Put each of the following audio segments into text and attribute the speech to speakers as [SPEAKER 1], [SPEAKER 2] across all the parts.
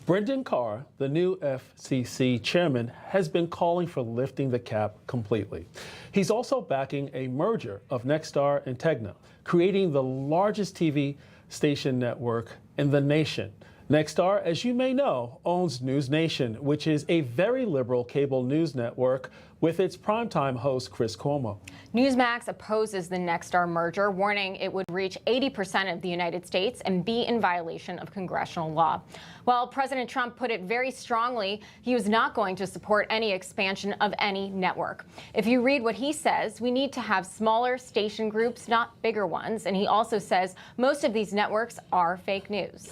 [SPEAKER 1] Brendan Carr, the new FCC chairman, has been calling for lifting the cap completely. He's also backing a merger of Nexstar and Tegna, creating the largest TV station network in the nation. Nexstar, as you may know, owns News Nation, which is a very liberal cable news network with its primetime host, Chris Cuomo.
[SPEAKER 2] Newsmax opposes the Nexstar merger, warning it would reach 80% of the United States and be in violation of congressional law. Well, President Trump put it very strongly. He was not going to support any expansion of any network. If you read what he says, we need to have smaller station groups, not bigger ones. And he also says most of these networks are fake news.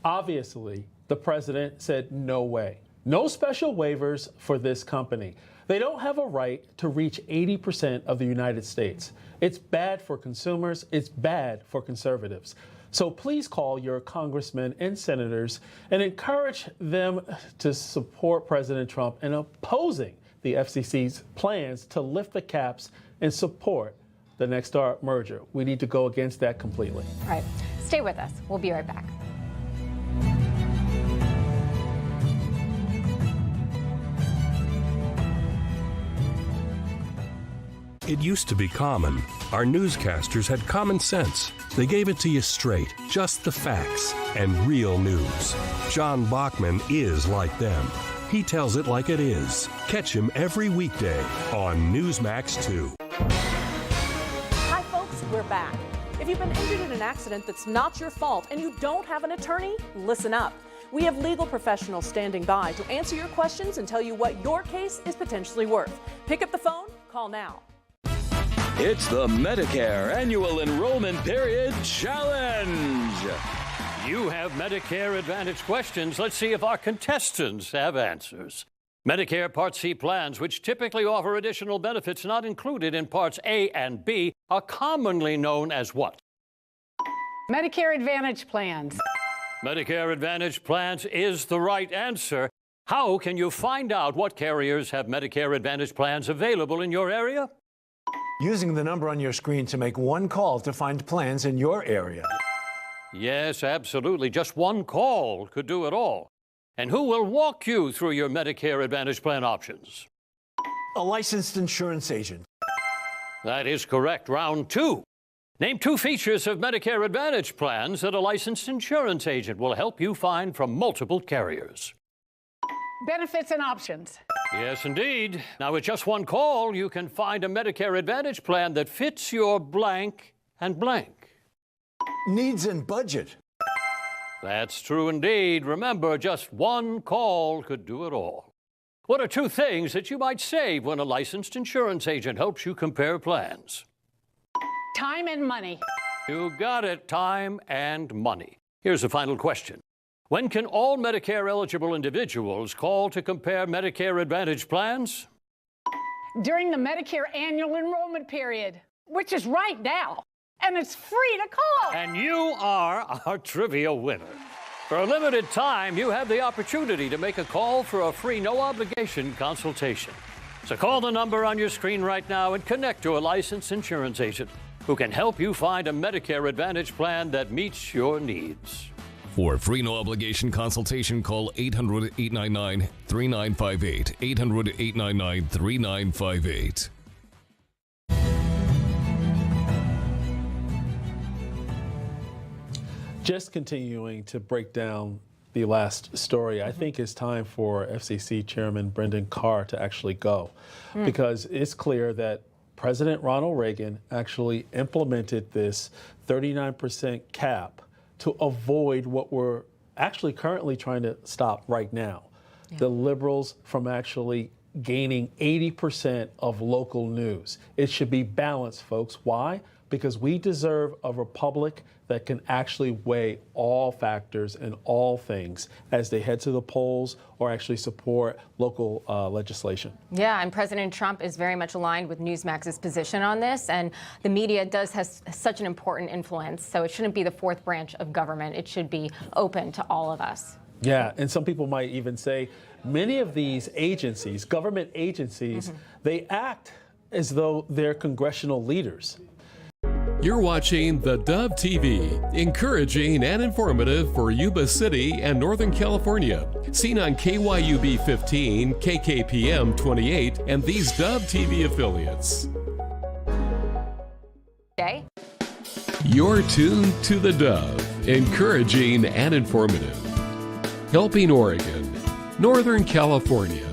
[SPEAKER 1] Obviously, the president said no way. No special waivers for this company. They don't have a right to reach 80% of the United States. It's bad for consumers. It's bad for conservatives. So please call your congressmen and senators and encourage them to support President Trump in opposing the FCC's plans to lift the caps and support the Nexstar merger. We need to go against that completely.
[SPEAKER 2] All right. Stay with us. We'll be right back.
[SPEAKER 3] It used to be common. Our newscasters had common sense. They gave it to you straight, just the facts, and real news. John Bachman is like them. He tells it like it is. Catch him every weekday on Newsmax 2.
[SPEAKER 4] Hi, folks, we're back. If you've been injured in an accident that's not your fault and you don't have an attorney, listen up. We have legal professionals standing by to answer your questions and tell you what your case is potentially worth. Pick up the phone, call now.
[SPEAKER 5] It's the Medicare Annual Enrollment Period Challenge.
[SPEAKER 6] You have Medicare Advantage questions. Let's see if our contestants have answers. Medicare Part C plans, which typically offer additional benefits not included in Parts A and B, are commonly known as what?
[SPEAKER 7] Medicare Advantage plans.
[SPEAKER 6] Medicare Advantage plans is the right answer. How can you find out what carriers have Medicare Advantage plans available in your area?
[SPEAKER 8] Using the number on your screen to make one call to find plans in your area.
[SPEAKER 6] Yes, absolutely. Just one call could do it all. And who will walk you through your Medicare Advantage plan options?
[SPEAKER 8] A licensed insurance agent.
[SPEAKER 6] That is correct. Round two. Name two features of Medicare Advantage plans that a licensed insurance agent will help you find from multiple carriers.
[SPEAKER 7] Benefits and options.
[SPEAKER 6] Yes, indeed. Now, with just one call, you can find a Medicare Advantage plan that fits your blank and blank.
[SPEAKER 8] Needs and budget.
[SPEAKER 6] That's true indeed. Remember, just one call could do it all. What are two things that you might save when a licensed insurance agent helps you compare plans?
[SPEAKER 7] Time and money.
[SPEAKER 6] You got it, time and money. Here's the final question. When can all Medicare-eligible individuals call to compare Medicare Advantage plans?
[SPEAKER 7] During the Medicare Annual Enrollment Period, which is right now, and it's free to call.
[SPEAKER 6] And you are our trivia winner. For a limited time, you have the opportunity to make a call for a free, no-obligation consultation. So call the number on your screen right now and connect to a licensed insurance agent who can help you find a Medicare Advantage plan that meets your needs.
[SPEAKER 9] For a free no-obligation consultation, call 800-899-3958, 800-899-3958.
[SPEAKER 1] Just continuing to break down the last story, I think it's time for FCC Chairman Brendan Carr to actually go, because it's clear that President Ronald Reagan actually implemented this 39% cap to avoid what we're actually currently trying to stop right now. Yeah. The liberals from actually gaining 80% of local news. It should be balanced, folks. Why? Because we deserve a republic that can actually weigh all factors and all things as they head to the polls or actually support local legislation.
[SPEAKER 2] Yeah, and President Trump is very much aligned with Newsmax's position on this, and the media does have such an important influence, so it shouldn't be the fourth branch of government. It should be open to all of us.
[SPEAKER 1] Yeah, and some people might even say many of these agencies, government agencies, they act as though they're congressional leaders.
[SPEAKER 3] You're watching theDove TV, encouraging and informative for Yuba City and Northern California. Seen on KYUB 15, KKPM 28, and these Dove TV affiliates.
[SPEAKER 2] Okay.
[SPEAKER 3] You're tuned to theDove, encouraging and informative. Helping Oregon, Northern California,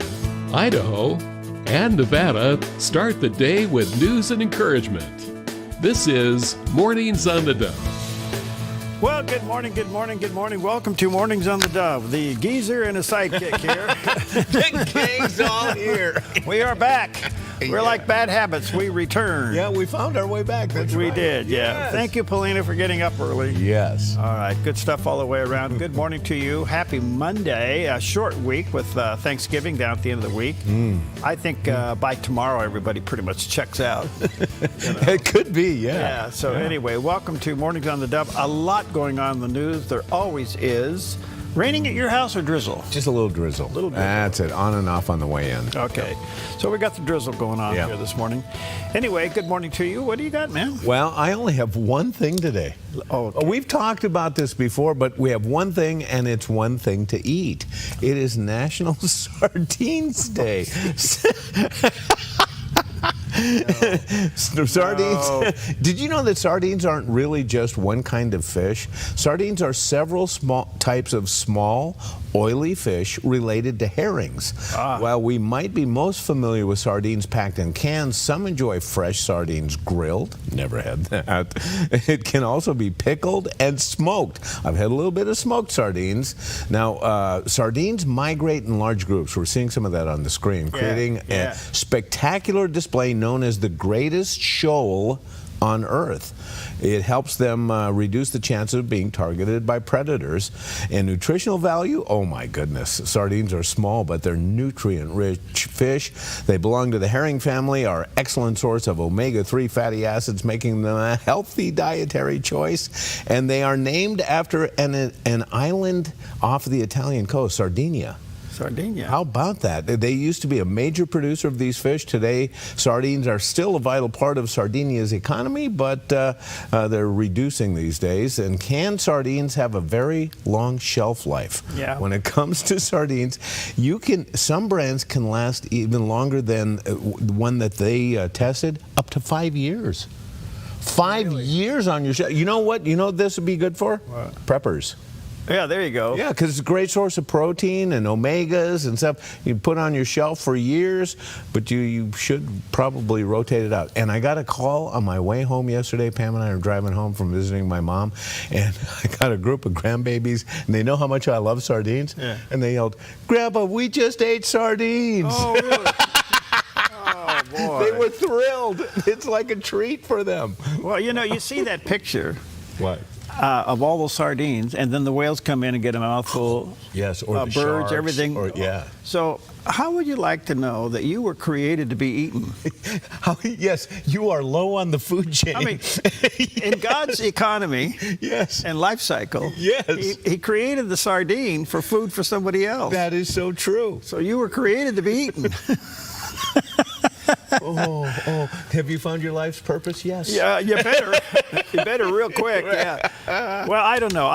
[SPEAKER 3] Idaho, and Nevada start the day with news and encouragement. This is Mornings on the Dove.
[SPEAKER 10] Well, good morning, good morning, good morning. Welcome to Mornings on the Dove. The geezer and a sidekick here.
[SPEAKER 11] The gang's all here.
[SPEAKER 10] We are back. We're like bad habits. We return.
[SPEAKER 11] Yeah, we found our way back. That's
[SPEAKER 10] We
[SPEAKER 11] right.
[SPEAKER 10] did, yeah.
[SPEAKER 11] Yes.
[SPEAKER 10] Thank you, Paulina, for getting up early.
[SPEAKER 11] Yes.
[SPEAKER 10] All right, good stuff all the way around. Good morning to you. Happy Monday. A short week with Thanksgiving down at the end of the week. I think by tomorrow everybody pretty much checks out.
[SPEAKER 11] It could be, yeah.
[SPEAKER 10] Yeah, so anyway, welcome to Mornings on the Dove. A lot going on in the news. There always is. Raining at your house or drizzle?
[SPEAKER 11] Just a little drizzle.
[SPEAKER 10] Little drizzle.
[SPEAKER 11] That's it. On and off on the way in.
[SPEAKER 10] Okay, so we got the drizzle going on
[SPEAKER 11] Yeah.
[SPEAKER 10] here this morning. Anyway, good morning to you. What do you got, man?
[SPEAKER 11] Well, I only have one thing today.
[SPEAKER 10] Oh, okay.
[SPEAKER 11] We've talked about this before, but we have one thing, and it's one thing to eat. It is National Sardines Day. Sardines.
[SPEAKER 10] No.
[SPEAKER 11] Did you know that sardines aren't really just one kind of fish? Sardines are several small types of small, oily fish related to herrings. While we might be most familiar with sardines packed in cans, some enjoy fresh sardines grilled. Never had that. It can also be pickled and smoked. I've had a little bit of smoked sardines. Now, sardines migrate in large groups. We're seeing some of that on the screen, creating a spectacular display known as the greatest shoal on Earth. It helps them reduce the chances of being targeted by predators. And nutritional value, oh my goodness. Sardines are small, but they're nutrient-rich fish. They belong to the herring family, are an excellent source of omega-3 fatty acids, making them a healthy dietary choice. And they are named after an island off the Italian coast, Sardinia.
[SPEAKER 10] Sardinia.
[SPEAKER 11] How about that? They used to be a major producer of these fish. Today, sardines are still a vital part of Sardinia's economy, but they're reducing these days. And canned sardines have a very long shelf life.
[SPEAKER 10] Yeah.
[SPEAKER 11] When it comes to sardines, some brands can last even longer than the one that they tested, up to 5 years. 5 years on your shelf. You know what? You know what this would be good for?
[SPEAKER 10] What?
[SPEAKER 11] Preppers.
[SPEAKER 10] Yeah, there you go.
[SPEAKER 11] Yeah, because it's a great source of protein and omegas and stuff. You put on your shelf for years, but you should probably rotate it out. And I got a call on my way home yesterday. Pam and I are driving home from visiting my mom, and I got a group of grandbabies, and they know how much I love sardines. Yeah. And they yelled, "Grandpa, we just ate sardines."
[SPEAKER 10] Oh, really? Oh, boy.
[SPEAKER 11] They were thrilled. It's like a treat for them.
[SPEAKER 10] Well, you know, you see that picture.
[SPEAKER 11] What?
[SPEAKER 10] Of all those sardines, and then the whales come in and get a mouthful.
[SPEAKER 11] Yes, or the
[SPEAKER 10] birds,
[SPEAKER 11] sharks,
[SPEAKER 10] everything.
[SPEAKER 11] Yeah.
[SPEAKER 10] So, how would you like to know that you were created to be eaten?
[SPEAKER 11] Yes, you are low on the food chain.
[SPEAKER 10] I mean, in God's economy and life cycle, he created the sardine for food for somebody else.
[SPEAKER 11] That is so true.
[SPEAKER 10] So you were created to be eaten.
[SPEAKER 11] Have you found your life's purpose? Yes.
[SPEAKER 10] Yeah, you better. You better real quick. Yeah. Well, I don't know.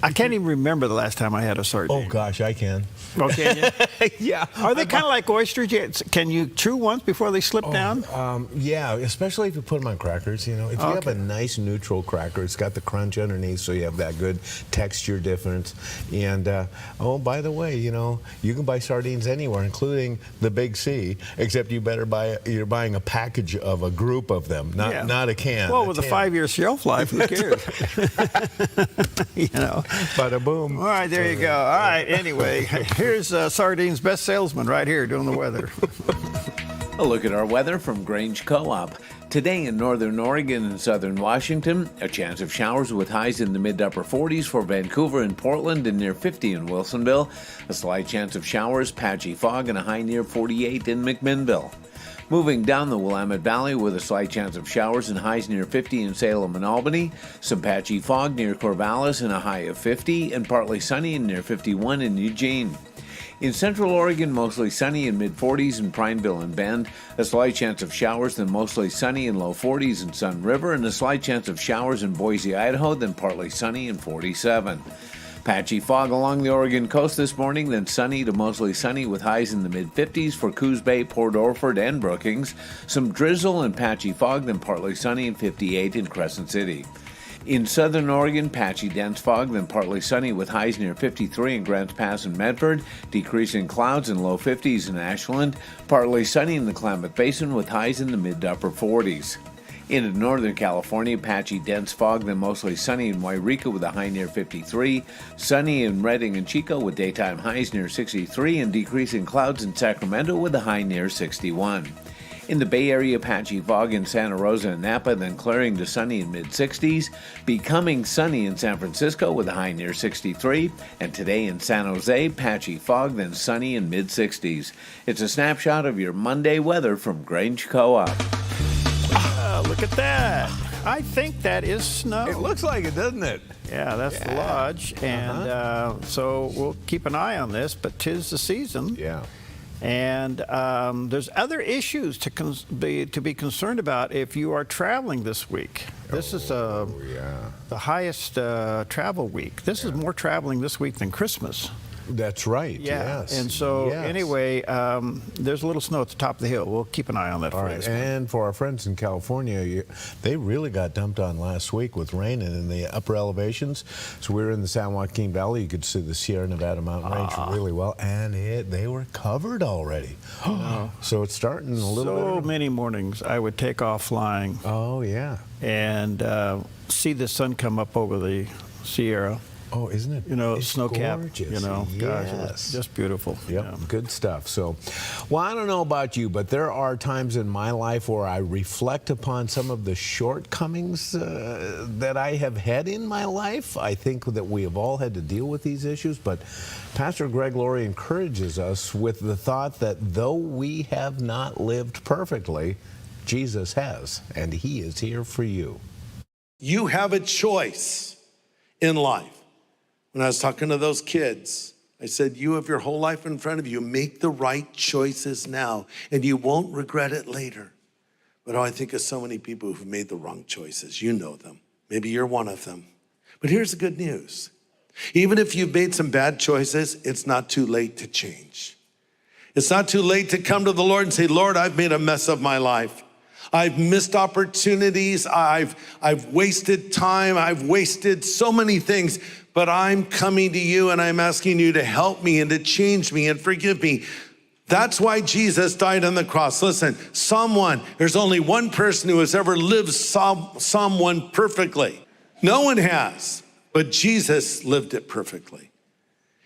[SPEAKER 10] I can't even remember the last time I had a sardine.
[SPEAKER 11] Oh gosh, I can.
[SPEAKER 10] Oh, can you?
[SPEAKER 11] Yeah.
[SPEAKER 10] Are they kind of like oysters? Can you chew once before they slip down?
[SPEAKER 11] Yeah, especially if you put them on crackers. You know, if you have a nice neutral cracker, it's got the crunch underneath, so you have that good texture difference. And by the way, you know, you can buy sardines anywhere, including the Big C, except you're buying a package of a group of them, not a can.
[SPEAKER 10] Well, with a 5-year shelf life, who cares? You know.
[SPEAKER 11] Bada boom.
[SPEAKER 10] All right, there you go. All right, anyway, here's Sardine's best salesman right here doing the weather.
[SPEAKER 12] A look at our weather from Grange Co-op. Today in northern Oregon and southern Washington, a chance of showers with highs in the mid to upper 40s for Vancouver and Portland and near 50 in Wilsonville. A slight chance of showers, patchy fog, and a high near 48 in McMinnville. Moving down the Willamette Valley with a slight chance of showers and highs near 50 in Salem and Albany, some patchy fog near Corvallis and a high of 50, and partly sunny and near 51 in Eugene. In Central Oregon, mostly sunny and mid-40s in Prineville and Bend. A slight chance of showers, then mostly sunny and low 40s in Sun River. And a slight chance of showers in Boise, Idaho, then partly sunny and 47. Patchy fog along the Oregon coast this morning, then sunny to mostly sunny with highs in the mid-50s for Coos Bay, Port Orford, and Brookings. Some drizzle and patchy fog, then partly sunny and 58 in Crescent City. In southern Oregon, patchy dense fog, then partly sunny with highs near 53 in Grants Pass and Medford, decreasing clouds and low 50s in Ashland, partly sunny in the Klamath Basin with highs in the mid to upper 40s. In Northern California, patchy dense fog, then mostly sunny in Wairika with a high near 53, sunny in Redding and Chico with daytime highs near 63, and decreasing clouds in Sacramento with a high near 61. In the Bay Area, patchy fog in Santa Rosa and Napa, then clearing to sunny in mid-60s, becoming sunny in San Francisco with a high near 63, and today in San Jose, patchy fog, then sunny in mid-60s. It's a snapshot of your Monday weather from Grange Co-op.
[SPEAKER 10] Look at that. I think that is snow.
[SPEAKER 11] It looks like it, doesn't it?
[SPEAKER 10] Yeah, that's the lodge. And so we'll keep an eye on this, but 'tis the season.
[SPEAKER 11] Yeah.
[SPEAKER 10] And there's other issues to be concerned about if you are traveling this week. This is the highest travel week. This is more traveling this week than Christmas.
[SPEAKER 11] That's right.
[SPEAKER 10] Yeah.
[SPEAKER 11] Yes.
[SPEAKER 10] And so anyway, there's a little snow at the top of the hill. We'll keep an eye on that.
[SPEAKER 11] All right. And for our friends in California, they really got dumped on last week with rain and in the upper elevations. So we were in the San Joaquin Valley. You could see the Sierra Nevada mountain range really well, and they were covered already. So it's starting a little bit.
[SPEAKER 10] So many mornings I would take off flying.
[SPEAKER 11] Oh yeah.
[SPEAKER 10] And see the sun come up over the Sierra.
[SPEAKER 11] Oh, isn't it?
[SPEAKER 10] You know,
[SPEAKER 11] it's
[SPEAKER 10] snow cap.
[SPEAKER 11] Gorgeous.
[SPEAKER 10] You know, gosh,
[SPEAKER 11] yes.
[SPEAKER 10] it's just beautiful.
[SPEAKER 11] Yep,
[SPEAKER 10] Yeah.
[SPEAKER 11] good stuff. So, well, I don't know about you, but there are times in my life where I reflect upon some of the shortcomings that I have had in my life. I think that we have all had to deal with these issues, but Pastor Greg Laurie encourages us with the thought that though we have not lived perfectly, Jesus has, and He is here for you.
[SPEAKER 13] You have a choice in life. When I was talking to those kids, I said, you have your whole life in front of you. Make the right choices now, and you won't regret it later. But I think of so many people who've made the wrong choices. You know them. Maybe you're one of them. But here's the good news. Even if you've made some bad choices, it's not too late to change. It's not too late to come to the Lord and say, Lord, I've made a mess of my life. I've missed opportunities. I've wasted time. I've wasted so many things. But I'm coming to you and I'm asking you to help me and to change me and forgive me. That's why Jesus died on the cross. Listen, Psalm 1, there's only one person who has ever lived Psalm 1 perfectly. No one has, but Jesus lived it perfectly.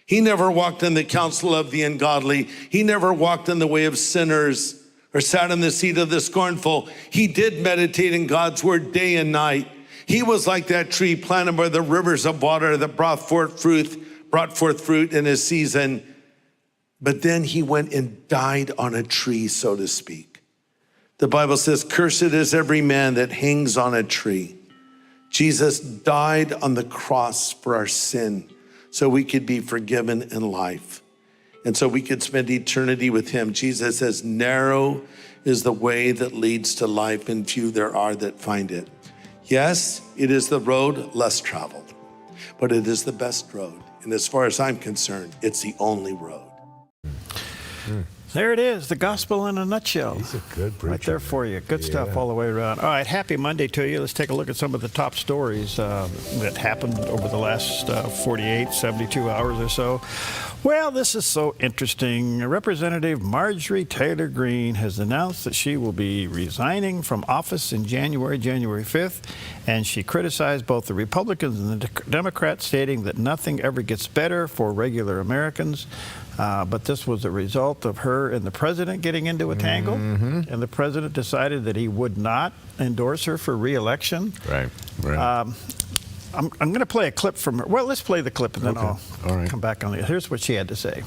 [SPEAKER 13] He never walked in the counsel of the ungodly. He never walked in the way of sinners or sat in the seat of the scornful. He did meditate in God's word day and night. He was like that tree planted by the rivers of water that brought forth fruit in his season. But then he went and died on a tree, so to speak. The Bible says, cursed is every man that hangs on a tree. Jesus died on the cross for our sin so we could be forgiven in life. And so we could spend eternity with him. Jesus says, narrow is the way that leads to life, and few there are that find it. Yes, it is the road less traveled, but it is the best road. And as far as I'm concerned, it's the only road.
[SPEAKER 10] There it is, the gospel in a nutshell.
[SPEAKER 11] He's a good preacher.
[SPEAKER 10] Right there for you. Good stuff all the way around. All right, happy Monday to you. Let's take a look at some of the top stories that happened over the last 48, 72 hours or so. Well, this is so interesting. Representative Marjorie Taylor Greene has announced that she will be resigning from office in January 5th, and she criticized both the Republicans and the Democrats, stating that nothing ever gets better for regular Americans. But this was a result of her and the president getting into a tangle, and the president decided that he would not endorse her for re-election.
[SPEAKER 11] Right.
[SPEAKER 10] I'm going to play a clip from her. Well, let's play the clip, and then I'll come back on it. Here's what she had to say.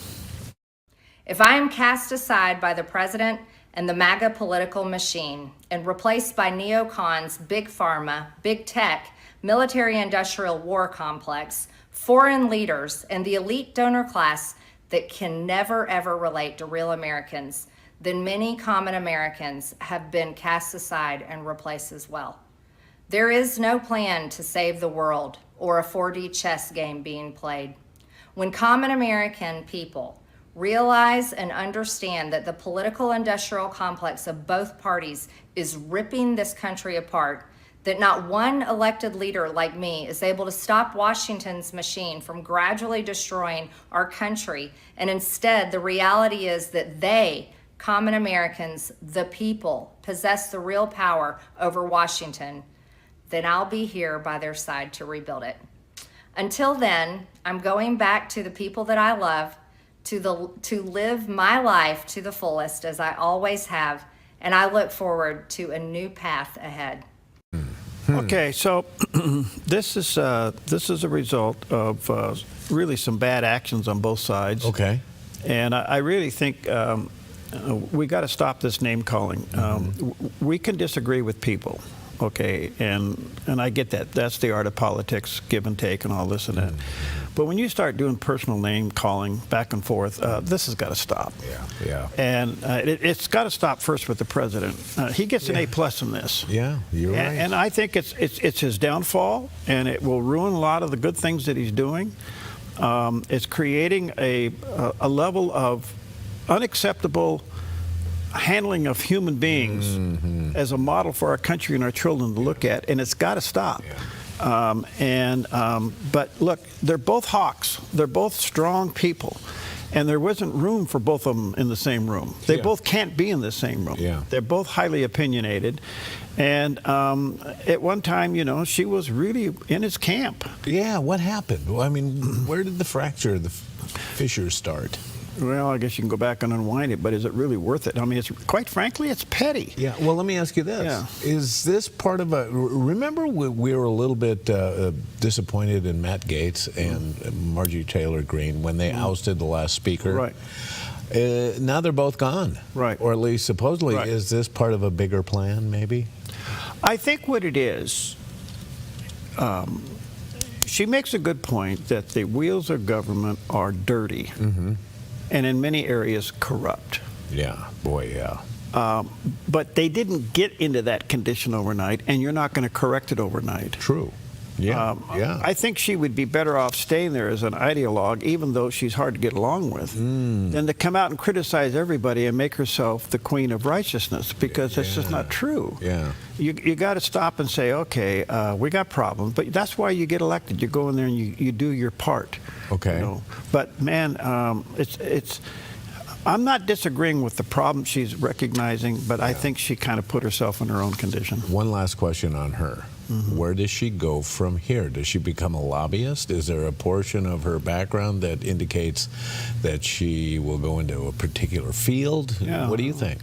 [SPEAKER 14] If I am cast aside by the president and the MAGA political machine and replaced by neocons, big pharma, big tech, military-industrial war complex, foreign leaders, and the elite donor class, that can never ever relate to real Americans, then many common Americans have been cast aside and replaced as well. There is no plan to save the world or a 4D chess game being played. When common American people realize and understand that the political industrial complex of both parties is ripping this country apart, that not one elected leader like me is able to stop Washington's machine from gradually destroying our country, and instead the reality is that they, common Americans, the people, possess the real power over Washington, then I'll be here by their side to rebuild it. Until then, I'm going back to the people that I love, to live my life to the fullest as I always have, and I look forward to a new path ahead.
[SPEAKER 10] Okay, so this is a result of really some bad actions on both sides.
[SPEAKER 11] Okay.
[SPEAKER 10] And I really think we got to stop this name calling. We can disagree with people, okay, and I get that. That's the art of politics, give and take, and all this and that. But when you start doing personal name calling back and forth, this has got to stop.
[SPEAKER 11] Yeah.
[SPEAKER 10] And it's got to stop first with the president. He gets an A+ in this.
[SPEAKER 11] Yeah, you're right.
[SPEAKER 10] And I think it's his downfall, and it will ruin a lot of the good things that he's doing. It's creating a level of unacceptable handling of human beings as a model for our country and our children to look at, and it's got to stop. But look, they're both hawks. They're both strong people, and there wasn't room for both of them in the same room. They both can't be in the same room. They're both highly opinionated, and at one time, you know, she was really in his camp.
[SPEAKER 11] Yeah, what happened? Well, I mean, where did the fracture, the fissure start?
[SPEAKER 10] Well, I guess you can go back and unwind it, but is it really worth it? I mean, it's quite frankly, it's petty.
[SPEAKER 11] Yeah. Well, let me ask you this: is this part of a? Remember, we were a little bit disappointed in Matt Gaetz and Marjorie Taylor Greene when they ousted the last speaker.
[SPEAKER 10] Right.
[SPEAKER 11] Now they're both gone.
[SPEAKER 10] Right.
[SPEAKER 11] Or at least supposedly.
[SPEAKER 10] Right.
[SPEAKER 11] Is this part of a bigger plan? Maybe.
[SPEAKER 10] I think what it is. She makes a good point that the wheels of government are dirty. And in many areas corrupt.
[SPEAKER 11] Yeah, boy, yeah.
[SPEAKER 10] But they didn't get into that condition overnight, and you're not going to correct it overnight.
[SPEAKER 11] True. Yeah,
[SPEAKER 10] I think she would be better off staying there as an ideologue, even though she's hard to get along with, than to come out and criticize everybody and make herself the queen of righteousness, because that's just not true.
[SPEAKER 11] Yeah.
[SPEAKER 10] You got to stop and say, okay, we got problems, but that's why you get elected. You go in there and you do your part.
[SPEAKER 11] Okay.
[SPEAKER 10] You know? But man, I'm not disagreeing with the problem she's recognizing, but I think she kind of put herself in her own condition.
[SPEAKER 11] One last question on her. Where does she go from here? Does she become a lobbyist? Is there a portion of her background that indicates that she will go into a particular field?
[SPEAKER 10] Yeah.
[SPEAKER 11] What do you think?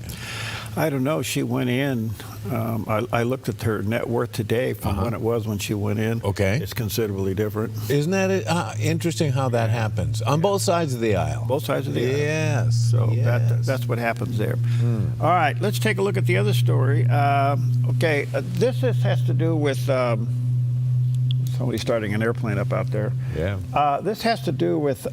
[SPEAKER 10] I don't know. She went in. I looked at her net worth today from when it was when she went in.
[SPEAKER 11] Okay.
[SPEAKER 10] It's considerably different.
[SPEAKER 11] Isn't that interesting how that happens? On both sides of the aisle.
[SPEAKER 10] Both sides of the aisle.
[SPEAKER 11] Yes.
[SPEAKER 10] So that's what happens there. All right, let's take a look at the other story. This has to do with somebody starting an airplane up out there.
[SPEAKER 11] Yeah.
[SPEAKER 10] This has to do with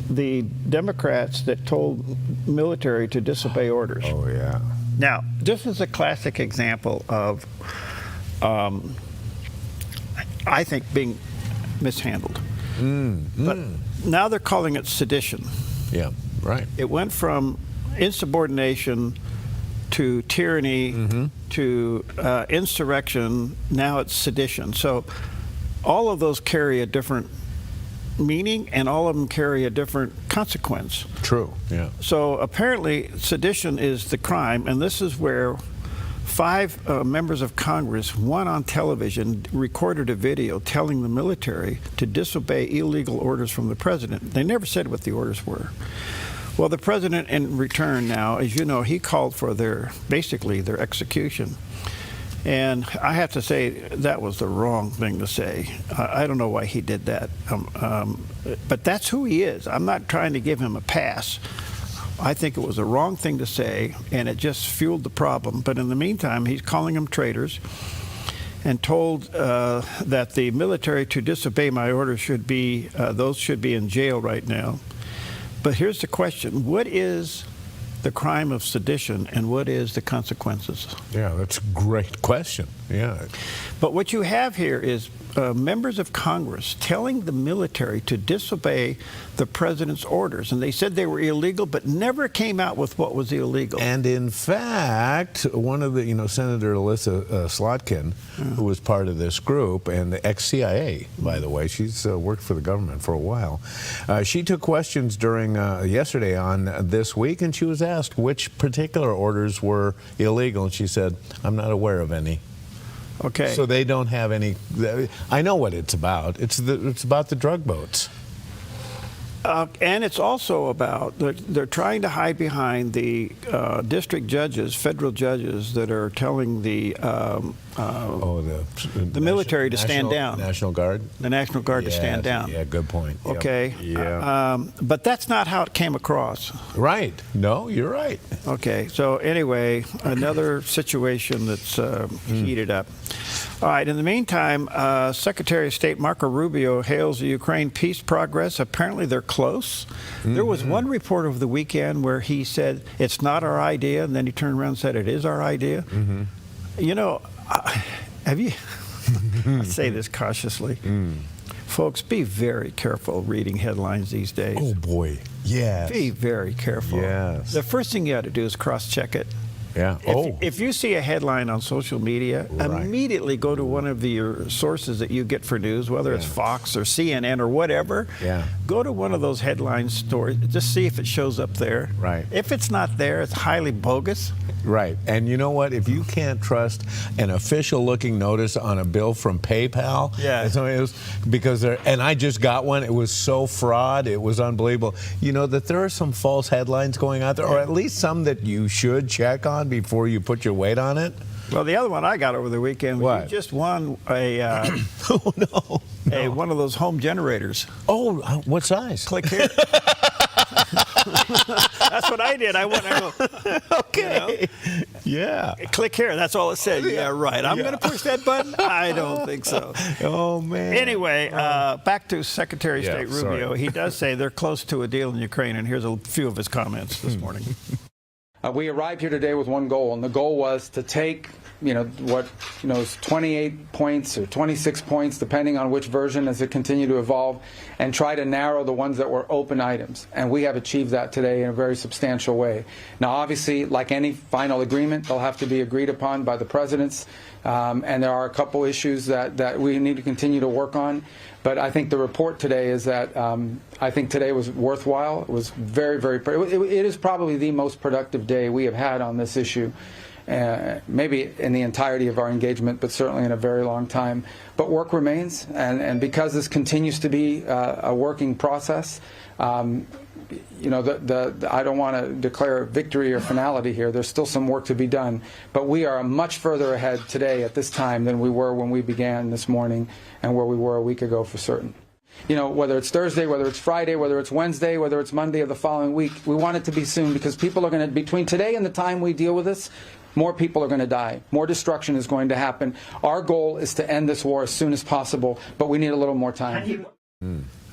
[SPEAKER 10] the Democrats that told military to disobey orders.
[SPEAKER 11] Oh, yeah.
[SPEAKER 10] Now, this is a classic example of, I think, being mishandled. But now they're calling it sedition.
[SPEAKER 11] Yeah, right.
[SPEAKER 10] It went from insubordination to tyranny to insurrection. Now it's sedition. So all of those carry a different meaning, and all of them carry a different consequence.
[SPEAKER 11] True, yeah.
[SPEAKER 10] So apparently sedition is the crime, and this is where 5 members of Congress, one on television, recorded a video telling the military to disobey illegal orders from the president. They never said what the orders were. Well, the president in return now, as you know, he called for basically their execution. And I have to say that was the wrong thing to say. I don't know why he did that. But that's who he is. I'm not trying to give him a pass. I think it was the wrong thing to say, and it just fueled the problem. But in the meantime, he's calling them traitors and told that the military to disobey my orders those should be in jail right now. But here's the question. What is the crime of sedition and what is the consequences?
[SPEAKER 11] Yeah, that's a great question. Yeah.
[SPEAKER 10] But what you have here is members of Congress telling the military to disobey the president's orders. And they said they were illegal, but never came out with what was illegal.
[SPEAKER 11] And in fact, one of the, Senator Alyssa Slotkin, who was part of this group, and the ex-CIA, by the way, she's worked for the government for a while, she took questions during yesterday on This Week, and she was asked which particular orders were illegal, and she said, I'm not aware of any.
[SPEAKER 10] Okay.
[SPEAKER 11] So they don't have any. I know what it's about. It's about the drug boats.
[SPEAKER 10] And it's also about, they're trying to hide behind the district judges, federal judges that are telling the military to stand down.
[SPEAKER 11] National Guard?
[SPEAKER 10] The National Guard to stand down.
[SPEAKER 11] Yeah, good point. Yep.
[SPEAKER 10] Okay.
[SPEAKER 11] Yeah.
[SPEAKER 10] But that's not how it came across.
[SPEAKER 11] Right. No, you're right.
[SPEAKER 10] Okay. So anyway, another situation that's heated up. All right. In the meantime, Secretary of State Marco Rubio hails the Ukraine peace progress. Apparently they're close. There was one report over the weekend where he said it's not our idea, and then he turned around and said it is our idea. Have you, I say this cautiously, folks, be very careful reading headlines these days.
[SPEAKER 11] Oh boy, yes.
[SPEAKER 10] Be very careful.
[SPEAKER 11] Yes.
[SPEAKER 10] The first thing you ought to do is cross-check it.
[SPEAKER 11] Yeah.
[SPEAKER 10] If you see a headline on social media, immediately go to one of the sources that you get for news, whether it's Fox or CNN or whatever.
[SPEAKER 11] Yeah.
[SPEAKER 10] Go to one of those headline stories. Just see if it shows up there.
[SPEAKER 11] Right.
[SPEAKER 10] If it's not there, it's highly bogus.
[SPEAKER 11] Right. And you know what? If you can't trust an official-looking notice on a bill from PayPal, because and I just got one. It was so fraud. It was unbelievable. You know that there are some false headlines going out there, or at least some that you should check on before you put your weight on it.
[SPEAKER 10] Well, the other one I got over the weekend was you just won a one of those home generators.
[SPEAKER 11] Oh, what size?
[SPEAKER 10] Click here. That's what I did. I went. I go,
[SPEAKER 11] okay. Yeah.
[SPEAKER 10] Click here. That's all it said. Yeah, right. I'm going to push that button? I don't think so.
[SPEAKER 11] Oh, man.
[SPEAKER 10] Anyway, back to Secretary of State Rubio.
[SPEAKER 11] Sorry.
[SPEAKER 10] He does say they're close to a deal in Ukraine, and here's a few of his comments this morning.
[SPEAKER 15] We arrived here today with one goal, and the goal was to take, is 28 points or 26 points, depending on which version as it continued to evolve, and try to narrow the ones that were open items. And we have achieved that today in a very substantial way. Now, obviously, like any final agreement, they'll have to be agreed upon by the presidents, and there are a couple issues that we need to continue to work on. But I think the report today is that I think today was worthwhile. It was very, very. It is probably the most productive day we have had on this issue, maybe in the entirety of our engagement, but certainly in a very long time. But work remains, and because this continues to be a working process, I don't want to declare victory or finality here. There's still some work to be done, but we are much further ahead today at this time than we were when we began this morning and where we were a week ago for certain. Whether it's Thursday, whether it's Friday, whether it's Wednesday, whether it's Monday of the following week, we want it to be soon because people are going to, between today and the time we deal with this, more people are going to die. More destruction is going to happen. Our goal is to end this war as soon as possible, but we need a little more time.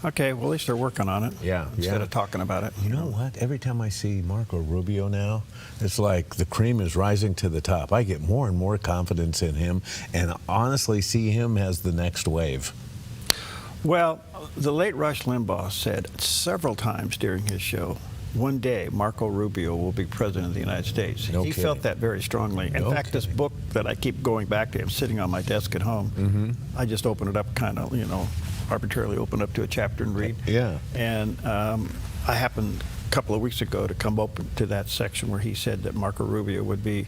[SPEAKER 10] Okay, well, at least they're working on it.
[SPEAKER 11] Yeah.
[SPEAKER 10] Instead of talking about it.
[SPEAKER 11] You know what? Every time I see Marco Rubio now, it's like the cream is rising to the top. I get more and more confidence in him and honestly see him as the next wave.
[SPEAKER 10] Well, the late Rush Limbaugh said several times during his show, one day Marco Rubio will be president of the United States. He felt that very strongly. In fact, this book that I keep going back to, sitting on my desk at home, I just open it up kind of, arbitrarily open up to a chapter and read.
[SPEAKER 11] Yeah.
[SPEAKER 10] And I happened a couple of weeks ago to come open to that section where he said that Marco Rubio would be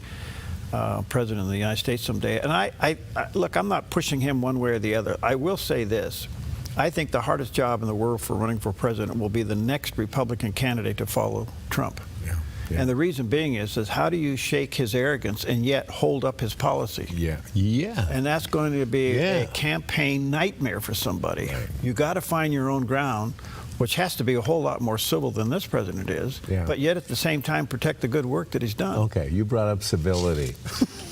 [SPEAKER 10] president of the United States someday. And I look, I'm not pushing him one way or the other. I will say this. I think the hardest job in the world for running for president will be the next Republican candidate to follow Trump.
[SPEAKER 11] Yeah.
[SPEAKER 10] And the reason being is how do you shake his arrogance and yet hold up his policy?
[SPEAKER 11] Yeah.
[SPEAKER 10] And that's going to be a campaign nightmare for somebody. You got to find your own ground which has to be a whole lot more civil than this president is,
[SPEAKER 11] Yeah.
[SPEAKER 10] but yet at the same time protect the good work that he's done.
[SPEAKER 11] Okay, you brought up civility.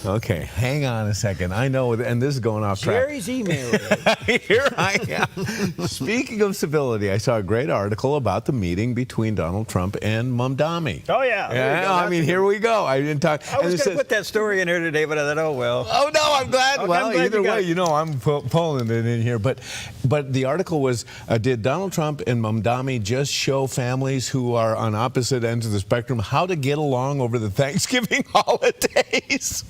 [SPEAKER 11] Okay, hang on a second. I know, and this is going off track.
[SPEAKER 10] Jerry's emailing.
[SPEAKER 11] Here I am. Speaking of civility, I saw a great article about the meeting between Donald Trump and Mamdani.
[SPEAKER 10] Oh, yeah. There you go.
[SPEAKER 11] I mean, here we go. I didn't talk.
[SPEAKER 10] I was going to put that story in here today, but I thought, oh, well.
[SPEAKER 11] Oh, no, I'm glad.
[SPEAKER 10] Okay,
[SPEAKER 11] Well,
[SPEAKER 10] I'm glad
[SPEAKER 11] either
[SPEAKER 10] you got
[SPEAKER 11] way,
[SPEAKER 10] it.
[SPEAKER 11] you know, I'm pulling it in here. But the article was, did Donald Trump and Mamdani just show families who are on opposite ends of the spectrum how to get along over the Thanksgiving holidays?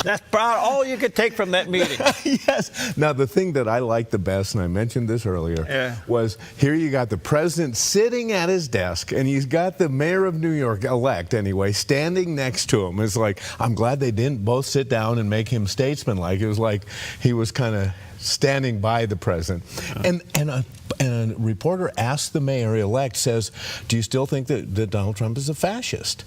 [SPEAKER 10] That's about all you could take from that meeting.
[SPEAKER 11] Yes. Now, the thing that I liked the best, and I mentioned this earlier, was here you got the president sitting at his desk, and he's got the mayor of New York, elect anyway, standing next to him. It's like, I'm glad they didn't both sit down and make him statesman-like. It was like he was kind of standing by the president. And a reporter asked the mayor-elect, says, do you still think that Donald Trump is a fascist?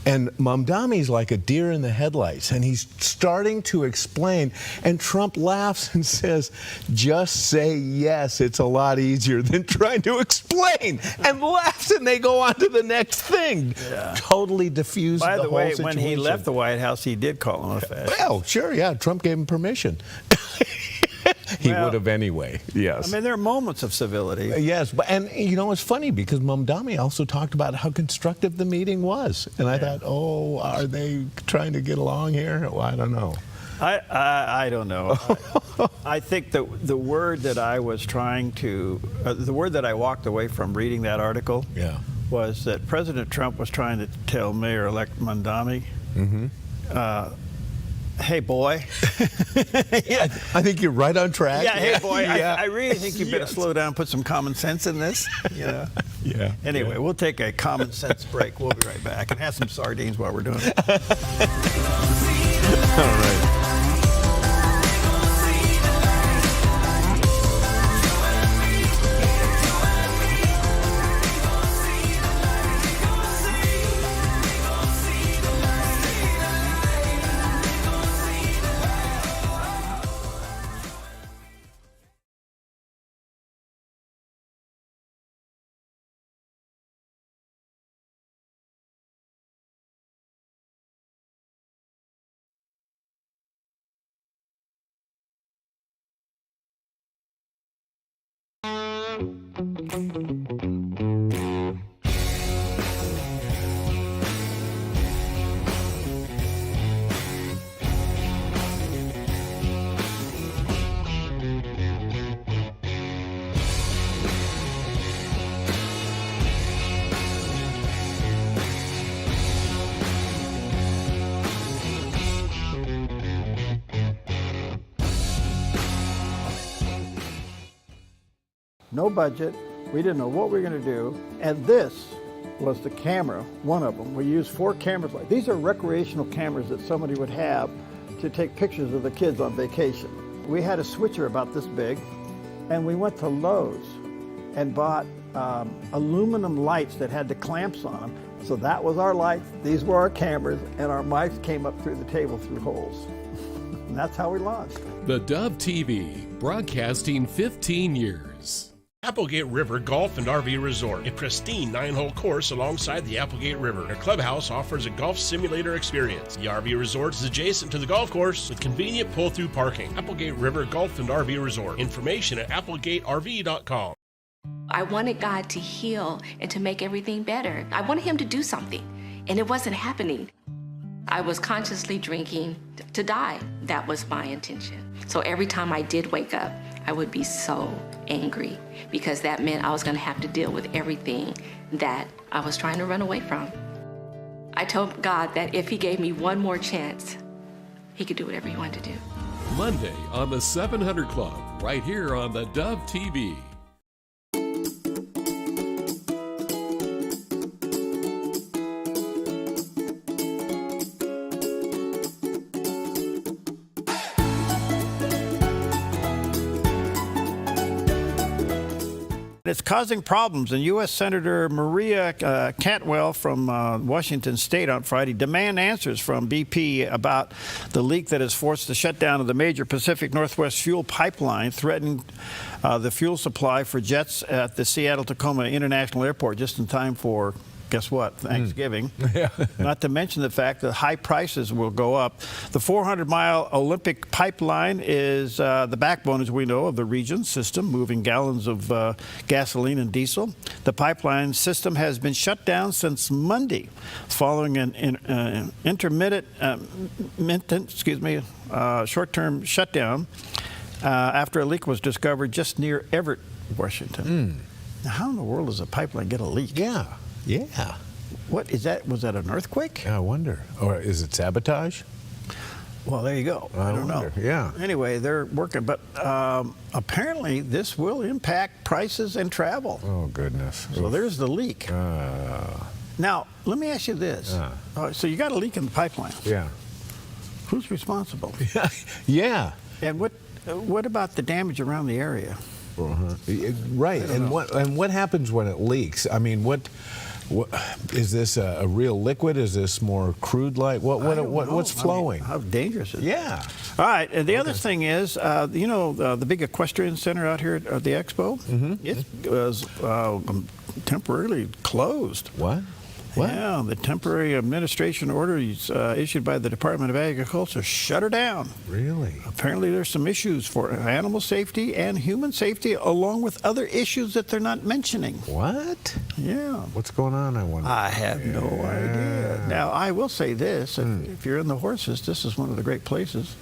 [SPEAKER 11] And Mamdani's like a deer in the headlights, and he's starting to explain, and Trump laughs and says, just say yes, it's a lot easier than trying to explain, and laughs, and they go on to the next thing. Yeah. Totally diffused the whole situation.
[SPEAKER 10] By the way, when he left the White House, he did call him a fascist.
[SPEAKER 11] Well, sure, yeah, Trump gave him permission. He would have anyway, yes.
[SPEAKER 10] I mean, there are moments of civility.
[SPEAKER 11] Yes, and you know, it's funny because Mamdani also talked about how constructive the meeting was. And I thought, oh, are they trying to get along here? Well, I don't know.
[SPEAKER 10] I don't know. I think that the word that I was trying to, the word that I walked away from reading that article was that President Trump was trying to tell Mayor-elect Mamdani, hey, boy.
[SPEAKER 11] Yeah, I think you're right on track.
[SPEAKER 10] Yeah, hey, boy, I really think you better slow down, put some common sense in this. You know?
[SPEAKER 11] Yeah.
[SPEAKER 10] Anyway, we'll take a common sense break. We'll be right back and have some sardines while we're doing it.
[SPEAKER 11] All right.
[SPEAKER 10] No budget. We didn't know what we were going to do. And this was the camera, one of them. We used 4 cameras. These are recreational cameras that somebody would have to take pictures of the kids on vacation. We had a switcher about this big, and we went to Lowe's and bought aluminum lights that had the clamps on them. So that was our lights, these were our cameras, and our mics came up through the table through holes. And that's how we launched.
[SPEAKER 3] The Dove TV, broadcasting 15 years.
[SPEAKER 16] Applegate River Golf and RV Resort, a pristine 9-hole course alongside the Applegate River. Their clubhouse offers a golf simulator experience. The RV Resort is adjacent to the golf course with convenient pull-through parking. Applegate River Golf and RV Resort. Information at applegaterv.com.
[SPEAKER 17] I wanted God to heal and to make everything better. I wanted him to do something, and it wasn't happening. I was consciously drinking to die. That was my intention. So every time I did wake up, I would be so angry because that meant I was going to have to deal with everything that I was trying to run away from. I told God that if he gave me one more chance, he could do whatever he wanted to do.
[SPEAKER 3] Monday on the 700 Club, right here on the Dove TV.
[SPEAKER 10] It's causing problems, and U.S. Senator Maria Cantwell from Washington State on Friday demanded answers from BP about the leak that has forced the shutdown of the major Pacific Northwest fuel pipeline, threatening the fuel supply for jets at the Seattle-Tacoma International Airport just in time for, guess what, Thanksgiving.
[SPEAKER 11] Yeah.
[SPEAKER 10] Not to mention the fact that high prices will go up. The 400-mile Olympic pipeline is the backbone, as we know, of the region system, moving gallons of gasoline and diesel. The pipeline system has been shut down since Monday, following an intermittent, short-term shutdown after a leak was discovered just near Everett, Washington. Now, how in the world does a pipeline get a leak?
[SPEAKER 11] Yeah. Yeah.
[SPEAKER 10] What is that? Was that an earthquake?
[SPEAKER 11] I wonder. Or is it sabotage?
[SPEAKER 10] Well, there you go. I don't know.
[SPEAKER 11] Yeah.
[SPEAKER 10] Anyway, they're working, but apparently this will impact prices and travel.
[SPEAKER 11] Oh, goodness.
[SPEAKER 10] So there's the leak. Now, let me ask you this. So you got a leak in the pipeline.
[SPEAKER 11] Yeah.
[SPEAKER 10] Who's responsible?
[SPEAKER 11] Yeah.
[SPEAKER 10] And what about the damage around the area?
[SPEAKER 11] Right. And what happens when it leaks? I mean, what is this a real liquid? Is this more crude-like? What's flowing?
[SPEAKER 10] How dangerous is it?
[SPEAKER 11] Yeah.
[SPEAKER 10] All right. And the other thing is, the big equestrian center out here at the Expo, it was temporarily closed.
[SPEAKER 11] What?
[SPEAKER 10] Yeah, the temporary administration order issued by the Department of Agriculture shut her down.
[SPEAKER 11] Really?
[SPEAKER 10] Apparently there's some issues for animal safety and human safety, along with other issues that they're not mentioning.
[SPEAKER 11] What?
[SPEAKER 10] Yeah.
[SPEAKER 11] What's going on, I wonder?
[SPEAKER 10] I have no idea. Now, I will say this. If you're in the horses, this is one of the great places.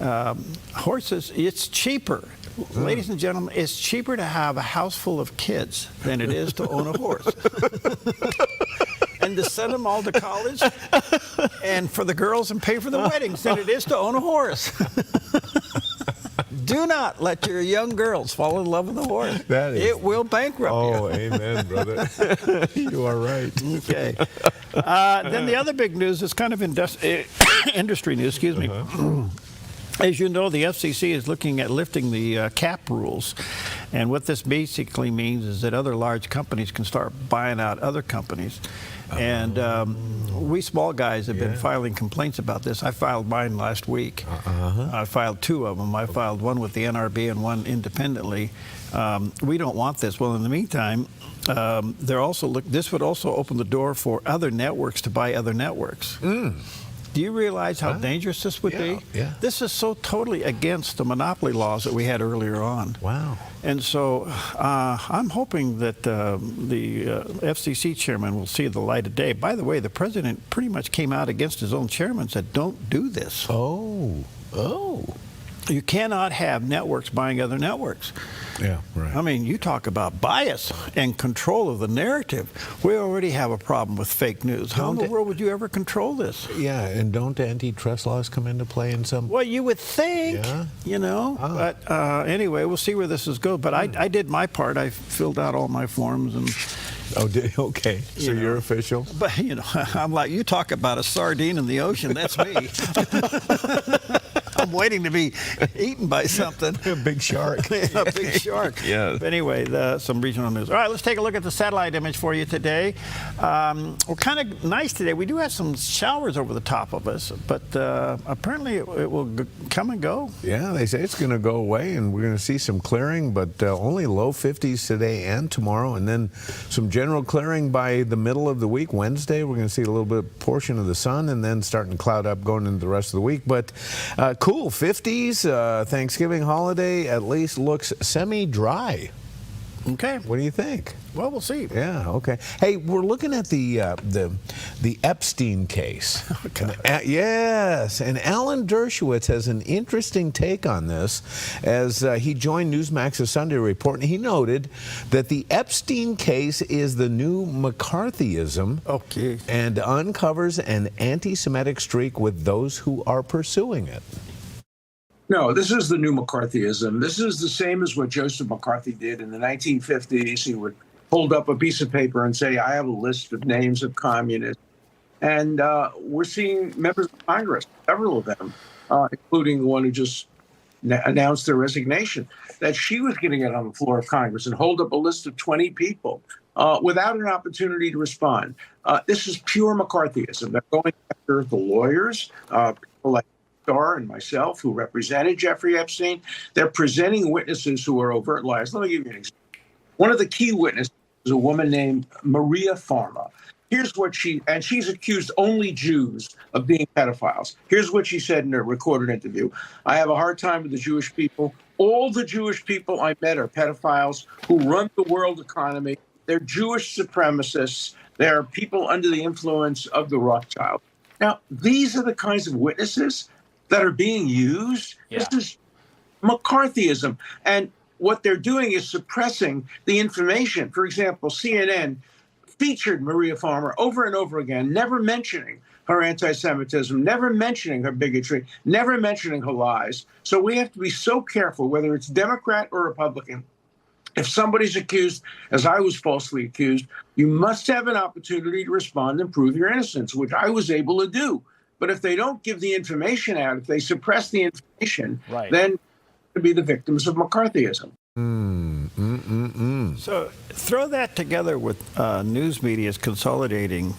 [SPEAKER 10] Horses, it's cheaper. Ladies and gentlemen, it's cheaper to have a house full of kids than it is to own a horse. And to send them all to college and for the girls and pay for the weddings than it is to own a horse. Do not let your young girls fall in love with a horse. It will bankrupt you.
[SPEAKER 11] Oh, amen, brother. You are right.
[SPEAKER 10] Okay. Then the other big news is kind of industry news, excuse me. As you know, the FCC is looking at lifting the cap rules. And what this basically means is that other large companies can start buying out other companies. And we small guys have been filing complaints about this. I filed mine last week. I filed 2 of them. I filed one with the NRB and one independently. We don't want this. Well, in the meantime, this would also open the door for other networks to buy other networks. Do you realize how dangerous this would be?
[SPEAKER 11] Yeah.
[SPEAKER 10] This is so totally against the monopoly laws that we had earlier on.
[SPEAKER 11] Wow.
[SPEAKER 10] And so I'm hoping that the FCC chairman will see the light of day. By the way, the president pretty much came out against his own chairman and said, don't do this.
[SPEAKER 11] Oh.
[SPEAKER 10] You cannot have networks buying other networks.
[SPEAKER 11] Yeah, right.
[SPEAKER 10] I mean, you talk about bias and control of the narrative. We already have a problem with fake news. How in the world would you ever control this?
[SPEAKER 11] Yeah, and don't antitrust laws come into play in some?
[SPEAKER 10] Well, you would think, you know. But anyway, we'll see where this is going. But I did my part. I filled out all my forms and.
[SPEAKER 11] Oh, okay. So you're official?
[SPEAKER 10] But, I'm like, you talk about a sardine in the ocean. That's me. I'm waiting to be eaten by something.
[SPEAKER 11] A big shark.
[SPEAKER 10] A big shark.
[SPEAKER 11] Yeah.
[SPEAKER 10] But anyway, some regional news. All right, let's take a look at the satellite image for you today. We're kind of nice today. We do have some showers over the top of us, but apparently it will come and go.
[SPEAKER 11] Yeah, they say it's going to go away, and we're going to see some clearing, but only low 50s today and tomorrow, and then some general clearing by the middle of the week. Wednesday, we're going to see a little bit portion of the sun, and then starting to cloud up going into the rest of the week. But cool 50s, Thanksgiving holiday at least looks semi-dry.
[SPEAKER 10] Okay.
[SPEAKER 11] What do you think?
[SPEAKER 10] Well, we'll see.
[SPEAKER 11] Yeah, okay. Hey, we're looking at the Epstein case. Yes, and Alan Dershowitz has an interesting take on this as he joined Newsmax's Sunday Report, and he noted that the Epstein case is the new McCarthyism and uncovers an anti-Semitic streak with those who are pursuing it.
[SPEAKER 18] No, this is the new McCarthyism. This is the same as what Joseph McCarthy did in the 1950s. He would hold up a piece of paper and say, I have a list of names of communists. And we're seeing members of Congress, several of them, including the one who just announced their resignation, that she was going to get on the floor of Congress and hold up a list of 20 people without an opportunity to respond. This is pure McCarthyism. They're going after the lawyers, people like Starr and myself, who represented Jeffrey Epstein. They're presenting witnesses who are overt liars. Let me give you an example. One of the key witnesses is a woman named Maria Farma. Here's what she's accused only Jews of being pedophiles. Here's what she said in a recorded interview. I have a hard time with the Jewish people. All the Jewish people I met are pedophiles who run the world economy. They're Jewish supremacists. They're people under the influence of the Rothschilds. Now, these are the kinds of witnesses that are being used. Yeah. This is McCarthyism. And what they're doing is suppressing the information. For example, CNN featured Maria Farmer over and over again, never mentioning her anti-Semitism, never mentioning her bigotry, never mentioning her lies. So we have to be so careful, whether it's Democrat or Republican. If somebody's accused, as I was falsely accused, you must have an opportunity to respond and prove your innocence, which I was able to do. But if they don't give the information out, if they suppress the information, then to be the victims of McCarthyism.
[SPEAKER 10] So throw that together with news media's consolidating,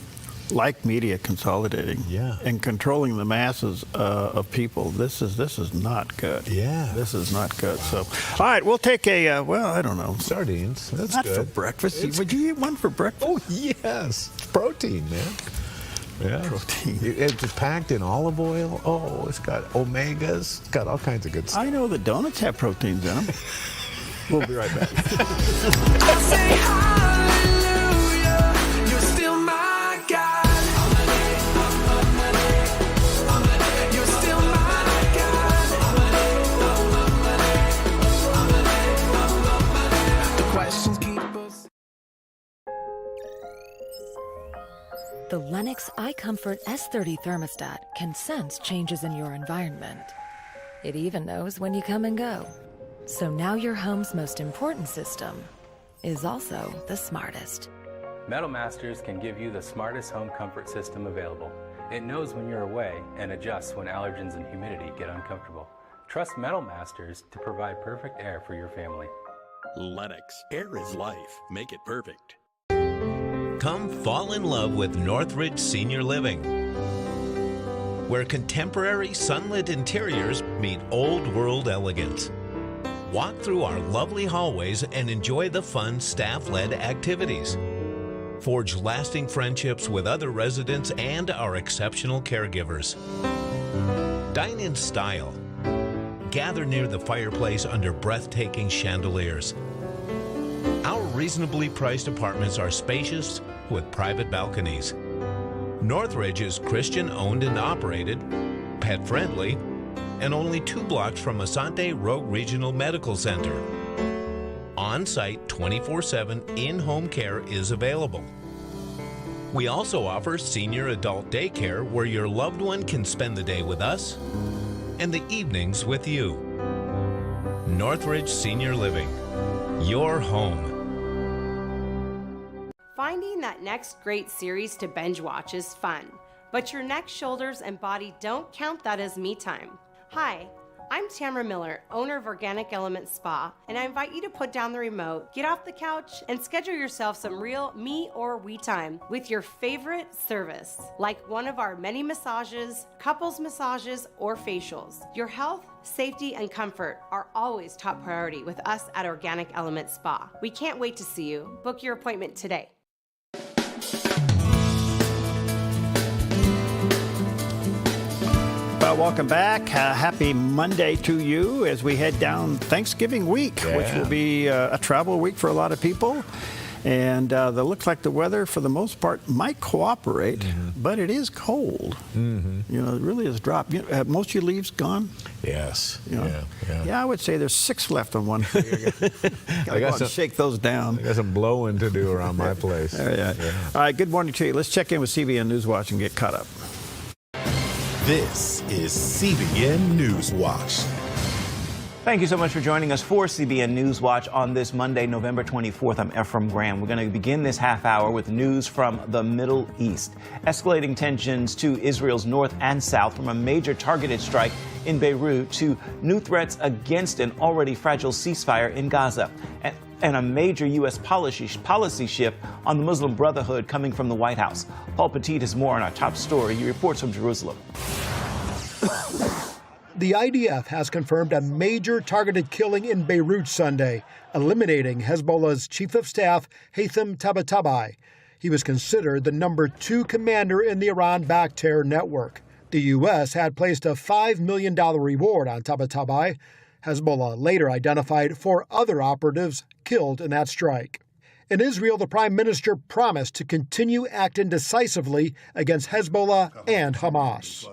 [SPEAKER 10] like media consolidating, and controlling the masses of people. This is not good. This is not good. So, all right, we'll take a I don't know,
[SPEAKER 11] sardines. That's
[SPEAKER 10] not
[SPEAKER 11] good
[SPEAKER 10] for breakfast. Would you eat one for breakfast?
[SPEAKER 11] Oh yes, protein, man. Yeah,
[SPEAKER 10] protein.
[SPEAKER 11] It's packed in olive oil. Oh, it's got omegas. It's got all kinds of good stuff.
[SPEAKER 10] I know the donuts have proteins in them.
[SPEAKER 11] We'll be right back.
[SPEAKER 19] I say hallelujah, you're still my God. You're still my God. The questions keep us.
[SPEAKER 20] The Lennox iComfort S30 thermostat can sense changes in your environment. It even knows when you come and go. So now your home's most important system is also the smartest.
[SPEAKER 21] Metal Masters can give you the smartest home comfort system available. It knows when you're away and adjusts when allergens and humidity get uncomfortable. Trust Metal Masters to provide perfect air for your family.
[SPEAKER 22] Lennox. Air is life. Make it perfect.
[SPEAKER 23] Come fall in love with Northridge Senior Living, where contemporary sunlit interiors meet old world elegance. Walk through our lovely hallways and enjoy the fun staff-led activities. Forge lasting friendships with other residents and our exceptional caregivers. Dine in style. Gather near the fireplace under breathtaking chandeliers. Our reasonably priced apartments are spacious with private balconies. Northridge is Christian owned and operated, pet friendly, and only 2 blocks from Asante Rogue Regional Medical Center. On-site 24/7 in-home care is available. We also offer senior adult daycare where your loved one can spend the day with us and the evenings with you. Northridge Senior Living, your home.
[SPEAKER 24] Finding that next great series to binge watch is fun, but your neck, shoulders, and body don't count that as me time. Hi, I'm Tamara Miller, owner of Organic Element Spa, and I invite you to put down the remote, get off the couch, and schedule yourself some real me or we time with your favorite service, like one of our many massages, couples massages, or facials. Your health, safety, and comfort are always top priority with us at Organic Element Spa. We can't wait to see you. Book your appointment today.
[SPEAKER 10] Welcome back. Happy Monday to you as we head down Thanksgiving week, which will be a travel week for a lot of people. And it looks like the weather, for the most part, might cooperate, but it is cold. You know, it really has dropped. You know, have most of your leaves gone?
[SPEAKER 11] Yes.
[SPEAKER 10] You know? Yeah, I would say there's 6 left on one tree. I got to shake those down.
[SPEAKER 11] I got some blowing to do around my place.
[SPEAKER 10] All right, good morning to you. Let's check in with CBN Newswatch and get caught up.
[SPEAKER 25] This is CBN Newswatch.
[SPEAKER 4] Thank you so much for joining us for CBN News Watch on this Monday, November 24th. I'm Ephraim Graham. We're going to begin this half hour with news from the Middle East. Escalating tensions to Israel's north and south, from a major targeted strike in Beirut to new threats against an already fragile ceasefire in Gaza. And a major U.S. policy shift on the Muslim Brotherhood coming from the White House. Paul Petit has more on our top story. He reports from Jerusalem.
[SPEAKER 5] The IDF has confirmed a major targeted killing in Beirut Sunday, eliminating Hezbollah's chief of staff, Haytham Tabatabai. He was considered the number 2 commander in the Iran-backed terror network. The U.S. had placed a $5 million reward on Tabatabai. Hezbollah later identified 4 other operatives killed in that strike. In Israel, the prime minister promised to continue acting decisively against Hezbollah and Hamas.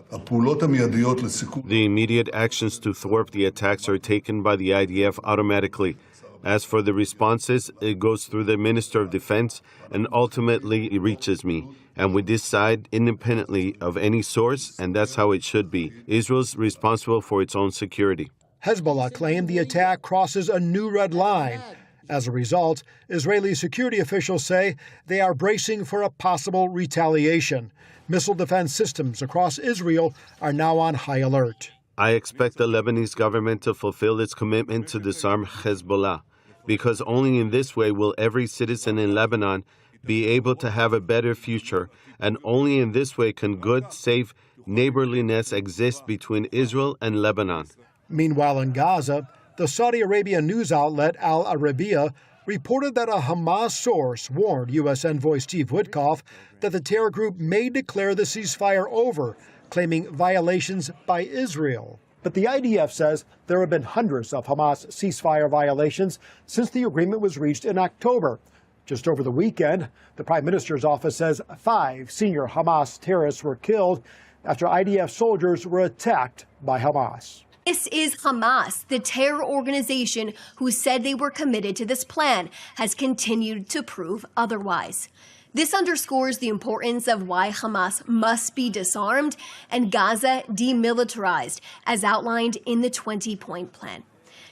[SPEAKER 7] The immediate actions to thwart the attacks are taken by the IDF automatically. As for the responses, it goes through the Minister of Defense and ultimately it reaches me. And we decide independently of any source, and that's how it should be. Israel's responsible for its own security.
[SPEAKER 5] Hezbollah claimed the attack crosses a new red line. As a result, Israeli security officials say they are bracing for a possible retaliation. Missile defense systems across Israel are now on high alert.
[SPEAKER 7] I expect the Lebanese government to fulfill its commitment to disarm Hezbollah, because only in this way will every citizen in Lebanon be able to have a better future, and only in this way can good, safe neighborliness exist between Israel and Lebanon.
[SPEAKER 5] Meanwhile, in Gaza, the Saudi Arabia news outlet Al Arabiya reported that a Hamas source warned U.S. envoy Steve Witkoff that the terror group may declare the ceasefire over, claiming violations by Israel. But the IDF says there have been hundreds of Hamas ceasefire violations since the agreement was reached in October. Just over the weekend, the Prime Minister's office says 5 senior Hamas terrorists were killed after IDF soldiers were attacked by Hamas.
[SPEAKER 8] This is Hamas, the terror organization who said they were committed to this plan, has continued to prove otherwise. This underscores the importance of why Hamas must be disarmed and Gaza demilitarized, as outlined in the 20-point plan.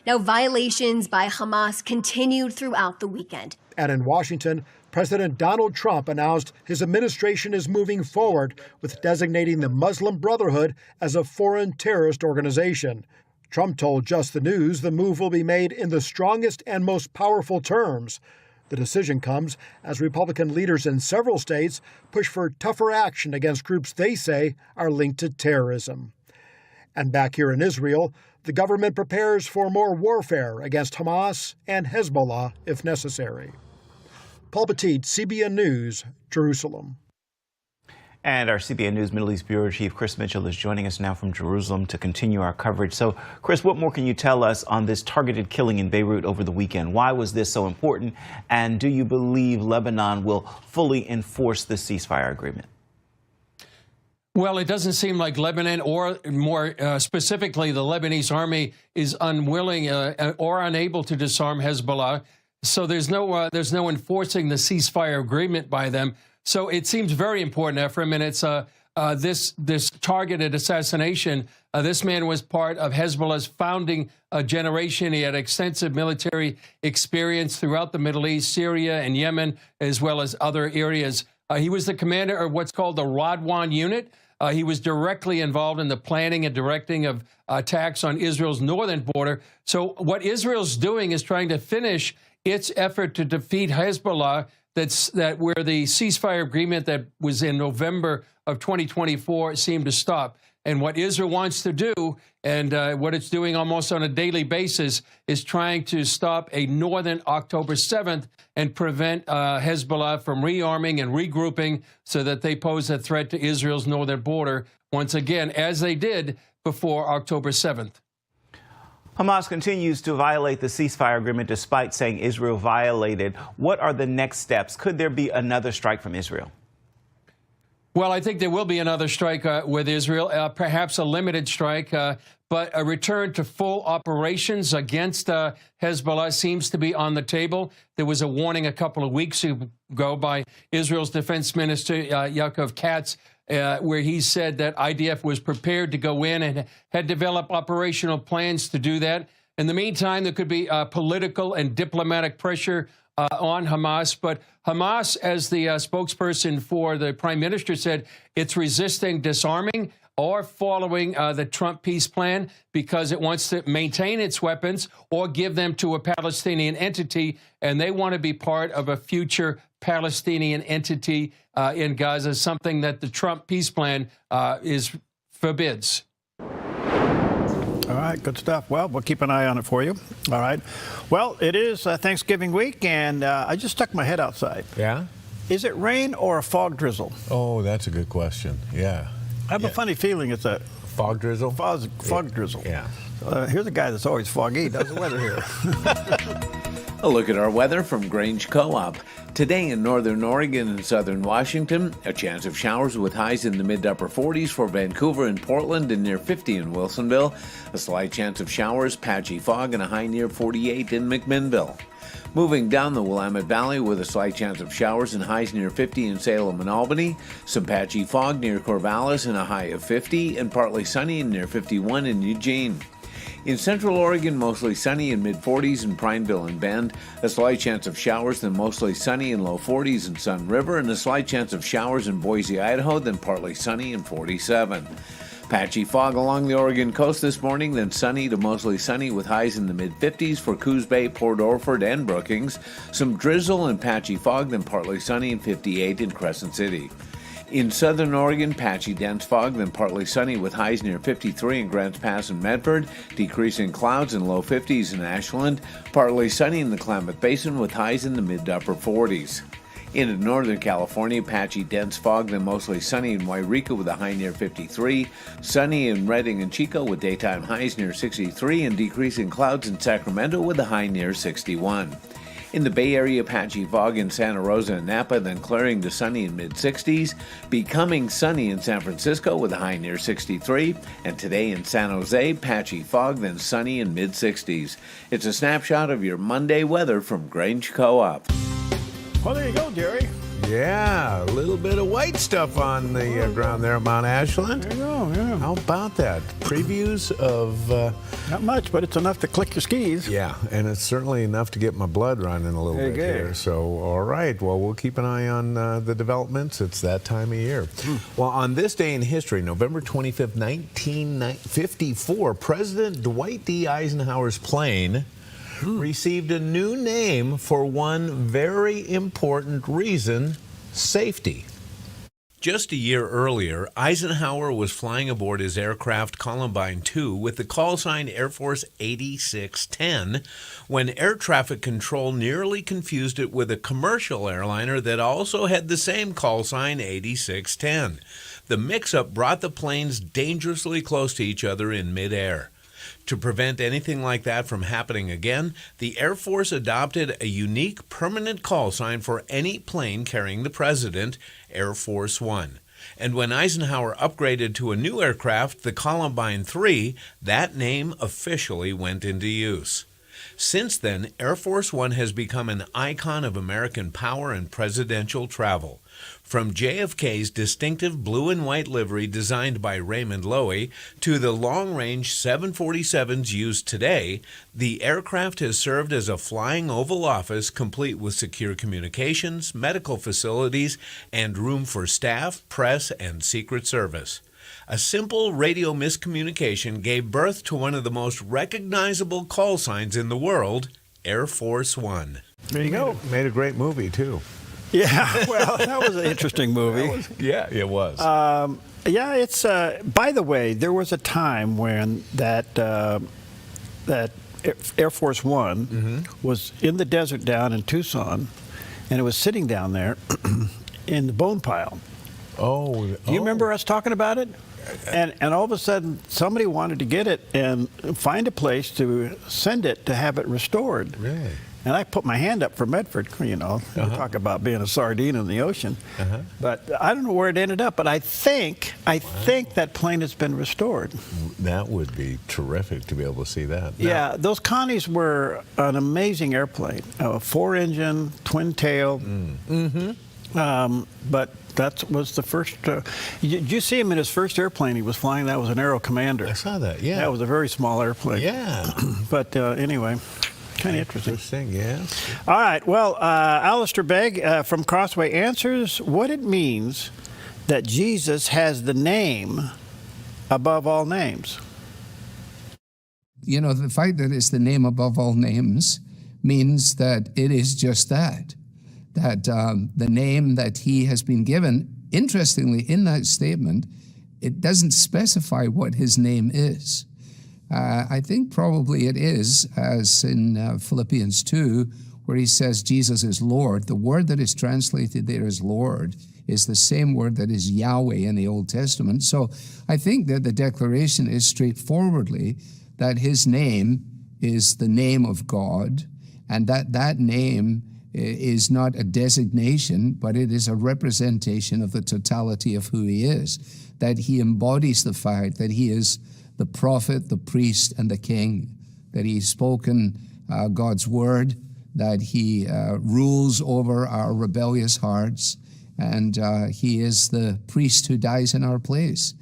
[SPEAKER 8] Now, violations by Hamas continued throughout the weekend.
[SPEAKER 5] And in Washington, President Donald Trump announced his administration is moving forward with designating the Muslim Brotherhood as a foreign terrorist organization. Trump told Just the News the move will be made in the strongest and most powerful terms. The decision comes as Republican leaders in several states push for tougher action against groups they say are linked to terrorism. And back here in Israel, the government prepares for more warfare against Hamas and Hezbollah if necessary. Paul Petit, CBN News, Jerusalem.
[SPEAKER 4] And our CBN News Middle East Bureau Chief Chris Mitchell is joining us now from Jerusalem to continue our coverage. So, Chris, what more can you tell us on this targeted killing in Beirut over the weekend? Why was this so important? And do you believe Lebanon will fully enforce the ceasefire agreement?
[SPEAKER 25] Well, it doesn't seem like Lebanon, or more specifically, the Lebanese army is unwilling or unable to disarm Hezbollah. So there's no enforcing the ceasefire agreement by them. So it seems very important, Ephraim, and it's this targeted assassination. This man was part of Hezbollah's founding generation. He had extensive military experience throughout the Middle East, Syria and Yemen, as well as other areas. He was the commander of what's called the Radwan unit. He was directly involved in the planning and directing of attacks on Israel's northern border. So what Israel's doing is trying to finish its effort to defeat Hezbollah, that where the ceasefire agreement that was in November of 2024 seemed to stop. And what Israel wants to do, and what it's doing almost on a daily basis, is trying to stop a northern October 7th and prevent Hezbollah from rearming and regrouping so that they pose a threat to Israel's northern border once again, as they did before October 7th.
[SPEAKER 4] Hamas continues to violate the ceasefire agreement despite saying Israel violated. What are the next steps? Could there be another strike from Israel?
[SPEAKER 25] Well, I think there will be another strike with Israel, perhaps a limited strike, but a return to full operations against Hezbollah seems to be on the table. There was a warning a couple of weeks ago by Israel's defense minister, Yaakov Katz, where he said that IDF was prepared to go in and had developed operational plans to do that. In the meantime, there could be political and diplomatic pressure on Hamas. But Hamas, as the spokesperson for the prime minister said, it's resisting disarming or following the Trump peace plan because it wants to maintain its weapons or give them to a Palestinian entity, and they want to be part of a future Palestinian entity in Gaza, something that the Trump peace plan forbids.
[SPEAKER 10] All right, good stuff. Well, we'll keep an eye on it for you. All right. Well, it is Thanksgiving week, and I just stuck my head outside.
[SPEAKER 11] Yeah?
[SPEAKER 10] Is it rain or a fog drizzle?
[SPEAKER 11] Oh, that's a good question. Yeah.
[SPEAKER 10] I have a funny feeling it's a
[SPEAKER 11] fog drizzle.
[SPEAKER 10] Fog drizzle.
[SPEAKER 11] Yeah.
[SPEAKER 10] Here's a guy that's always foggy. He does the weather here.
[SPEAKER 11] A look at our weather from Grange Co-op. Today in northern Oregon and southern Washington, a chance of showers with highs in the mid to upper 40s for Vancouver and Portland and near 50 in Wilsonville. A slight chance of showers, patchy fog, and a high near 48 in McMinnville. Moving down the Willamette Valley with a slight chance of showers and highs near 50 in Salem and Albany, some patchy fog near Corvallis and a high of 50, and partly sunny and near 51 in Eugene. In central Oregon, mostly sunny in mid-40s in Prineville and Bend, a slight chance of showers, then mostly sunny in low 40s in Sun River, and a slight chance of showers in Boise, Idaho, then partly sunny in 47. Patchy fog along the Oregon coast this morning, then sunny to mostly sunny with highs in the mid-50s for Coos Bay, Port Orford, and Brookings. Some drizzle and patchy fog, then partly sunny and 58 in Crescent City. In southern Oregon, patchy dense fog, then partly sunny with highs near 53 in Grants Pass and Medford, decreasing clouds in low 50s in Ashland, partly sunny in the Klamath Basin with highs in the mid to upper 40s. In northern California, patchy dense fog, then mostly sunny in Wairika with a high near 53, sunny in Redding and Chico with daytime highs near 63, and decreasing clouds in Sacramento with a high near 61. In the Bay Area, patchy fog in Santa Rosa and Napa, then clearing to sunny in mid-60s, becoming sunny in San Francisco with a high near 63, and today in San Jose, patchy fog, then sunny in mid-60s. It's a snapshot of your Monday weather from Grange Co-op.
[SPEAKER 10] Well, there you go, Jerry.
[SPEAKER 11] Yeah, a little bit of white stuff on the ground there at Mount Ashland.
[SPEAKER 10] There you go, yeah.
[SPEAKER 11] How about that? Previews of...
[SPEAKER 10] Not much, but it's enough to click your skis.
[SPEAKER 11] Yeah, and it's certainly enough to get my blood running a little bit here. So, all right, well, we'll keep an eye on the developments. It's that time of year. Well, on this day in history, November 25th, 1954, President Dwight D. Eisenhower's plane received a new name for one very important reason: safety. Just a year earlier, Eisenhower was flying aboard his aircraft Columbine II with the call sign Air Force 8610 when air traffic control nearly confused it with a commercial airliner that also had the same call sign 8610. The mix-up brought the planes dangerously close to each other in midair. To prevent anything like that from happening again, the Air Force adopted a unique permanent call sign for any plane carrying the president, Air Force One. And when Eisenhower upgraded to a new aircraft, the Columbine III, that name officially went into use. Since then, Air Force One has become an icon of American power and presidential travel. From JFK's distinctive blue and white livery designed by Raymond Loewy to the long-range 747s used today, the aircraft has served as a flying Oval Office complete with secure communications, medical facilities, and room for staff, press, and Secret Service. A simple radio miscommunication gave birth to one of the most recognizable call signs in the world, Air Force One.
[SPEAKER 10] There you go.
[SPEAKER 11] Made a great movie, too.
[SPEAKER 10] Yeah, well, that was an interesting movie.
[SPEAKER 11] Yeah, it was.
[SPEAKER 10] Yeah, it's. By the way, there was a time when that Air Force One was in the desert down in Tucson, and it was sitting down there in the bone pile.
[SPEAKER 11] Do
[SPEAKER 10] you remember us talking about it? And all of a sudden, somebody wanted to get it and find a place to send it to have it restored.
[SPEAKER 11] Really?
[SPEAKER 10] And I put my hand up for Medford, you know, talk about being a sardine in the ocean. But I don't know where it ended up, but I think that plane has been restored.
[SPEAKER 11] That would be terrific to be able to see that.
[SPEAKER 10] Yeah, those Connies were an amazing airplane. A 4-engine, twin-tail. But that was the first. Did you see him in his first airplane he was flying? That was an Aero Commander.
[SPEAKER 11] I saw that, yeah.
[SPEAKER 10] That was a very small airplane.
[SPEAKER 11] Yeah.
[SPEAKER 10] But anyway, kind of interesting.
[SPEAKER 11] Yeah.
[SPEAKER 10] All right. Well, Alistair Begg from Crossway answers what it means that Jesus has the name above all names.
[SPEAKER 1] You know, the fact that it's the name above all names means that it is just that. That the name that he has been given, interestingly, in that statement, it doesn't specify what his name is. I think probably it is, as in Philippians 2, where he says Jesus is Lord. The word that is translated there as Lord is the same word that is Yahweh in the Old Testament. So I think that the declaration is straightforwardly that his name is the name of God, and that name is not a designation, but it is a representation of the totality of who he is, that he embodies the fact that he is the prophet, the priest, and the king, that he's spoken God's word, that he rules over our rebellious hearts, and he is the priest who dies in our place.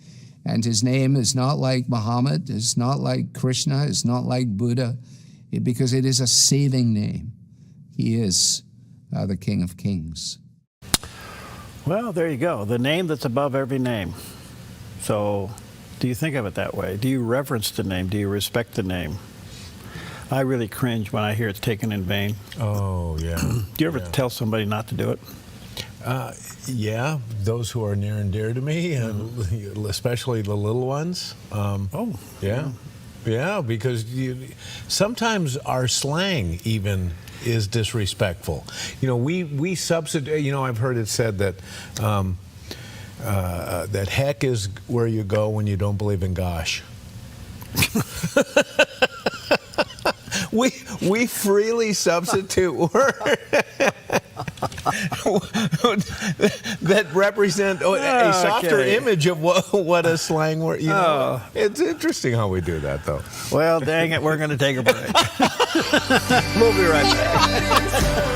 [SPEAKER 1] And his name is not like Muhammad, it's not like Krishna, it's not like Buddha, because it is a saving name. He is the King of Kings.
[SPEAKER 10] Well, there you go. The name that's above every name. So, do you think of it that way? Do you reverence the name? Do you respect the name? I really cringe when I hear it's taken in vain.
[SPEAKER 11] Oh, yeah.
[SPEAKER 10] Do you ever tell somebody not to do it?
[SPEAKER 11] Yeah, those who are near and dear to me, and especially the little ones. Yeah. Yeah, because sometimes our slang even is disrespectful. You know, we substitute. You know, I've heard it said that that heck is where you go when you don't believe in gosh. we freely substitute words that represent a softer image of what a slang word. You know, it's interesting how we do that, though.
[SPEAKER 10] Well, dang it, we're going to take a break. We'll be right back.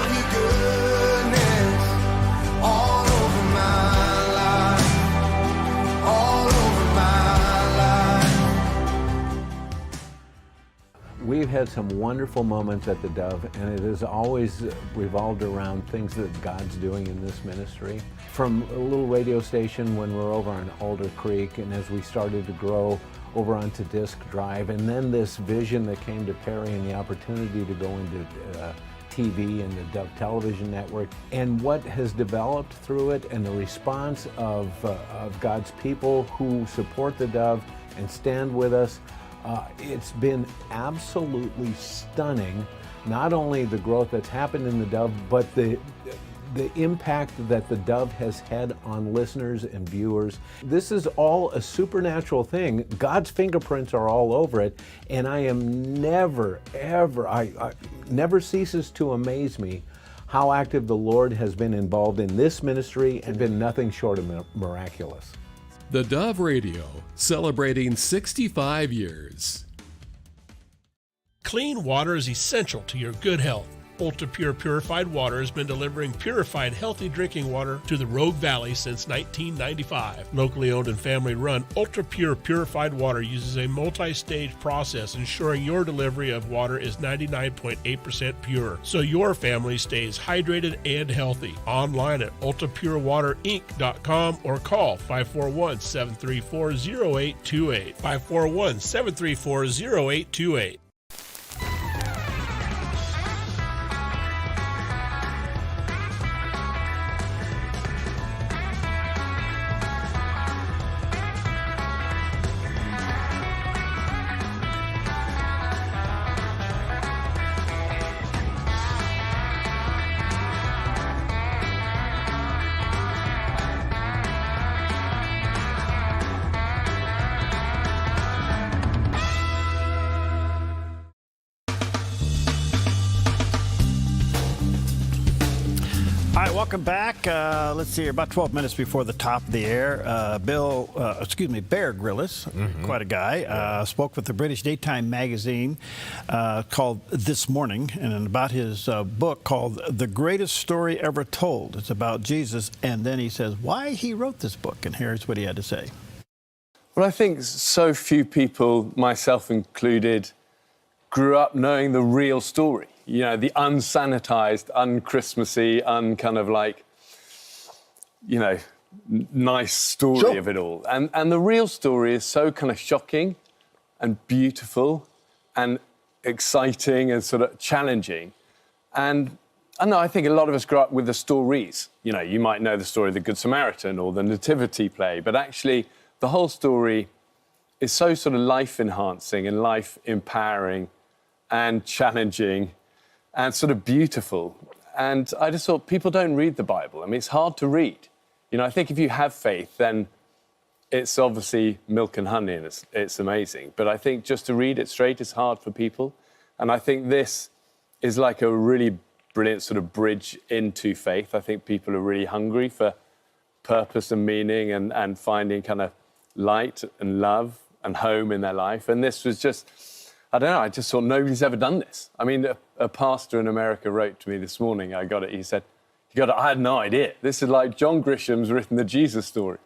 [SPEAKER 11] We've had some wonderful moments at the Dove, and it has always revolved around things that God's doing in this ministry. From a little radio station when we're over on Alder Creek, and as we started to grow over onto Disc Drive, and then this vision that came to Perry and the opportunity to go into TV and the Dove Television Network, and what has developed through it, and the response of God's people who support the Dove and stand with us. It's been absolutely stunning, not only the growth that's happened in the Dove, but the impact that the Dove has had on listeners and viewers. This is all a supernatural thing. God's fingerprints are all over it, and I am never, ever, I never ceases to amaze me how active the Lord has been involved in this ministry and been nothing short of miraculous.
[SPEAKER 2] The Dove Radio, celebrating 65 years.
[SPEAKER 16] Clean water is essential to your good health. Ultra Pure Purified Water has been delivering purified, healthy drinking water to the Rogue Valley since 1995. Locally owned and family run, Ultra Pure Purified Water uses a multi-stage process ensuring your delivery of water is 99.8% pure, so your family stays hydrated and healthy. Online at ultrapurewaterinc.com or call 541-734-0828. 541-734-0828.
[SPEAKER 10] right, welcome back. Let's see, about 12 minutes before the top of the air, Bear Grylls, quite a guy, spoke with the British daytime magazine called This Morning, and about his book called The Greatest Story Ever Told. It's about Jesus, and then he says why he wrote this book, and here's what he had to say.
[SPEAKER 6] Well, I think so few people, myself included, grew up knowing the real story. You know, the unsanitized, un-Christmassy, kind of like, you know, nice story of it all. And the real story is so kind of shocking and beautiful and exciting and sort of challenging. And I don't know, I think a lot of us grew up with the stories. You know, you might know the story of the Good Samaritan or the Nativity play, but actually the whole story is so sort of life-enhancing and life-empowering and challenging and sort of beautiful. And I just thought, people don't read the Bible. I mean, it's hard to read. You know, I think if you have faith, then it's obviously milk and honey and it's amazing. But I think just to read it straight is hard for people. And I think this is like a really brilliant sort of bridge into faith. I think people are really hungry for purpose and meaning and finding kind of light and love and home in their life. And this was just, I don't know, I just thought nobody's ever done this. I mean, a pastor in America wrote to me this morning, I got it, he said, I had no idea. This is like John Grisham's written the Jesus story.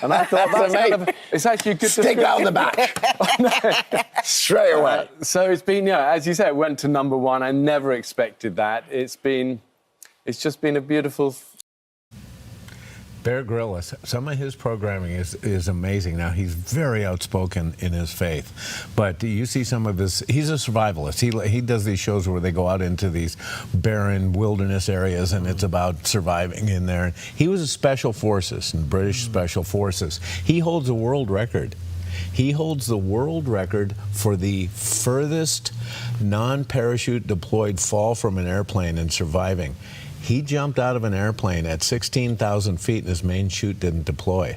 [SPEAKER 6] And I thought, that's kind of, it's actually a good
[SPEAKER 11] Stick that on the back. Straight away.
[SPEAKER 6] So it's been, yeah, as you said, it went to #1. I never expected that. It's just been a beautiful...
[SPEAKER 11] Bear Grylls, some of his programming is amazing. Now, he's very outspoken in his faith, but you see some of his, he's a survivalist. He does these shows where they go out into these barren wilderness areas, and it's about surviving in there. He was a Special Forces, in British Special Forces. He holds a world record. He holds the world record for the furthest non-parachute deployed fall from an airplane and surviving. He jumped out of an airplane at 16,000 feet and his main chute didn't deploy.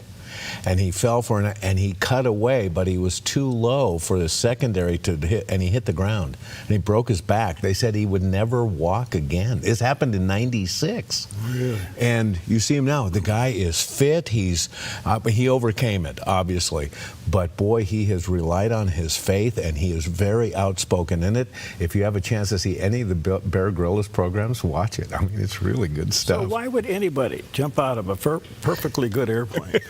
[SPEAKER 11] And he fell for and he cut away, but he was too low for the secondary to hit, and he hit the ground. And he broke his back. They said he would never walk again. This happened in '96. Really? And you see him now. The guy is fit. He overcame it, obviously. But boy, he has relied on his faith, and he is very outspoken in it. If you have a chance to see any of the Bear Grylls programs, watch it. I mean, it's really good stuff.
[SPEAKER 10] So why would anybody jump out of a perfectly good airplane?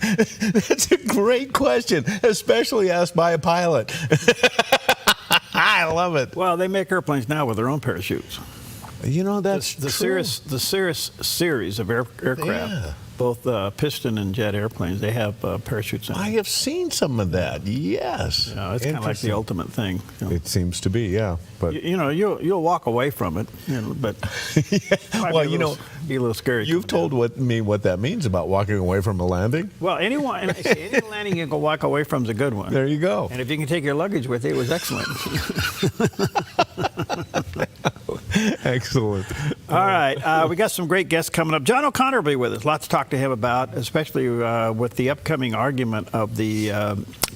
[SPEAKER 11] That's a great question, especially asked by a pilot. I love it.
[SPEAKER 10] Well, they make airplanes now with their own parachutes.
[SPEAKER 11] You know, that's
[SPEAKER 10] the Cirrus series of aircraft. Yeah. Both piston and jet airplanes, they have parachutes in them.
[SPEAKER 11] I have seen some of that, yes.
[SPEAKER 10] Yeah, it's kind of like the ultimate thing. You know.
[SPEAKER 11] It seems to be, yeah. But
[SPEAKER 10] you'll walk away from it, but
[SPEAKER 11] yeah. Well,
[SPEAKER 10] be a little scary.
[SPEAKER 11] You've told me what that means about walking away from a landing.
[SPEAKER 10] Well, any landing you can walk away from is a good one.
[SPEAKER 11] There you go.
[SPEAKER 10] And if you can take your luggage with you, it was excellent.
[SPEAKER 11] Excellent.
[SPEAKER 10] All right, we got some great guests coming up. John O'Connor will be with us. Lots to talk to him about, especially with the upcoming argument of the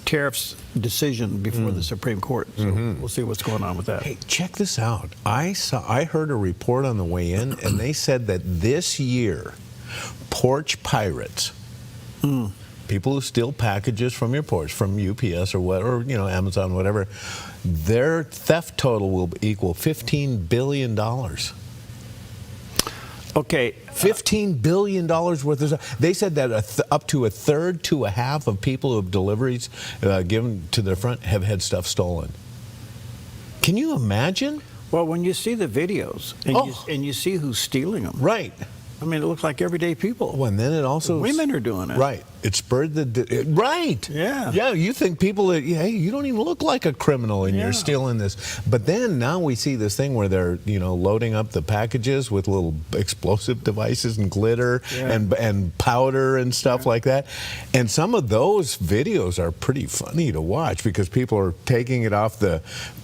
[SPEAKER 10] tariffs decision before the Supreme Court. So we'll see what's going on with that.
[SPEAKER 11] Hey, check this out. I heard a report on the way in, and they said that this year, porch pirates, people who steal packages from your porch, from UPS or whatever, Amazon, whatever, their theft total will equal $15 billion.
[SPEAKER 10] Okay.
[SPEAKER 11] $15 billion worth of stuff. They said that up to a third to a half of people who have deliveries given to their front have had stuff stolen. Can you imagine?
[SPEAKER 10] Well, when you see the videos and you see who's stealing them.
[SPEAKER 11] Right.
[SPEAKER 10] I mean, it looks like everyday people.
[SPEAKER 11] Well, and then it also...
[SPEAKER 10] Women are doing it.
[SPEAKER 11] Right. It spurred the... Right.
[SPEAKER 10] Yeah.
[SPEAKER 11] Yeah, you think people that, hey, you don't even look like a criminal and you're stealing this. But then now we see this thing where they're, loading up the packages with little explosive devices and glitter and powder and stuff like that. And some of those videos are pretty funny to watch because people are taking it off the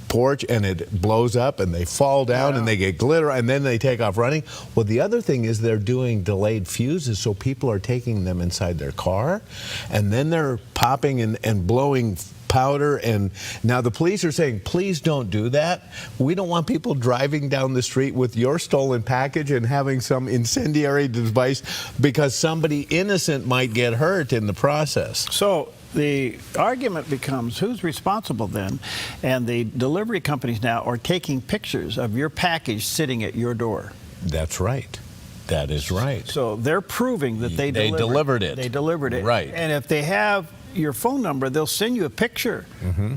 [SPEAKER 11] porch and it blows up and they fall down and they get glitter and then they take off running. Well, the other thing is they're doing delayed fuses, so people are taking them inside their car and then they're popping and blowing powder. And now the police are saying, please don't do that. We don't want people driving down the street with your stolen package and having some incendiary device because somebody innocent might get hurt in the process.
[SPEAKER 10] So the argument becomes, who's responsible then? And the delivery companies now are taking pictures of your package sitting at your door.
[SPEAKER 11] That's right. That is right.
[SPEAKER 10] So they're proving that they
[SPEAKER 11] delivered it.
[SPEAKER 10] They delivered it.
[SPEAKER 11] Right.
[SPEAKER 10] And if they have your phone number, they'll send you a picture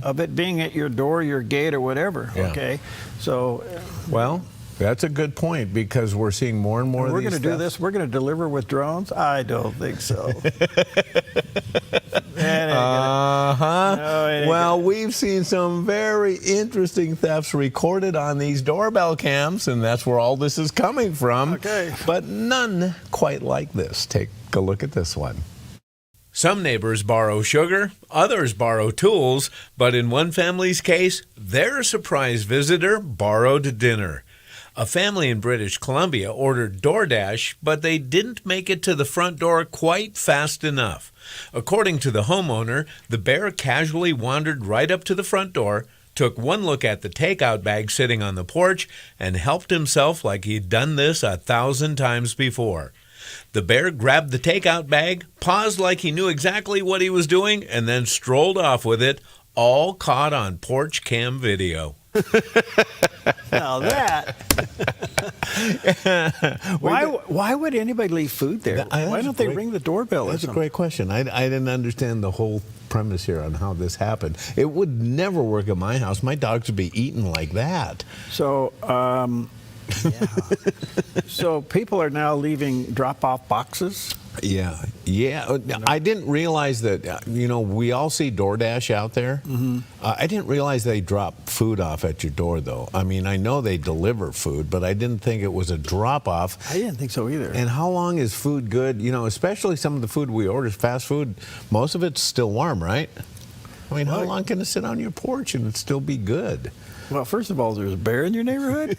[SPEAKER 10] of it being at your door, your gate, or whatever.
[SPEAKER 11] Yeah.
[SPEAKER 10] Okay. So,
[SPEAKER 11] well, that's a good point because we're seeing more and more of these.
[SPEAKER 10] We're going to do this. We're going to deliver with drones. I don't think so.
[SPEAKER 11] Well, we've seen some very interesting thefts recorded on these doorbell cams, and that's where all this is coming from.
[SPEAKER 10] Okay.
[SPEAKER 11] But none quite like this. Take a look at this one. Some neighbors borrow sugar, others borrow tools, but in one family's case, their surprise visitor borrowed dinner. A family in British Columbia ordered DoorDash, but they didn't make it to the front door quite fast enough. According to the homeowner, the bear casually wandered right up to the front door, took one look at the takeout bag sitting on the porch, and helped himself like he'd done this 1,000 times before. The bear grabbed the takeout bag, paused like he knew exactly what he was doing, and then strolled off with it, all caught on porch cam video.
[SPEAKER 10] Now that. Why would anybody leave food there? Why don't they ring the doorbell?
[SPEAKER 11] That's a great question. I didn't understand the whole premise here on how this happened. It would never work at my house. My dogs would be eaten like that.
[SPEAKER 10] So, so people are now leaving drop-off boxes?
[SPEAKER 11] Yeah. I didn't realize that, we all see DoorDash out there. I didn't realize they drop food off at your door, though. I mean, I know they deliver food, but I didn't think it was a drop-off.
[SPEAKER 10] I didn't think so either.
[SPEAKER 11] And how long is food good? Especially some of the food we order, fast food, most of it's still warm, right? I mean, how long can it sit on your porch and it still be good?
[SPEAKER 10] Well, first of all, there's a bear in your neighborhood?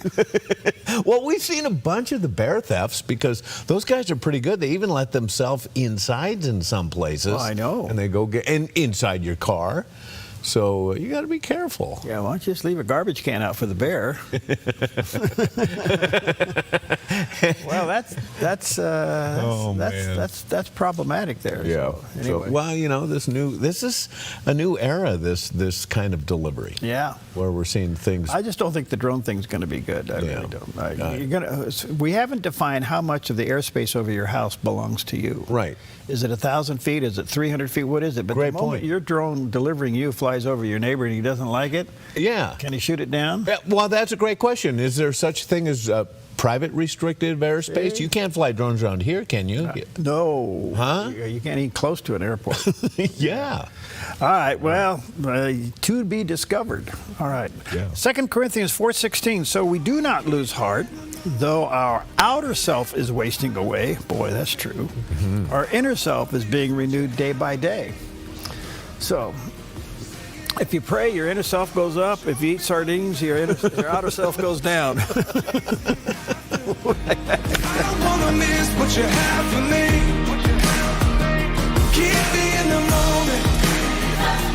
[SPEAKER 11] Well, we've seen a bunch of the bear thefts because those guys are pretty good. They even let themselves inside in some places.
[SPEAKER 10] Oh, I know.
[SPEAKER 11] And they go get inside your car. So you got to be careful.
[SPEAKER 10] Yeah, why don't you just leave a garbage can out for the bear? Well, that's problematic there.
[SPEAKER 11] Yeah.
[SPEAKER 10] So, anyway.
[SPEAKER 11] This is a new era. This kind of delivery.
[SPEAKER 10] Yeah.
[SPEAKER 11] Where we're seeing things.
[SPEAKER 10] I just don't think the drone thing's going to be good. I really don't. We haven't defined how much of the airspace over your house belongs to you.
[SPEAKER 11] Right.
[SPEAKER 10] Is it 1,000 feet? Is it 300 feet? What is it? But
[SPEAKER 11] Great
[SPEAKER 10] the moment
[SPEAKER 11] point.
[SPEAKER 10] your drone delivering you flies over your neighbor and he doesn't like it, can he shoot it down?
[SPEAKER 11] Well, that's a great question. Is there such thing as private restricted airspace? You can't fly drones around here, can you?
[SPEAKER 10] No.
[SPEAKER 11] Huh?
[SPEAKER 10] You can't even close to an airport.
[SPEAKER 11] Yeah.
[SPEAKER 10] All right. Well, to be discovered. All right.
[SPEAKER 11] Yeah.
[SPEAKER 10] 2 Corinthians 4:16. So we do not lose heart, though our outer self is wasting away. Boy, that's true. Our inner self is being renewed day by day. So, if you pray, your inner self goes up. If you eat sardines, your outer self goes down.
[SPEAKER 19] I don't wanna miss what you have for me. Keep me in the moment.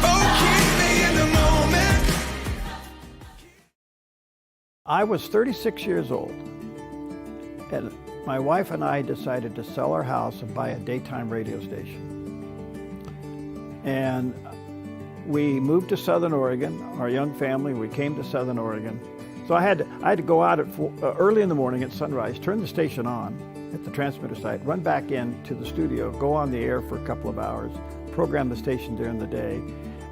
[SPEAKER 19] Oh, keep me in the moment.
[SPEAKER 10] I was 36 years old, and my wife and I decided to sell our house and buy a daytime radio station. And we moved to Southern Oregon, our young family. We came to Southern Oregon. So I had to go out at early in the morning at sunrise, turn the station on at the transmitter site, run back into the studio, go on the air for a couple of hours, program the station during the day,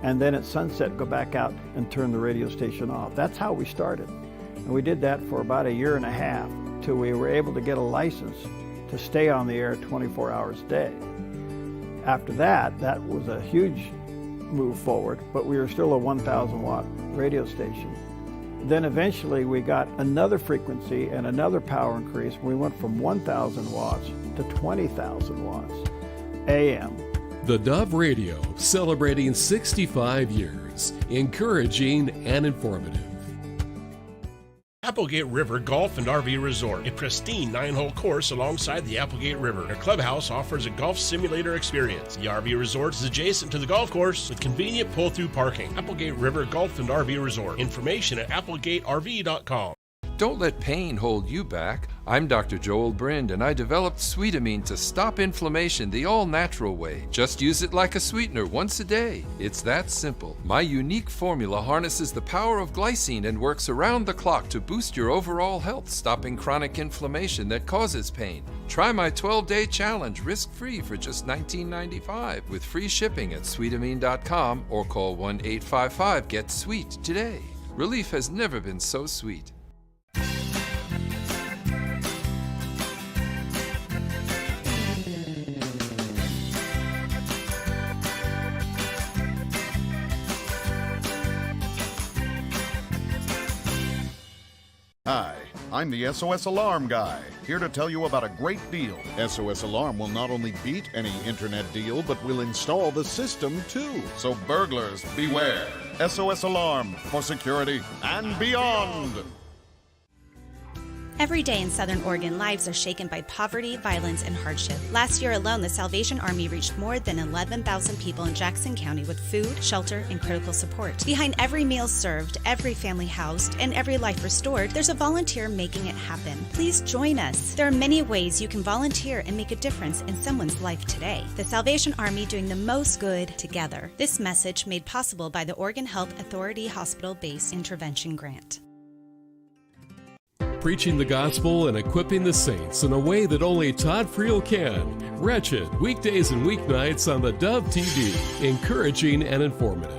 [SPEAKER 10] and then at sunset go back out and turn the radio station off. That's how we started. And we did that for about 1.5 years till we were able to get a license to stay on the air 24 hours a day. After that, that was a huge move forward, but we were still a 1,000 watt radio station. Then eventually we got another frequency and another power increase. We went from 1,000 watts to 20,000 watts AM.
[SPEAKER 2] The Dove Radio, celebrating 65 years, encouraging and informative.
[SPEAKER 16] Applegate River Golf and RV Resort, a pristine 9-hole course alongside the Applegate River. Their clubhouse offers a golf simulator experience. The RV Resort is adjacent to the golf course with convenient pull-through parking. Applegate River Golf and RV Resort. Information at applegateRV.com.
[SPEAKER 9] Don't let pain hold you back. I'm Dr. Joel Brind, and I developed Sweetamine to stop inflammation the all-natural way. Just use it like a sweetener once a day. It's that simple. My unique formula harnesses the power of glycine and works around the clock to boost your overall health, stopping chronic inflammation that causes pain. Try my 12-day challenge risk-free for just $19.95 with free shipping at sweetamine.com or call 1-855-GET-SWEET today. Relief has never been so sweet.
[SPEAKER 12] Hi, I'm the SOS Alarm guy, here to tell you about a great deal. SOS Alarm will not only beat any internet deal, but will install the system too. So burglars, beware. SOS Alarm for security and beyond.
[SPEAKER 13] Every day in Southern Oregon, lives are shaken by poverty, violence, and hardship. Last year alone, the Salvation Army reached more than 11,000 people in Jackson County with food, shelter, and critical support. Behind every meal served, every family housed, and every life restored, there's a volunteer making it happen. Please join us. There are many ways you can volunteer and make a difference in someone's life today. The Salvation Army doing the most good together. This message made possible by the Oregon Health Authority Hospital-Based Intervention Grant.
[SPEAKER 2] Preaching the gospel and equipping the saints in a way that only Todd Friel can. Wretched, weekdays and weeknights on the Dove TV. Encouraging and informative.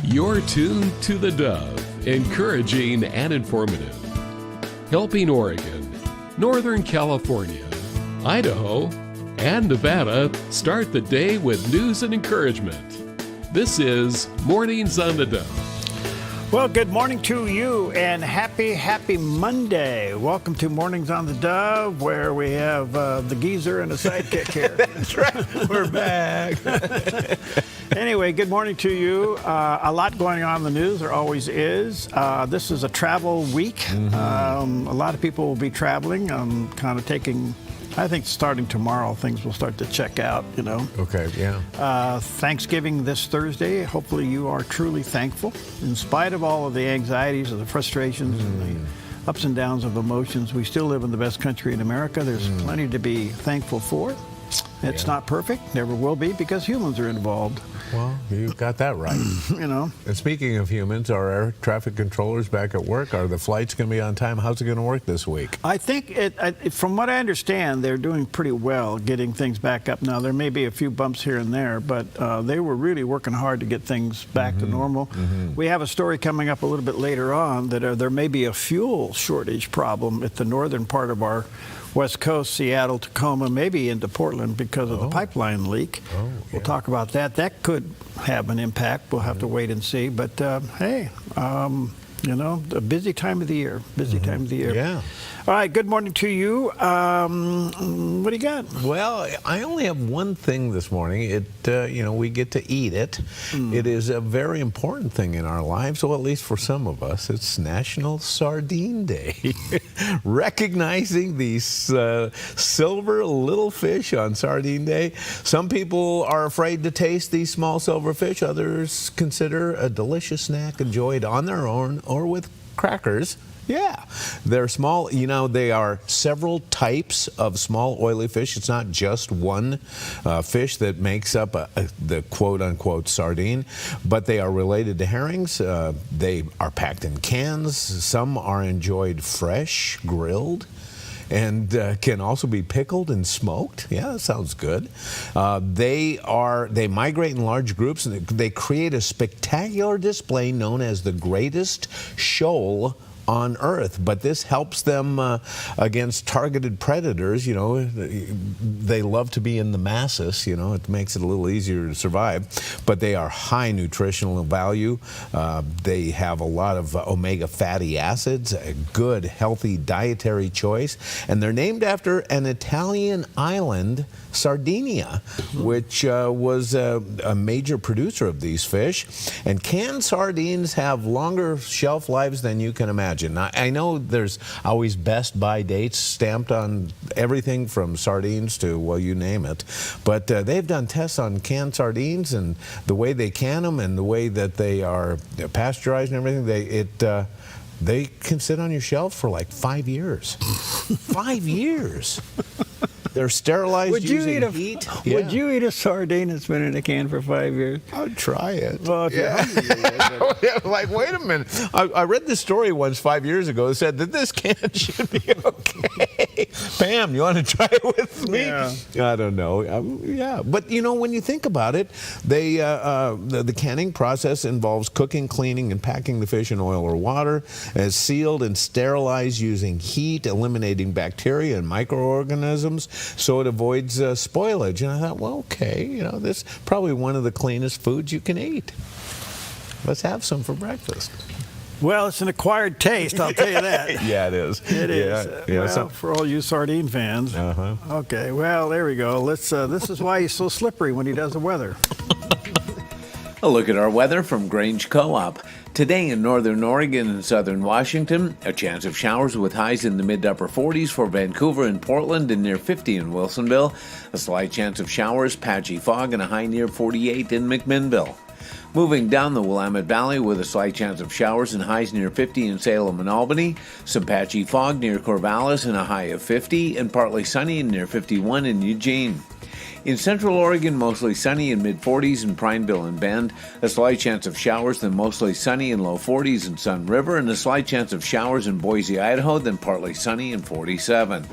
[SPEAKER 2] You're tuned to the Dove. Encouraging and informative. Helping Oregon, Northern California, Idaho, and Nevada start the day with news and encouragement. This is Mornings on the Dove.
[SPEAKER 10] Well, good morning to you and happy Monday. Welcome to Mornings on the Dove, where we have the geezer and a sidekick here.
[SPEAKER 11] That's right. We're back.
[SPEAKER 10] Anyway, good morning to you. A lot going on in the news. There always is. This is a travel week. Mm-hmm. A lot of people will be traveling. I'm kind of taking... I think starting tomorrow, things will start to check out, you know.
[SPEAKER 11] Okay, yeah.
[SPEAKER 10] Thanksgiving this Thursday. Hopefully you are truly thankful. In spite of all of the anxieties and the frustrations and the ups and downs of emotions, we still live in the best country in America. There's plenty to be thankful for. It's not perfect, never will be, because humans are involved.
[SPEAKER 11] Well, you got that right.
[SPEAKER 10] You know.
[SPEAKER 11] And speaking of humans, are air traffic controllers back at work? Are the flights going to be on time? How's it going to work this week?
[SPEAKER 10] I think, from what I understand, they're doing pretty well getting things back up. Now, there may be a few bumps here and there, but they were really working hard to get things back to normal. We have a story coming up a little bit later on that there may be a fuel shortage problem at the northern part of our West Coast, Seattle, Tacoma, maybe into Portland because of the pipeline leak. We'll talk about that. That could have an impact. We'll have to wait and see. But, hey, you know, a busy time of the year. Busy time of the year.
[SPEAKER 11] Yeah.
[SPEAKER 10] All right, good morning to you. What do you got?
[SPEAKER 11] Well, I only have one thing this morning. You know, we get to eat it. It is a very important thing in our lives, well, at least for some of us. It's National Sardine Day. Recognizing these silver little fish on Sardine Day. Some people are afraid to taste these small silver fish. Others consider a delicious snack enjoyed on their own or with crackers. Yeah, they're small. You know, they are several types of small oily fish. It's not just one fish that makes up the quote-unquote sardine, but they are related to herrings. They are packed in cans. Some are enjoyed fresh, grilled, and can also be pickled and smoked. Yeah, that sounds good. They migrate in large groups, and they create a spectacular display known as the Greatest Shoal on Earth, but this helps them against targeted predators. You know, they love to be in the masses. You know, it makes it a little easier to survive, but they are high nutritional value. They have a lot of omega fatty acids, a good, healthy dietary choice, and they're named after an Italian island, Sardinia, which was a major producer of these fish. And canned sardines have longer shelf lives than you can imagine. Now, I know there's always best by dates stamped on everything from sardines to, well, you name it. But they've done tests on canned sardines and the way they can them and the way that they are pasteurized and everything. They can sit on your shelf for like 5 years. 5 years. They're sterilized using heat.
[SPEAKER 10] Would you eat a sardine that's been in a can for 5 years?
[SPEAKER 11] I'd try it.
[SPEAKER 10] Well, if you're hungry,
[SPEAKER 11] yeah, like, wait a minute. I read this story once 5 years ago that said that this can should be okay. Pam, you want to try it with me?
[SPEAKER 10] Yeah.
[SPEAKER 11] I don't know. Yeah, but you know, when you think about it, the canning process involves cooking, cleaning, and packing the fish in oil or water, as sealed and sterilized using heat, eliminating bacteria and microorganisms, so it avoids spoilage. And I thought, well, okay, you know, this is probably one of the cleanest foods you can eat. Let's have some for breakfast.
[SPEAKER 10] Well, it's an acquired taste, I'll tell you that.
[SPEAKER 11] Yeah, it is.
[SPEAKER 10] It is.
[SPEAKER 11] Yeah,
[SPEAKER 10] Well, for all you sardine fans. Okay, well, there we go. Let's. This is why he's so slippery when he does the weather.
[SPEAKER 3] A look at our weather from Grange Co-op. Today in northern Oregon and southern Washington, a chance of showers with highs in the mid to upper 40s for Vancouver and Portland and near 50 in Wilsonville. A slight chance of showers, patchy fog, and a high near 48 in McMinnville. Moving down the Willamette Valley with a slight chance of showers and highs near 50 in Salem and Albany, some patchy fog near Corvallis and a high of 50, and partly sunny and near 51 in Eugene. In central Oregon, mostly sunny in mid-40s in Prineville and Bend, a slight chance of showers, then mostly sunny in low 40s in Sun River, and a slight chance of showers in Boise, Idaho, then partly sunny in 47.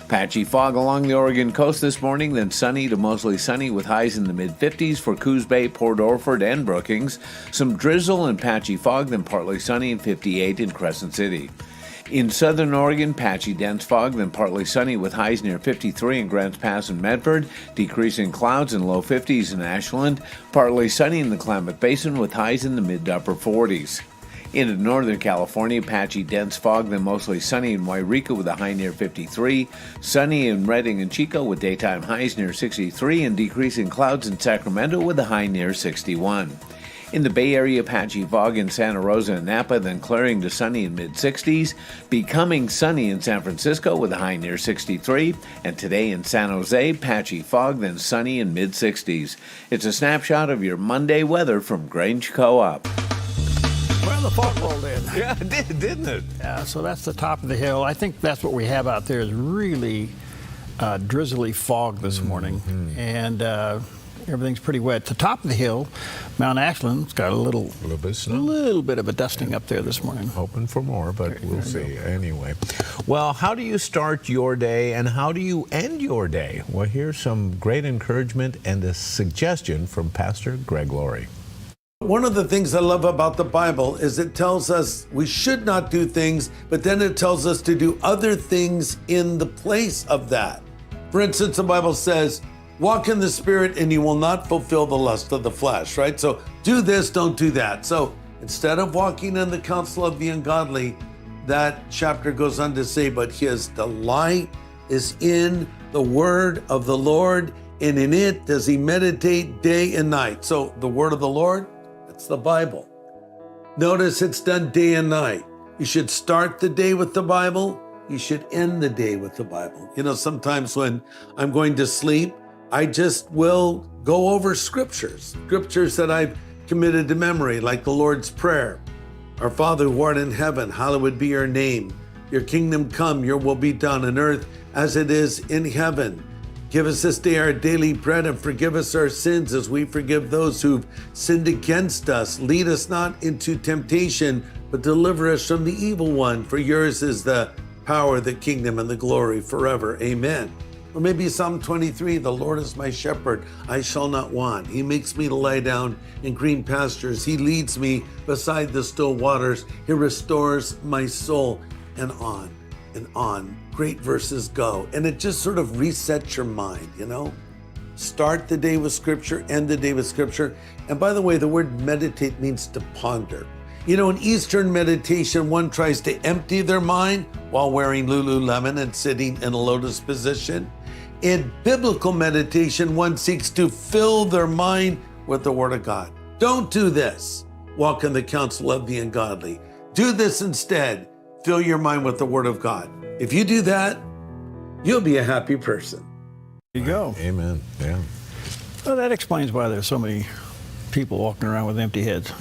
[SPEAKER 3] Patchy fog along the Oregon coast this morning, then sunny to mostly sunny with highs in the mid-50s for Coos Bay, Port Orford, and Brookings. Some drizzle and patchy fog, then partly sunny and 58 in Crescent City. In southern Oregon, patchy dense fog, then partly sunny with highs near 53 in Grants Pass and Medford, decreasing clouds in low 50s in Ashland, partly sunny in the Klamath Basin with highs in the mid to upper 40s. Into northern California, patchy dense fog, then mostly sunny in Wairika with a high near 53, sunny in Redding and Chico with daytime highs near 63, and decreasing clouds in Sacramento with a high near 61. In the Bay Area, patchy fog in Santa Rosa and Napa, then clearing to sunny in mid-60s, becoming sunny in San Francisco with a high near 63, and today in San Jose, patchy fog, then sunny in mid-60s. It's a snapshot of your Monday weather from Grange Co-op.
[SPEAKER 10] Well, the fog rolled in.
[SPEAKER 11] Yeah, it did, didn't it?
[SPEAKER 10] Yeah, so that's the top of the hill. I think that's what we have out there is really drizzly fog this morning. And everything's pretty wet. The top of the hill, Mount Ashland's got a little bit of a dusting up there this morning.
[SPEAKER 11] Hoping for more, but we'll see. Anyway, well, how do you start your day and how do you end your day? Well, here's some great encouragement and a suggestion from Pastor Greg Laurie.
[SPEAKER 14] One of the things I love about the Bible is it tells us we should not do things, but then it tells us to do other things in the place of that. For instance, the Bible says, walk in the Spirit and you will not fulfill the lust of the flesh, right? So do this, don't do that. So instead of walking in the counsel of the ungodly, that chapter goes on to say, but his delight is in the word of the Lord, and in it does he meditate day and night. So the word of the Lord, that's the Bible. Notice it's done day and night. You should start the day with the Bible. You should end the day with the Bible. You know, sometimes when I'm going to sleep, I just will go over scriptures that I've committed to memory, like the Lord's Prayer. Our Father who art in heaven, hallowed be your name. Your kingdom come, your will be done on earth as it is in heaven. Give us this day our daily bread and forgive us our sins as we forgive those who've sinned against us. Lead us not into temptation, but deliver us from the evil one. For yours is the power, the kingdom, and the glory forever. Amen. Or maybe Psalm 23, the Lord is my shepherd, I shall not want. He makes me to lie down in green pastures. He leads me beside the still waters. He restores my soul, and on and on. Great verses go. And it just sort of resets your mind, you know? Start the day with Scripture, end the day with Scripture. And by the way, the word meditate means to ponder. You know, in Eastern meditation, one tries to empty their mind while wearing Lululemon and sitting in a lotus position. In biblical meditation, one seeks to fill their mind with the Word of God. Don't do this. Walk in the counsel of the ungodly. Do this instead. Fill your mind with the Word of God. If you do that, you'll be a happy person.
[SPEAKER 10] There you go.
[SPEAKER 11] Amen. Yeah.
[SPEAKER 10] Well, that explains why there's so many people walking around with empty heads.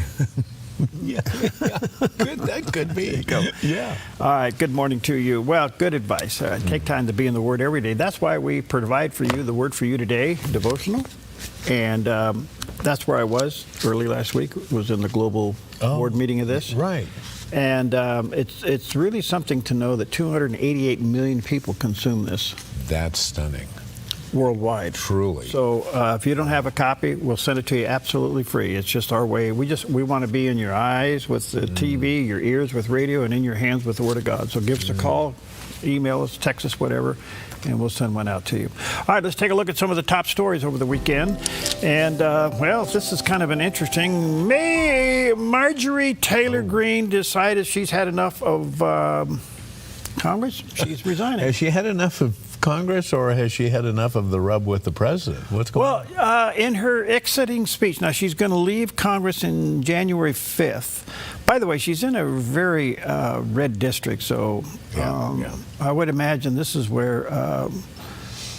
[SPEAKER 11] Yeah. Good. That could be.
[SPEAKER 10] There you go.
[SPEAKER 11] Yeah.
[SPEAKER 10] All right. Good morning to you. Well, good advice. Take time to be in the Word every day. That's why we provide for you the Word for You Today devotional. And that's where I was early last week, was in the global board meeting of this.
[SPEAKER 11] Right.
[SPEAKER 10] And it's really something to know that 288 million people consume this.
[SPEAKER 11] That's stunning.
[SPEAKER 10] Worldwide.
[SPEAKER 11] Truly.
[SPEAKER 10] So if you don't have a copy, we'll send it to you absolutely free. It's just our way. We want to be in your eyes with the TV, your ears with radio, and in your hands with the Word of God. So give us a call, email us, text us, whatever, and we'll send one out to you. All right, let's take a look at some of the top stories over the weekend. And, well, this is kind of an interesting. Marjorie Taylor Greene decided she's had enough of Congress. She's resigning.
[SPEAKER 11] Has she had enough of Congress, or has she had enough of the rub with the president? What's going on?
[SPEAKER 10] Well, in her exiting speech, now she's going to leave Congress in January 5th. By the way, she's in a very red district, so I would imagine this is where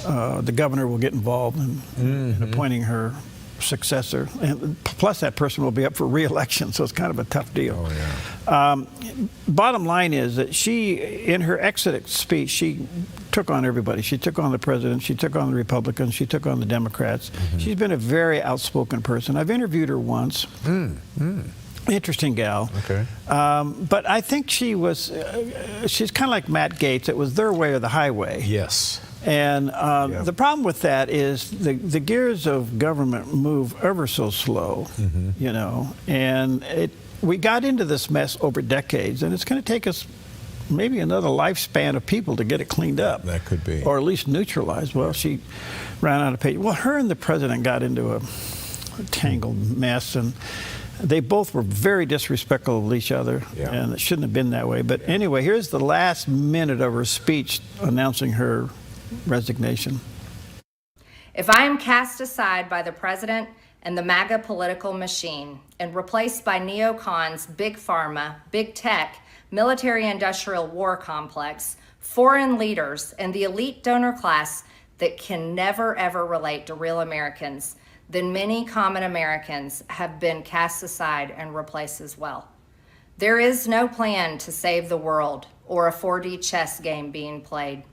[SPEAKER 10] the governor will get involved in appointing her successor. And plus, that person will be up for re-election, so it's kind of a tough deal. Bottom line is that she, in her exit speech, she took on everybody. She took on the president, she took on the Republicans, she took on the Democrats. She's been a very outspoken person. I've interviewed her once. Interesting gal.
[SPEAKER 11] Okay.
[SPEAKER 10] But I think she's kind of like Matt Gaetz. It was their way or the highway.
[SPEAKER 11] Yes.
[SPEAKER 10] And the problem with that is the gears of government move ever so slow, you know, and we got into this mess over decades, and it's going to take us maybe another lifespan of people to get it cleaned up.
[SPEAKER 11] That could be.
[SPEAKER 10] Or at least neutralized. Well, she ran out of patience. Well, her and the president got into a tangled mess, and they both were very disrespectful of each other, and it shouldn't have been that way. But anyway, here's the last minute of her speech announcing her resignation.
[SPEAKER 15] If I am cast aside by the president and the MAGA political machine and replaced by neocons, big pharma, big tech, military-industrial war complex, foreign leaders, and the elite donor class that can never, ever relate to real Americans, then many common Americans have been cast aside and replaced as well. There is no plan to save the world or a 4D chess game being played.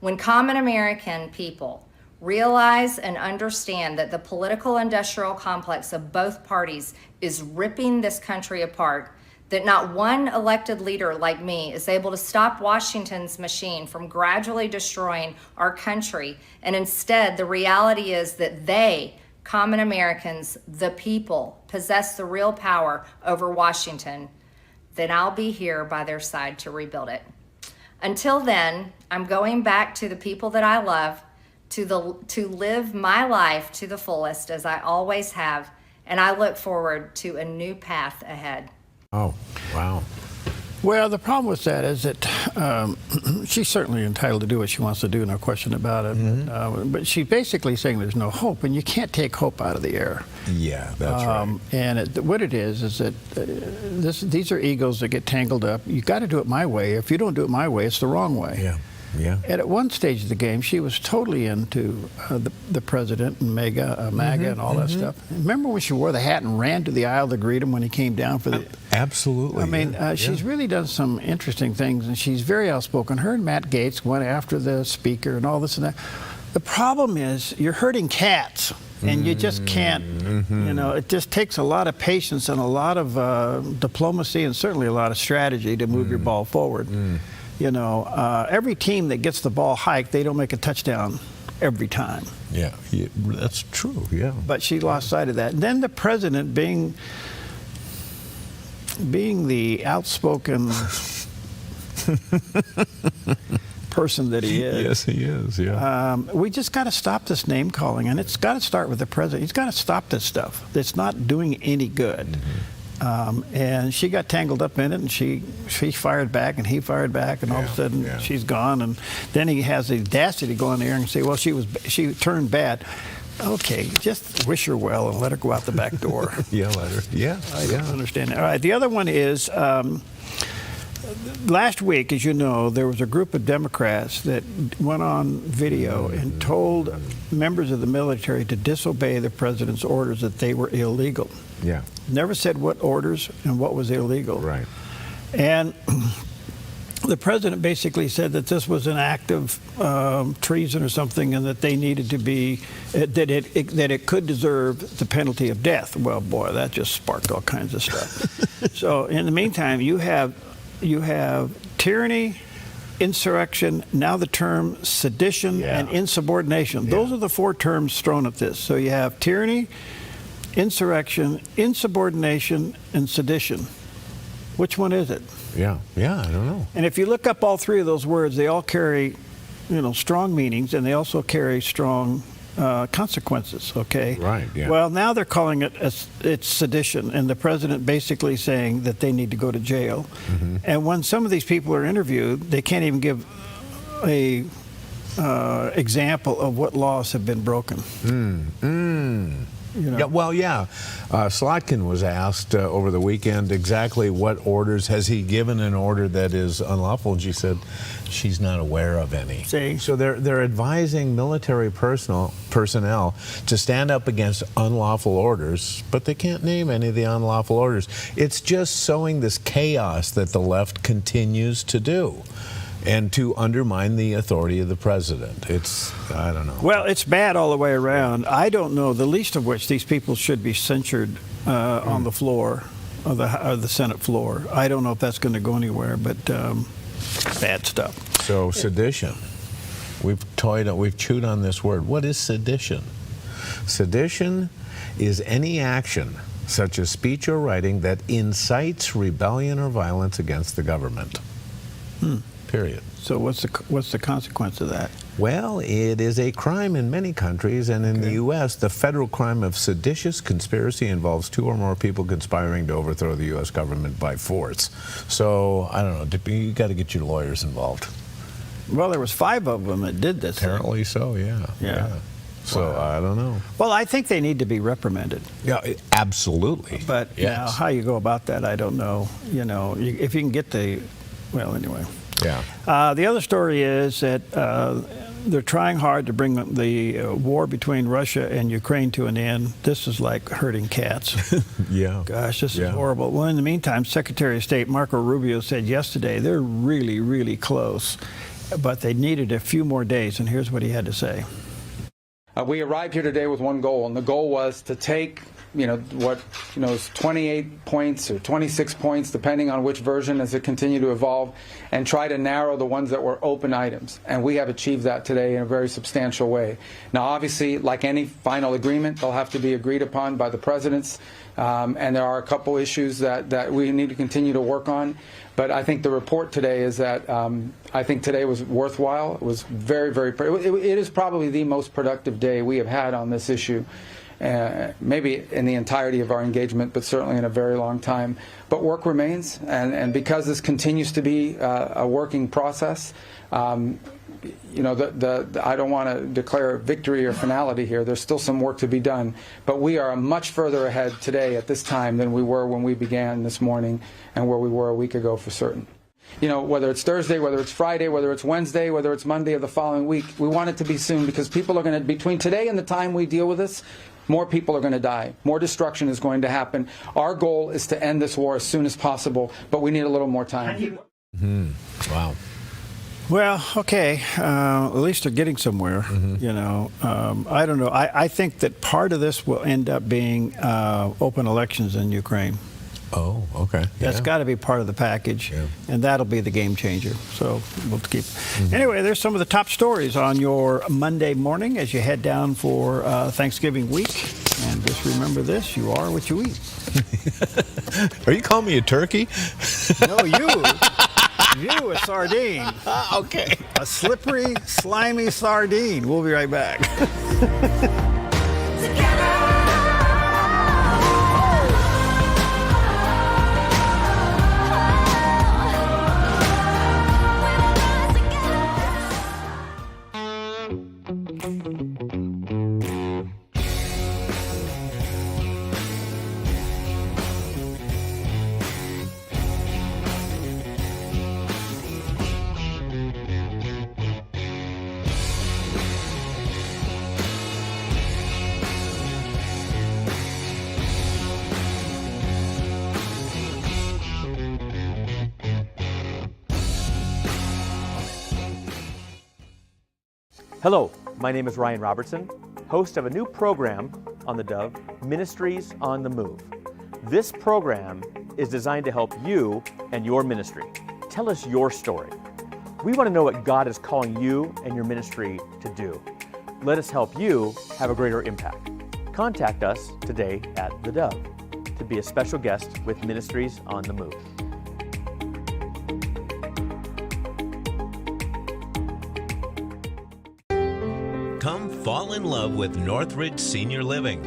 [SPEAKER 15] When common American people realize and understand that the political industrial complex of both parties is ripping this country apart, that not one elected leader like me is able to stop Washington's machine from gradually destroying our country, and instead the reality is that they, common Americans, the people, possess the real power over Washington, then I'll be here by their side to rebuild it. Until then, I'm going back to the people that I love, to live my life to the fullest as I always have, and I look forward to a new path ahead.
[SPEAKER 11] Oh, wow.
[SPEAKER 10] Well, the problem with that is that she's certainly entitled to do what she wants to do, no question about it. But she's basically saying there's no hope, and you can't take hope out of the air.
[SPEAKER 11] Yeah, that's right.
[SPEAKER 10] And what it is that these are egos that get tangled up. You got to do it my way. If you don't do it my way, it's the wrong way.
[SPEAKER 11] Yeah. And
[SPEAKER 10] at one stage of the game, she was totally into the president and MAGA and all that stuff. Remember when she wore the hat and ran to the aisle to greet him when he came down for the...
[SPEAKER 11] Absolutely.
[SPEAKER 10] I mean, she's really done some interesting things, and she's very outspoken. Her and Matt Gaetz went after the speaker and all this and that. The problem is you're hurting cats, and you just can't, you know, it just takes a lot of patience and a lot of diplomacy and certainly a lot of strategy to move your ball forward. You know, every team that gets the ball hiked, they don't make a touchdown every time.
[SPEAKER 11] Yeah, that's true, yeah.
[SPEAKER 10] But she lost sight of that. And then the president, being the outspoken person that he is.
[SPEAKER 11] Yes, he is, yeah.
[SPEAKER 10] We just got to stop this name calling, and it's got to start with the president. He's got to stop this stuff. It's not doing any good.
[SPEAKER 11] Mm-hmm.
[SPEAKER 10] And she got tangled up in it, and she fired back, and he fired back, and all of a sudden she's gone. And then he has the audacity to go in there and say, well, she turned bad. Okay, just wish her well and let her go out the back door.
[SPEAKER 11] Yeah, let her. Yeah,
[SPEAKER 10] I don't understand that. All right, the other one is last week, as you know, there was a group of Democrats that went on video and told members of the military to disobey the president's orders, that they were illegal.
[SPEAKER 11] Yeah.
[SPEAKER 10] Never said what orders and what was illegal.
[SPEAKER 11] Right.
[SPEAKER 10] And the president basically said that this was an act of treason or something, and that they needed to be that it could deserve the penalty of death. Well, boy, that just sparked all kinds of stuff. So in the meantime, you have tyranny, insurrection, now the term sedition and insubordination. Those are the four terms thrown at this. So you have tyranny, insurrection, insubordination, and sedition. Which one is it?
[SPEAKER 11] Yeah, I don't know.
[SPEAKER 10] And if you look up all three of those words, they all carry, strong meanings, and they also carry strong consequences, okay?
[SPEAKER 11] Right, yeah.
[SPEAKER 10] Well, now they're calling it's sedition, and the president basically saying that they need to go to jail.
[SPEAKER 11] Mm-hmm.
[SPEAKER 10] And when some of these people are interviewed, they can't even give a example of what laws have been broken.
[SPEAKER 11] Yeah, well, Slotkin was asked over the weekend exactly what orders has he given an order that is unlawful, and she said she's not aware of any.
[SPEAKER 10] See?
[SPEAKER 11] So they're advising military personnel to stand up against unlawful orders, but they can't name any of the unlawful orders. It's just sowing this chaos that the left continues to do, and to undermine the authority of the president. I don't know.
[SPEAKER 10] Well, it's bad all the way around. I don't know, the least of which these people should be censured on the floor, of the Senate floor. I don't know if that's going to go anywhere, but bad stuff.
[SPEAKER 11] So sedition. We've chewed on this word. What is sedition? Sedition is any action, such as speech or writing, that incites rebellion or violence against the government. Period.
[SPEAKER 10] So what's the consequence of that?
[SPEAKER 11] Well, it is a crime in many countries, and in the U.S., the federal crime of seditious conspiracy involves two or more people conspiring to overthrow the U.S. government by force. So, I don't know, you got to get your lawyers involved.
[SPEAKER 10] Well, there was 5 of them that did this.
[SPEAKER 11] Apparently so, yeah. So, I don't know.
[SPEAKER 10] Well, I think they need to be reprimanded.
[SPEAKER 11] Yeah, absolutely.
[SPEAKER 10] But now, how you go about that, I don't know. If you can get well, anyway.
[SPEAKER 11] Yeah.
[SPEAKER 10] The other story is that they're trying hard to bring the war between Russia and Ukraine to an end. This is like herding cats.
[SPEAKER 11] Yeah.
[SPEAKER 10] Gosh, this is horrible. Well, in the meantime, Secretary of State Marco Rubio said yesterday they're really, really close, but they needed a few more days, and here's what he had to say.
[SPEAKER 17] We arrived here today with one goal, and the goal was to take is 28 points or 26 points, depending on which version as it continued to evolve, and try to narrow the ones that were open items. And we have achieved that today in a very substantial way. Now, obviously, like any final agreement, they'll have to be agreed upon by the presidents. And there are a couple issues that we need to continue to work on. But I think the report today is that I think today was worthwhile. It was very, very, it is probably the most productive day we have had on this issue. Maybe in the entirety of our engagement, but certainly in a very long time. But work remains, and because this continues to be a working process, I don't want to declare victory or finality here. There's still some work to be done, but we are much further ahead today at this time than we were when we began this morning and where we were a week ago for certain. Whether it's Thursday, whether it's Friday, whether it's Wednesday, whether it's Monday of the following week, we want it to be soon, because people are going to, between today and the time we deal with this, more people are going to die. More destruction is going to happen. Our goal is to end this war as soon as possible, but we need a little more time.
[SPEAKER 11] Wow.
[SPEAKER 10] Well, okay. At least they're getting somewhere. I don't know. I think that part of this will end up being open elections in Ukraine.
[SPEAKER 11] Oh, okay.
[SPEAKER 10] That's got to be part of the package, and that'll be the game changer. So we'll keep. Anyway, there's some of the top stories on your Monday morning as you head down for Thanksgiving week. And just remember this: you are what you eat.
[SPEAKER 11] Are you calling me a turkey?
[SPEAKER 10] No, you. You, a sardine.
[SPEAKER 11] Okay.
[SPEAKER 10] A slippery, slimy sardine. We'll be right back.
[SPEAKER 18] Hello, my name is Ryan Robertson, host of a new program on the Dove, Ministries on the Move. This program is designed to help you and your ministry. Tell us your story. We want to know what God is calling you and your ministry to do. Let us help you have a greater impact. Contact us today at theDove to be a special guest with Ministries on the Move.
[SPEAKER 20] Come fall in love with Northridge Senior Living,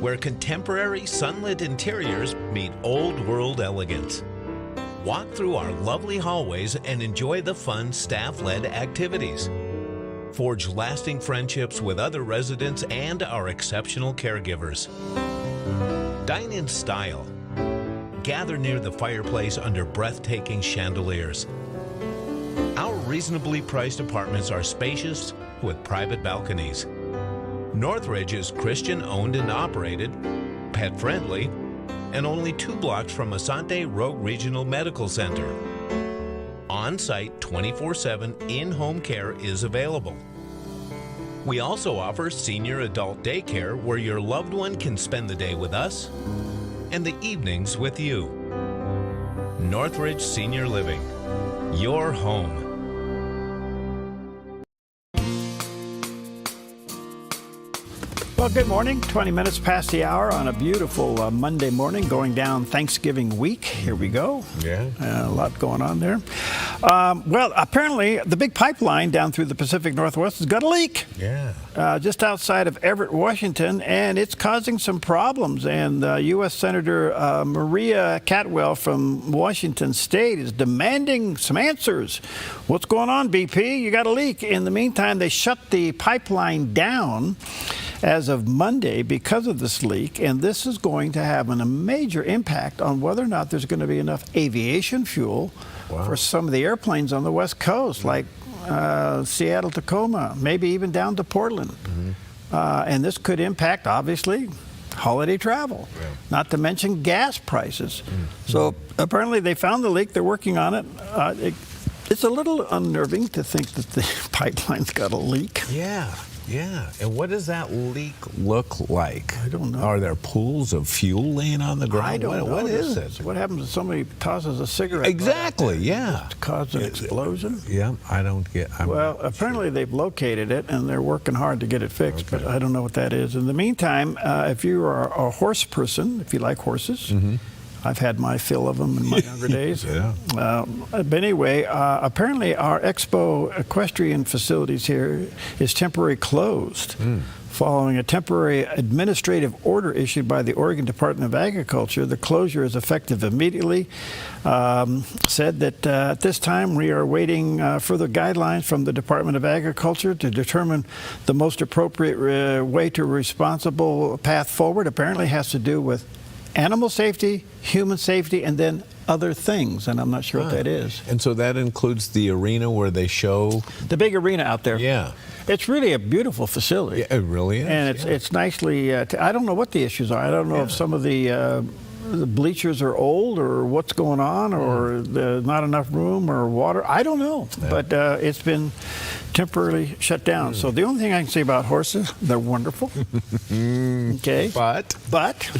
[SPEAKER 20] where contemporary sunlit interiors meet old world elegance. Walk through our lovely hallways and enjoy the fun staff-led activities. Forge lasting friendships with other residents and our exceptional caregivers. Dine in style. Gather near the fireplace under breathtaking chandeliers. Our reasonably priced apartments are spacious with private balconies. Northridge is Christian-owned and operated, pet-friendly, and only 2 blocks from Asante Rogue Regional Medical Center. On-site 24/7 in-home care is available. We also offer senior adult daycare where your loved one can spend the day with us and the evenings with you. Northridge Senior Living, your home.
[SPEAKER 10] Well, good morning. 20 minutes past the hour on a beautiful Monday morning going down Thanksgiving week. Here we go.
[SPEAKER 11] Yeah.
[SPEAKER 10] A lot going on there. Well, apparently the big pipeline down through the Pacific Northwest has got a leak.
[SPEAKER 11] Yeah.
[SPEAKER 10] Just outside of Everett, Washington, and it's causing some problems. And U.S. Senator Maria Cantwell from Washington State is demanding some answers. What's going on, BP? You got a leak. In the meantime, they shut the pipeline down as of Monday because of this leak, and this is going to have a major impact on whether or not there's going to be enough aviation fuel for some of the airplanes on the West Coast, like Seattle, Tacoma, maybe even down to Portland. And this could impact, obviously, holiday travel, not to mention gas prices. So apparently they found the leak. They're working on it. It's a little unnerving to think that the pipeline's got a leak.
[SPEAKER 11] Yeah. Yeah, and what does that leak look like?
[SPEAKER 10] I don't know.
[SPEAKER 11] Are there pools of fuel laying on the ground?
[SPEAKER 10] I don't know.
[SPEAKER 11] What is it?
[SPEAKER 10] What happens if somebody tosses a cigarette?
[SPEAKER 11] Exactly, yeah.
[SPEAKER 10] To cause an explosion?
[SPEAKER 11] Yeah, I don't get...
[SPEAKER 10] Well, apparently they've located it, and they're working hard to get it fixed, but I don't know what that is. In the meantime, if you are a horse person, if you like horses, I've had my fill of them in my younger days. But anyway, apparently our Expo equestrian facilities here is temporarily closed following a temporary administrative order issued by the Oregon Department of Agriculture. The closure is effective immediately. Said that at this time we are awaiting further guidelines from the Department of Agriculture to determine the most appropriate way to a responsible path forward. Apparently has to do with animal safety, human safety, and then other things, and I'm not sure what that is.
[SPEAKER 11] And so that includes the arena where they show...
[SPEAKER 10] The big arena out there.
[SPEAKER 11] Yeah.
[SPEAKER 10] It's really a beautiful facility.
[SPEAKER 11] Yeah, it really is.
[SPEAKER 10] And it's nicely... I don't know what the issues are. I don't know if some of the the bleachers are old, or what's going on, or there's not enough room or water. I don't know, but it's been temporarily shut down. So the only thing I can say about horses, they're wonderful. Okay.
[SPEAKER 11] But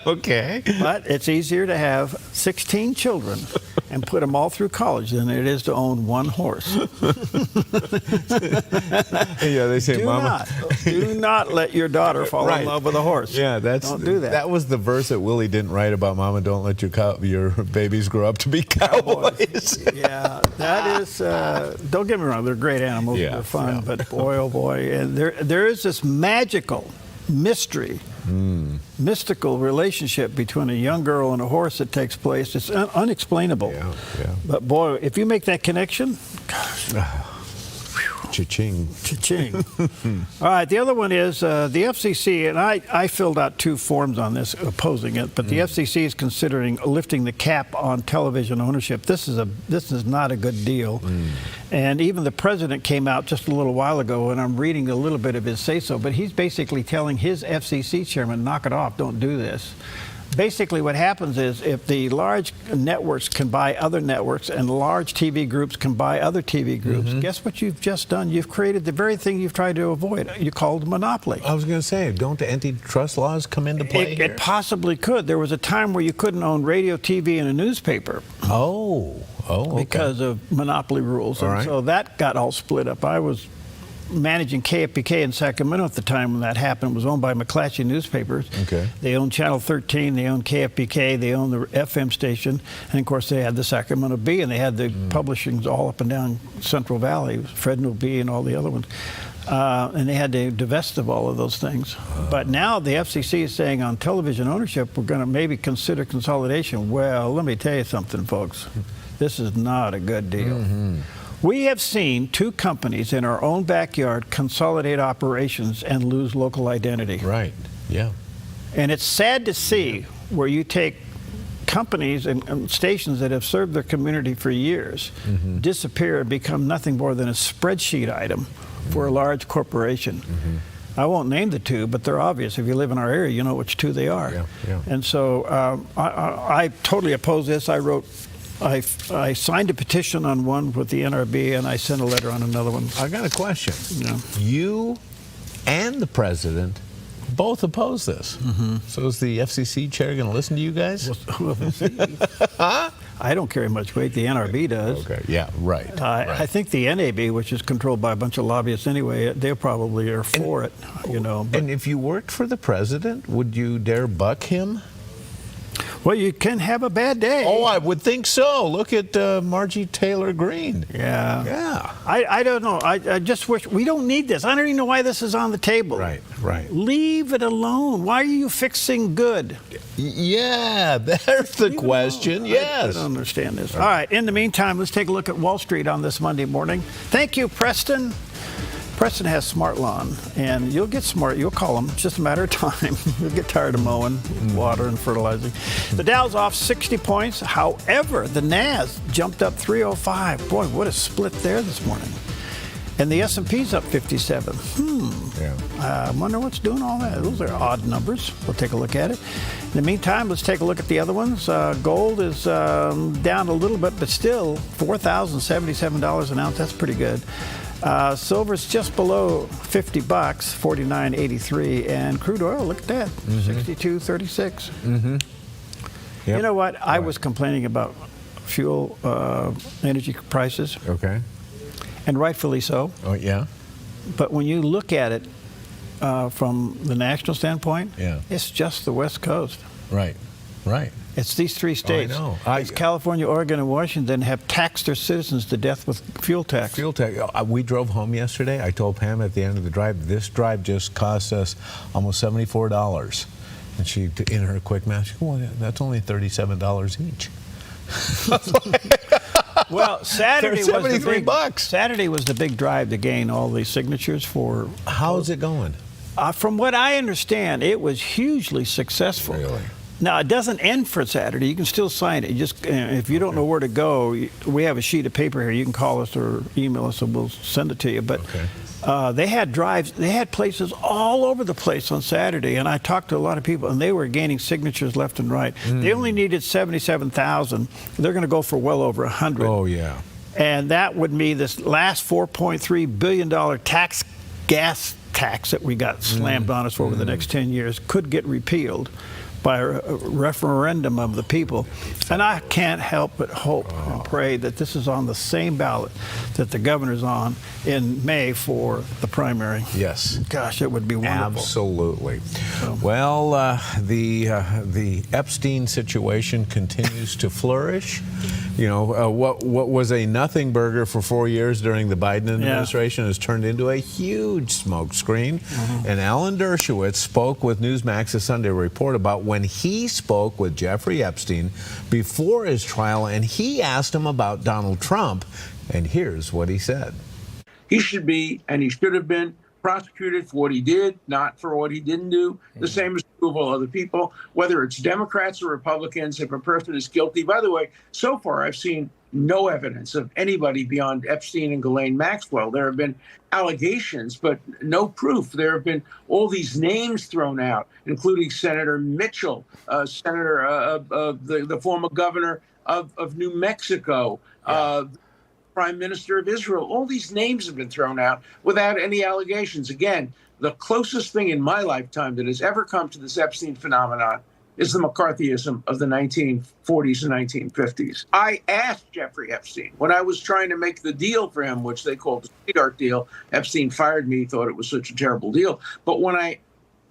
[SPEAKER 11] okay.
[SPEAKER 10] But it's easier to have 16 children and put them all through college than it is to own one horse.
[SPEAKER 11] Yeah, they say, Mama.
[SPEAKER 10] Do not let your daughter fall in love with a horse.
[SPEAKER 11] Yeah,
[SPEAKER 10] don't do that.
[SPEAKER 11] That was the verse that Willie didn't write about. Mama, don't let your babies grow up to be cowboys.
[SPEAKER 10] Yeah, that is. Don't get me wrong; they're great animals.
[SPEAKER 11] Yeah,
[SPEAKER 10] they're fun, but boy, oh boy, and there is this magical mystery. Mystical relationship between a young girl and a horse that takes place. It's unexplainable.
[SPEAKER 11] Yeah.
[SPEAKER 10] But boy, if you make that connection, gosh.
[SPEAKER 11] Cha-ching.
[SPEAKER 10] Cha-ching. All right, the other one is the FCC, and I filled out 2 forms on this opposing it, but the FCC is considering lifting the cap on television ownership. This is not a good deal. And even the president came out just a little while ago, and I'm reading a little bit of his say-so, but he's basically telling his FCC chairman, knock it off, don't do this. Basically what happens is if the large networks can buy other networks and large TV groups can buy other TV groups, guess what you've just done? You've created the very thing you've tried to avoid. You called monopoly.
[SPEAKER 11] I was going to say, don't the antitrust laws come into play here?
[SPEAKER 10] It possibly could. There was a time where you couldn't own radio, TV, and a newspaper.
[SPEAKER 11] Oh, okay.
[SPEAKER 10] Because of monopoly rules.
[SPEAKER 11] All
[SPEAKER 10] And
[SPEAKER 11] right.
[SPEAKER 10] so that got all split up. I was managing KFPK in Sacramento at the time when that happened. It was owned by McClatchy Newspapers.
[SPEAKER 11] Okay.
[SPEAKER 10] They owned Channel 13, they owned KFPK, they owned the FM station, and of course they had the Sacramento Bee, and they had the publishings all up and down Central Valley, Fresno Bee and all the other ones. And they had to divest of all of those things. But now the FCC is saying on television ownership, we're going to maybe consider consolidation. Well, let me tell you something, folks. This is not a good deal. We have seen 2 companies in our own backyard consolidate operations and lose local identity.
[SPEAKER 11] Right, yeah.
[SPEAKER 10] And it's sad to see where you take companies and stations that have served their community for years disappear and become nothing more than a spreadsheet item for a large corporation. I won't name the 2, but they're obvious. If you live in our area, you know which 2 they are.
[SPEAKER 11] Yeah.
[SPEAKER 10] And so I totally oppose this. I signed a petition on one with the NRB, and I sent a letter on another one.
[SPEAKER 11] I got a question.
[SPEAKER 10] Yeah.
[SPEAKER 11] You and the president both oppose this. So is the FCC chair going to listen to you guys?
[SPEAKER 10] I don't carry much weight. The NRB does.
[SPEAKER 11] Okay. Yeah. Right.
[SPEAKER 10] I think the NAB, which is controlled by a bunch of lobbyists anyway, they probably are for it. You know. But,
[SPEAKER 11] and if you worked for the president, would you dare buck him?
[SPEAKER 10] well, you can have a bad day.
[SPEAKER 11] Oh, I would think so. Look at Margie Taylor Greene.
[SPEAKER 10] Yeah. I don't know. I just wish we don't need this. I don't even know why this is on the table.
[SPEAKER 11] Right.
[SPEAKER 10] Leave it alone. Why are you fixing good?
[SPEAKER 11] Yeah, there's the question. Yes.
[SPEAKER 10] I don't understand this. All right. In the meantime, let's take a look at Wall Street on this Monday morning. Thank you, Preston. Preston has smart lawn, and you'll get smart. You'll call them. It's just a matter of time. You'll get tired of mowing, water, and fertilizing. The Dow's off 60 points. However, the Nas jumped up 305. Boy, what a split there this morning. And the S&P's up 57. I wonder what's doing all that. Those are odd numbers. We'll take a look at it. In the meantime, let's take a look at the other ones. Gold is down a little bit, but still $4,077 an ounce. That's pretty good. Silver's just below $50, $49.83, and crude oil, look at that, $62.36. You know what? I was complaining about fuel energy prices.
[SPEAKER 11] Okay.
[SPEAKER 10] And rightfully so.
[SPEAKER 11] Oh, yeah.
[SPEAKER 10] But when you look at it from the national standpoint, it's just the West Coast.
[SPEAKER 11] Right.
[SPEAKER 10] It's these 3 states.
[SPEAKER 11] I know.
[SPEAKER 10] It's California, Oregon, and Washington have taxed their citizens to death with fuel tax.
[SPEAKER 11] Fuel tax. We drove home yesterday. I told Pam at the end of the drive, this drive just cost us almost $74. And she, in her quick math, she goes, well, that's only $37 each.
[SPEAKER 10] Well, Saturday was
[SPEAKER 11] $73.
[SPEAKER 10] Saturday was the big drive to gain all the signatures for.
[SPEAKER 11] How's it going?
[SPEAKER 10] From what I understand, it was hugely successful.
[SPEAKER 11] Really?
[SPEAKER 10] Now, it doesn't end for Saturday. You can still sign it. You just, if you don't know where to go, we have a sheet of paper here. You can call us or email us, and we'll send it to you. But they had drives. They had places all over the place on Saturday, and I talked to a lot of people, and they were gaining signatures left and right. They only needed 77,000. They're going to go for well over 100.
[SPEAKER 11] Oh, yeah.
[SPEAKER 10] And that would mean this last $4.3 billion gas tax that we got slammed on us for over the next 10 years could get repealed by a referendum of the people. And I can't help but hope and pray that this is on the same ballot that the governor's on in May for the primary.
[SPEAKER 11] Yes.
[SPEAKER 10] Gosh, it would be wonderful.
[SPEAKER 11] Absolutely. Well, the Epstein situation continues to flourish. You know, what was a nothing burger for 4 years during the Biden administration has turned into a huge smokescreen. And Alan Dershowitz spoke with Newsmax's Sunday Report about when he spoke with Jeffrey Epstein before his trial, and he asked him about Donald Trump, and here's what he said.
[SPEAKER 7] He should be, and he should have been, prosecuted for what he did, not for what he didn't do. The same as true of all other people, whether it's Democrats or Republicans. If a person is guilty, by the way, so far I've seen no evidence of anybody beyond Epstein and Ghislaine Maxwell. There have been allegations, but no proof. There have been all these names thrown out, including Senator Mitchell, the former governor of New Mexico, Prime Minister of Israel. All these names have been thrown out without any allegations. Again, the closest thing in my lifetime that has ever come to this Epstein phenomenon is the McCarthyism of the 1940s and 1950s. I asked Jeffrey Epstein when I was trying to make the deal for him, which they called the sweetheart deal. Epstein fired me, thought it was such a terrible deal. But when I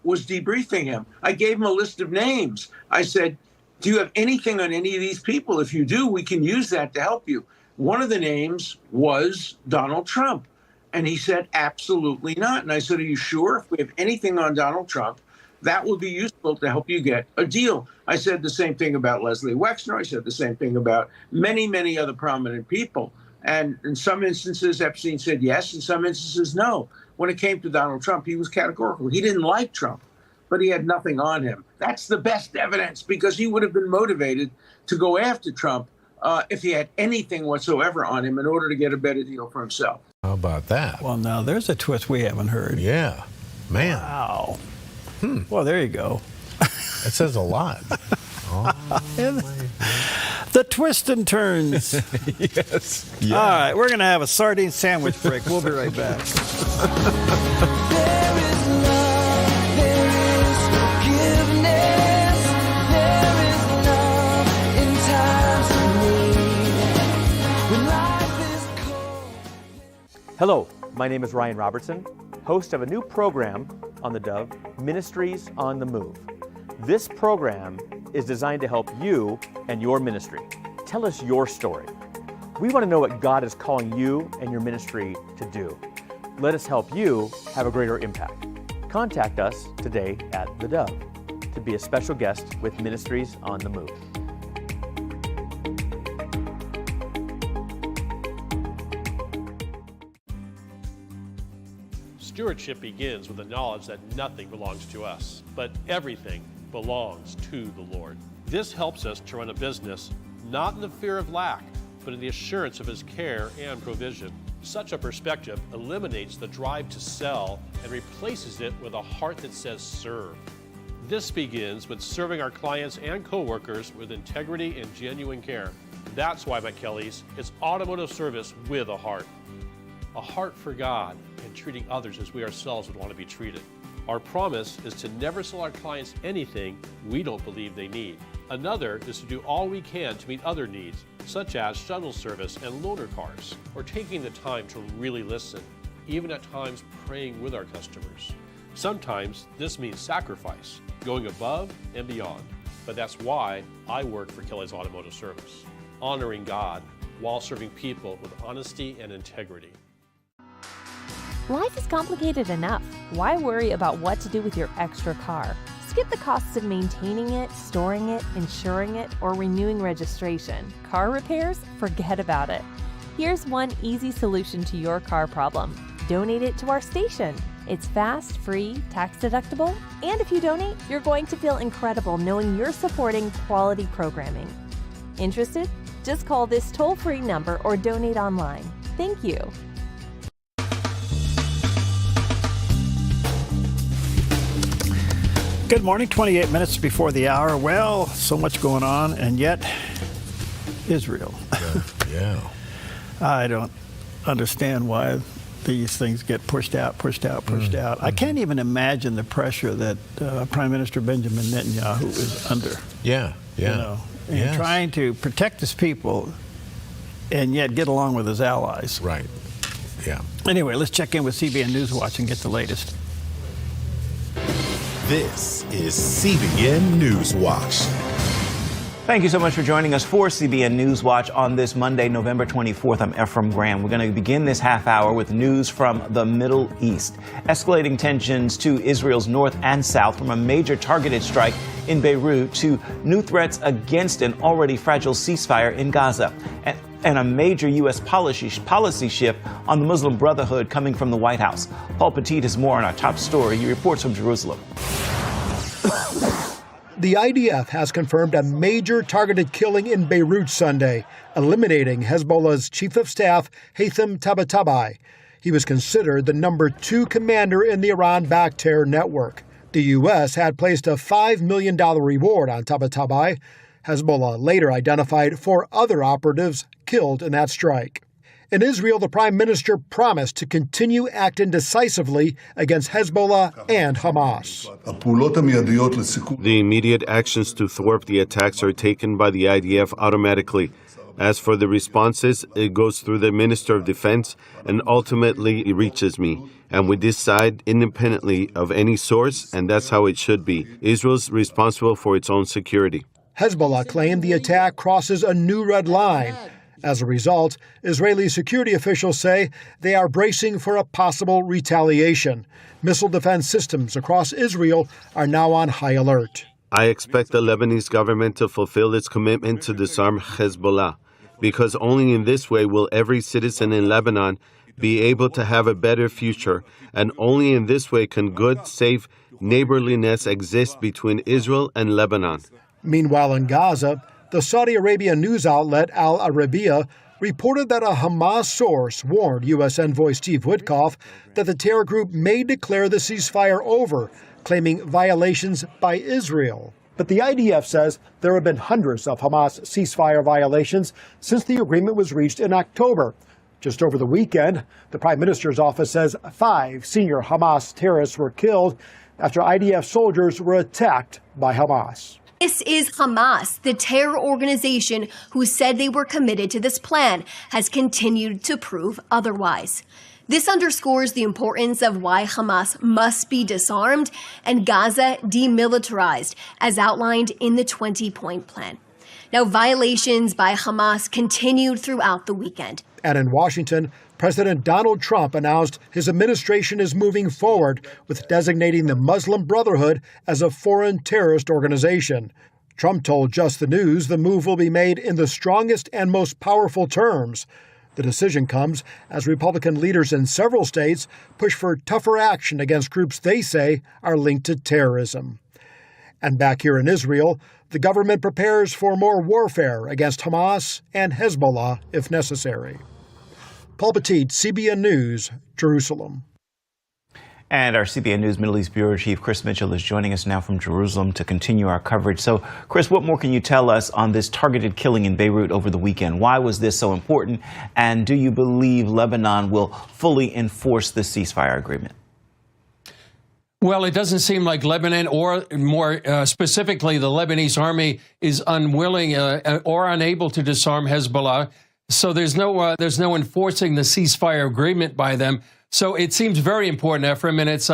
[SPEAKER 7] was debriefing him, I gave him a list of names. I said, do you have anything on any of these people? If you do, we can use that to help you. One of the names was Donald Trump. And he said, absolutely not. And I said, are you sure? If we have anything on Donald Trump, that would be useful to help you get a deal. I said the same thing about Leslie Wexner. I said the same thing about many, many other prominent people. And in some instances, Epstein said yes. In some instances, no. When it came to Donald Trump, he was categorical. He didn't like Trump, but he had nothing on him. That's the best evidence, because he would have been motivated to go after Trump if he had anything whatsoever on him in order to get a better deal for himself.
[SPEAKER 11] How about that?
[SPEAKER 10] Well, now there's a twist we haven't heard.
[SPEAKER 11] Yeah. Man.
[SPEAKER 10] Wow. Well, there you go.
[SPEAKER 11] That says a lot.
[SPEAKER 10] The twists and turns.
[SPEAKER 11] Yes. Yeah.
[SPEAKER 10] All right, we're going to have a sardine sandwich break. We'll be right back.
[SPEAKER 18] Hello, my name is Ryan Robertson, host of a new program on the Dove, Ministries on the Move. This program is designed to help you and your ministry. Tell us your story. We want to know what God is calling you and your ministry to do. Let us help you have a greater impact. Contact us today at theDove to be a special guest with Ministries on the Move.
[SPEAKER 16] Stewardship begins with the knowledge that nothing belongs to us, but everything belongs to the Lord. This helps us to run a business not in the fear of lack, but in the assurance of His care and provision. Such a perspective eliminates the drive to sell and replaces it with a heart that says serve. This begins with serving our clients and coworkers with integrity and genuine care. That's why McKelly's is automotive service with a heart for God, and treating others as we ourselves would want to be treated. Our promise is to never sell our clients anything we don't believe they need. Another is to do all we can to meet other needs, such as shuttle service and loaner cars, or taking the time to really listen, even at times praying with our customers. Sometimes this means sacrifice, going above and beyond. But that's why I work for Kelly's Automotive Service, honoring God while serving people with honesty and integrity.
[SPEAKER 21] Life is complicated enough. Why worry about what to do with your extra car? Skip the costs of maintaining it, storing it, insuring it, or renewing registration. Car repairs? Forget about it. Here's one easy solution to your car problem. Donate it to our station. It's fast, free, tax deductible, and if you donate, you're going to feel incredible knowing you're supporting quality programming. Interested? Just call this toll-free number or donate online. Thank you.
[SPEAKER 10] Good morning, 28 minutes before the hour. Well, so much going on, and yet Israel.
[SPEAKER 11] Yeah.
[SPEAKER 10] I don't understand why these things get pushed out. I can't even imagine the pressure that Prime Minister Benjamin Netanyahu is under.
[SPEAKER 11] Yeah.
[SPEAKER 10] You know, and trying to protect his people and yet get along with his allies.
[SPEAKER 11] Right. Yeah.
[SPEAKER 10] Anyway, let's check in with CBN Newswatch and get the latest.
[SPEAKER 5] This is CBN Newswatch.
[SPEAKER 4] Thank you so much for joining us for CBN Newswatch on this Monday, November 24th. I'm Ephraim Graham. We're going to begin this half hour with news from the Middle East. Escalating tensions to Israel's north and south, from a major targeted strike in Beirut to new threats against an already fragile ceasefire in Gaza. And a major U.S. policy shift on the Muslim Brotherhood coming from the White House. Paul Petit has more on our top story. He reports from Jerusalem.
[SPEAKER 8] The IDF has confirmed a major targeted killing in Beirut Sunday, eliminating Hezbollah's chief of staff, Haytham Tabatabai. He was considered the number 2 commander in the Iran-backed terror network. The U.S. had placed a $5 million reward on Tabatabai. Hezbollah later identified 4 other operatives killed in that strike. In Israel, the prime minister promised to continue acting decisively against Hezbollah and Hamas.
[SPEAKER 22] The immediate actions to thwart the attacks are taken by the IDF automatically. As for the responses, it goes through the Minister of Defense and ultimately it reaches me. And we decide independently of any source, and that's how it should be. Israel's responsible for its own security.
[SPEAKER 8] Hezbollah claimed the attack crosses a new red line. As a result, Israeli security officials say they are bracing for a possible retaliation. Missile defense systems across Israel are now on high alert.
[SPEAKER 22] I expect the Lebanese government to fulfill its commitment to disarm Hezbollah, because only in this way will every citizen in Lebanon be able to have a better future, and only in this way can good, safe neighborliness exist between Israel and Lebanon.
[SPEAKER 8] Meanwhile, in Gaza, the Saudi Arabia news outlet Al Arabiya reported that a Hamas source warned U.S. envoy Steve Witkoff that the terror group may declare the ceasefire over, claiming violations by Israel. But the IDF says there have been hundreds of Hamas ceasefire violations since the agreement was reached in October. Just over the weekend, the Prime Minister's office says 5 senior Hamas terrorists were killed after IDF soldiers were attacked by Hamas.
[SPEAKER 23] This is Hamas, the terror organization who said they were committed to this plan, has continued to prove otherwise. This underscores the importance of why Hamas must be disarmed and Gaza demilitarized, as outlined in the 20-point plan. Now, violations by Hamas continued throughout the weekend.
[SPEAKER 8] And in Washington, President Donald Trump announced his administration is moving forward with designating the Muslim Brotherhood as a foreign terrorist organization. Trump told Just the News the move will be made in the strongest and most powerful terms. The decision comes as Republican leaders in several states push for tougher action against groups they say are linked to terrorism. And back here in Israel, the government prepares for more warfare against Hamas and Hezbollah if necessary. Paul Petit, CBN News, Jerusalem.
[SPEAKER 4] And our CBN News Middle East Bureau Chief Chris Mitchell is joining us now from Jerusalem to continue our coverage. So, Chris, what more can you tell us on this targeted killing in Beirut over the weekend? Why was this so important? And do you believe Lebanon will fully enforce the ceasefire agreement?
[SPEAKER 25] Well, it doesn't seem like Lebanon, or more specifically, the Lebanese army is unwilling or unable to disarm Hezbollah. So there's no enforcing the ceasefire agreement by them. So it seems very important, Ephraim, and it's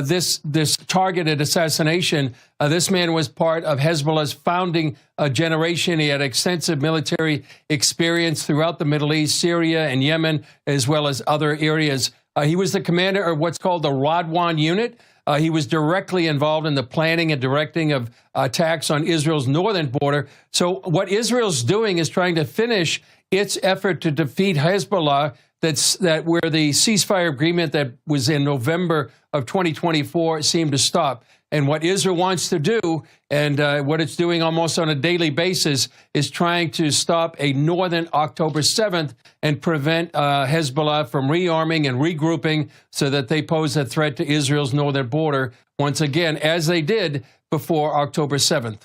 [SPEAKER 25] this targeted assassination. This man was part of Hezbollah's founding generation. He had extensive military experience throughout the Middle East, Syria and Yemen, as well as other areas. He was the commander of what's called the Radwan unit. He was directly involved in the planning and directing of attacks on Israel's northern border. So what Israel's doing is trying to finish its effort to defeat Hezbollah, where the ceasefire agreement that was in November of 2024 seemed to stop. And what Israel wants to do, and what it's doing almost on a daily basis, is trying to stop a northern October 7th and prevent Hezbollah from rearming and regrouping so that they pose a threat to Israel's northern border once again, as they did before October 7th.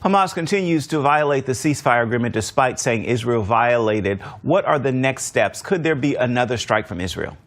[SPEAKER 4] Hamas continues to violate the ceasefire agreement despite saying Israel violated. What are the next steps? Could there be another strike from Israel?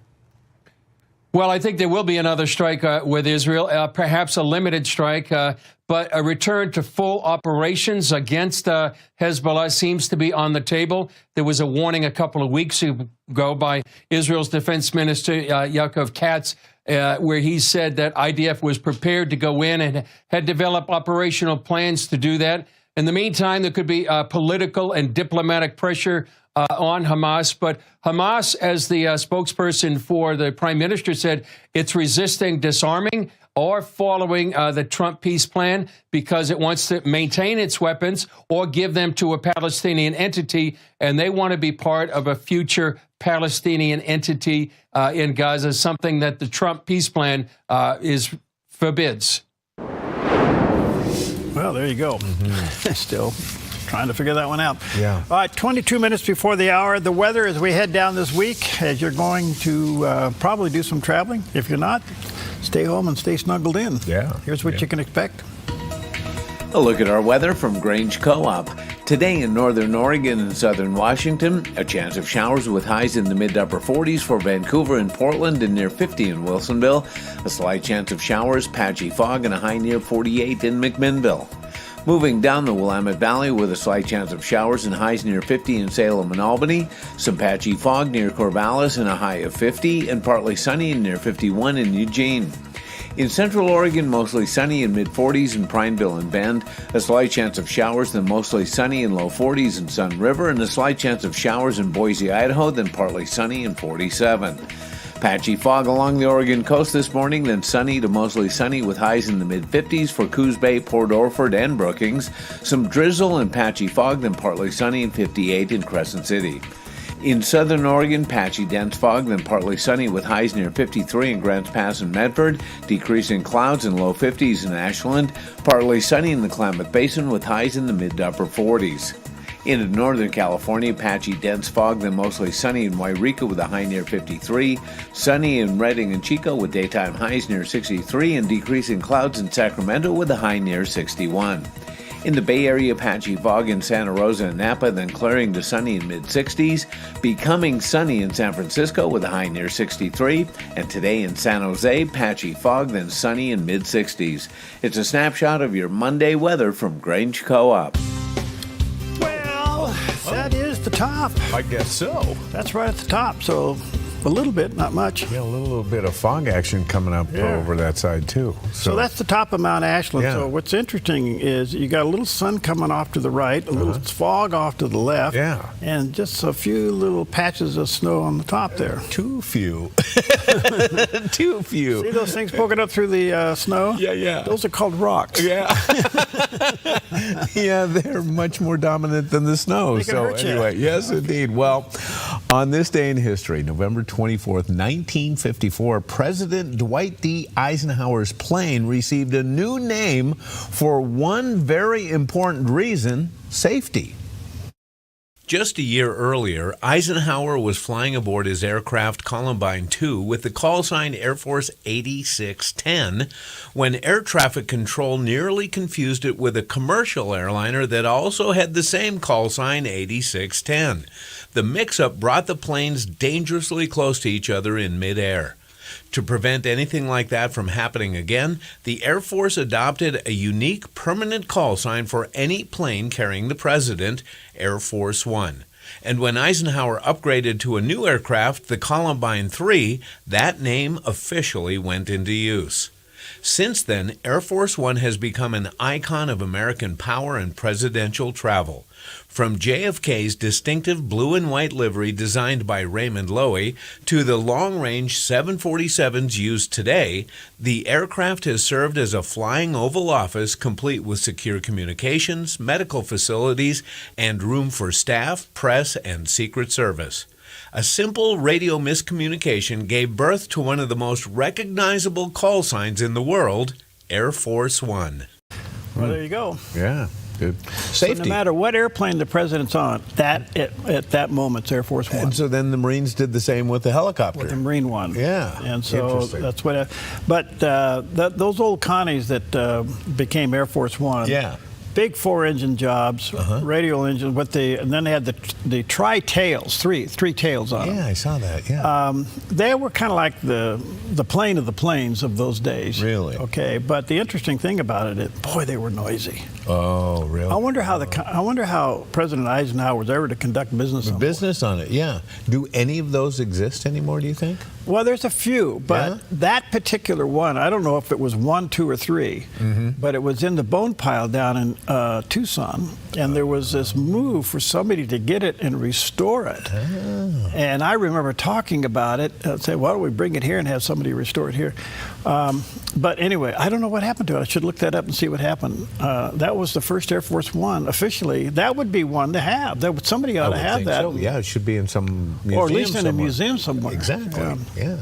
[SPEAKER 25] Well, I think there will be another strike with Israel, perhaps a limited strike, but a return to full operations against Hezbollah seems to be on the table. There was a warning a couple of weeks ago by Israel's defense minister, Yaakov Katz, where he said that IDF was prepared to go in and had developed operational plans to do that. In the meantime, there could be political and diplomatic pressure on Hamas, but Hamas, as the spokesperson for the prime minister said, it's resisting disarming or following the Trump peace plan because it wants to maintain its weapons or give them to a Palestinian entity, and they want to be part of a future Palestinian entity in Gaza, something that the Trump peace plan forbids.
[SPEAKER 10] Well, there you go. Still trying to figure that one out.
[SPEAKER 11] Yeah.
[SPEAKER 10] All right, 22 minutes before the hour. The weather as we head down this week, as you're going to probably do some traveling. If you're not, stay home and stay snuggled in.
[SPEAKER 11] Yeah.
[SPEAKER 10] Here's what you can expect.
[SPEAKER 3] A look at our weather from Grange Co-op. Today in northern Oregon and southern Washington, a chance of showers with highs in the mid to upper 40s for Vancouver and Portland and near 50 in Wilsonville. A slight chance of showers, patchy fog, and a high near 48 in McMinnville. Moving down the Willamette Valley with a slight chance of showers and highs near 50 in Salem and Albany. Some patchy fog near Corvallis and a high of 50, and partly sunny and near 51 in Eugene. In central Oregon, mostly sunny in mid-40s in Prineville and Bend. A slight chance of showers, then mostly sunny in low 40s in Sun River, and a slight chance of showers in Boise, Idaho, then partly sunny in 47. Patchy fog along the Oregon coast this morning, then sunny to mostly sunny with highs in the mid-50s for Coos Bay, Port Orford, and Brookings. Some drizzle and patchy fog, then partly sunny and 58 in Crescent City. In southern Oregon, patchy dense fog, then partly sunny with highs near 53 in Grants Pass and Medford, decreasing clouds in low 50s in Ashland, partly sunny in the Klamath Basin with highs in the mid to upper 40s. In northern California, patchy dense fog, then mostly sunny in Wairika with a high near 53, sunny in Redding and Chico with daytime highs near 63, and decreasing clouds in Sacramento with a high near 61. In the Bay Area, patchy fog in Santa Rosa and Napa, then clearing to sunny in mid-60s, becoming sunny in San Francisco with a high near 63, and today in San Jose, patchy fog, then sunny in mid-60s. It's a snapshot of your Monday weather from Grange Co-op.
[SPEAKER 10] That is the top.
[SPEAKER 11] I guess so.
[SPEAKER 10] That's right at the top. So a little bit, not much.
[SPEAKER 11] Yeah, a little bit of fog action coming up over that side, too.
[SPEAKER 10] So that's the top of Mount Ashland.
[SPEAKER 11] Yeah.
[SPEAKER 10] So what's interesting is you got a little sun coming off to the right, a little fog off to the left, and just a few little patches of snow on the top there.
[SPEAKER 11] Too few. Too few.
[SPEAKER 10] See those things poking up through the snow?
[SPEAKER 11] Yeah.
[SPEAKER 10] Those are called rocks.
[SPEAKER 11] Yeah. Yeah, they're much more dominant than the snow. So anyway, yes, indeed. Well, on this day in history, November 24th, 1954, President Dwight D. Eisenhower's plane received a new name for one very important reason: safety. Just a year earlier, Eisenhower was flying aboard his aircraft Columbine II with the call sign Air Force 8610 when air traffic control nearly confused it with a commercial airliner that also had the same call sign 8610. The mix-up brought the planes dangerously close to each other in midair. To prevent anything like that from happening again, the Air Force adopted a unique permanent call sign for any plane carrying the president, Air Force One. And when Eisenhower upgraded to a new aircraft, the Columbine III, that name officially went into use. Since then, Air Force One has become an icon of American power and presidential travel. From JFK's distinctive blue and white livery designed by Raymond Loewy to the long-range 747s used today, the aircraft has served as a flying Oval Office complete with secure communications, medical facilities, and room for staff, press, and Secret Service. A simple radio miscommunication gave birth to one of the most recognizable call signs in the world, Air Force One.
[SPEAKER 10] Well, there you go.
[SPEAKER 11] Yeah. Good.
[SPEAKER 10] Safety. So no matter what airplane the president's on, at that moment, it's Air Force One.
[SPEAKER 11] And so then the Marines did the same with the helicopter.
[SPEAKER 10] With the Marine One.
[SPEAKER 11] Yeah.
[SPEAKER 10] And so that's what. Those old Connies that became Air Force One.
[SPEAKER 11] Yeah.
[SPEAKER 10] Big 4-engine jobs, radial engine, and then they had the tri-tails, three tails on them.
[SPEAKER 11] Yeah, I saw that. Yeah.
[SPEAKER 10] They were kind of like the plane of the planes of those days.
[SPEAKER 11] Really?
[SPEAKER 10] Okay, but the interesting thing about it is, boy, they were noisy.
[SPEAKER 11] Oh, really?
[SPEAKER 10] I wonder how President Eisenhower was ever to conduct business
[SPEAKER 11] on it. Yeah. Do any of those exist anymore, do you think?
[SPEAKER 10] Well, there's a few, but that particular one, I don't know if it was 1, 2, or 3, but it was in the bone pile down in Tucson, and there was this move for somebody to get it and restore it. Oh. And I remember talking about it, say, why don't we bring it here and have somebody restore it here? But anyway, I don't know what happened to it. I should look that up and see what happened. That was the first Air Force One officially. That would be one to have. Somebody ought to have that.
[SPEAKER 11] So. Yeah, it should be in some museum
[SPEAKER 10] or at least in a museum somewhere.
[SPEAKER 11] Exactly. Yeah.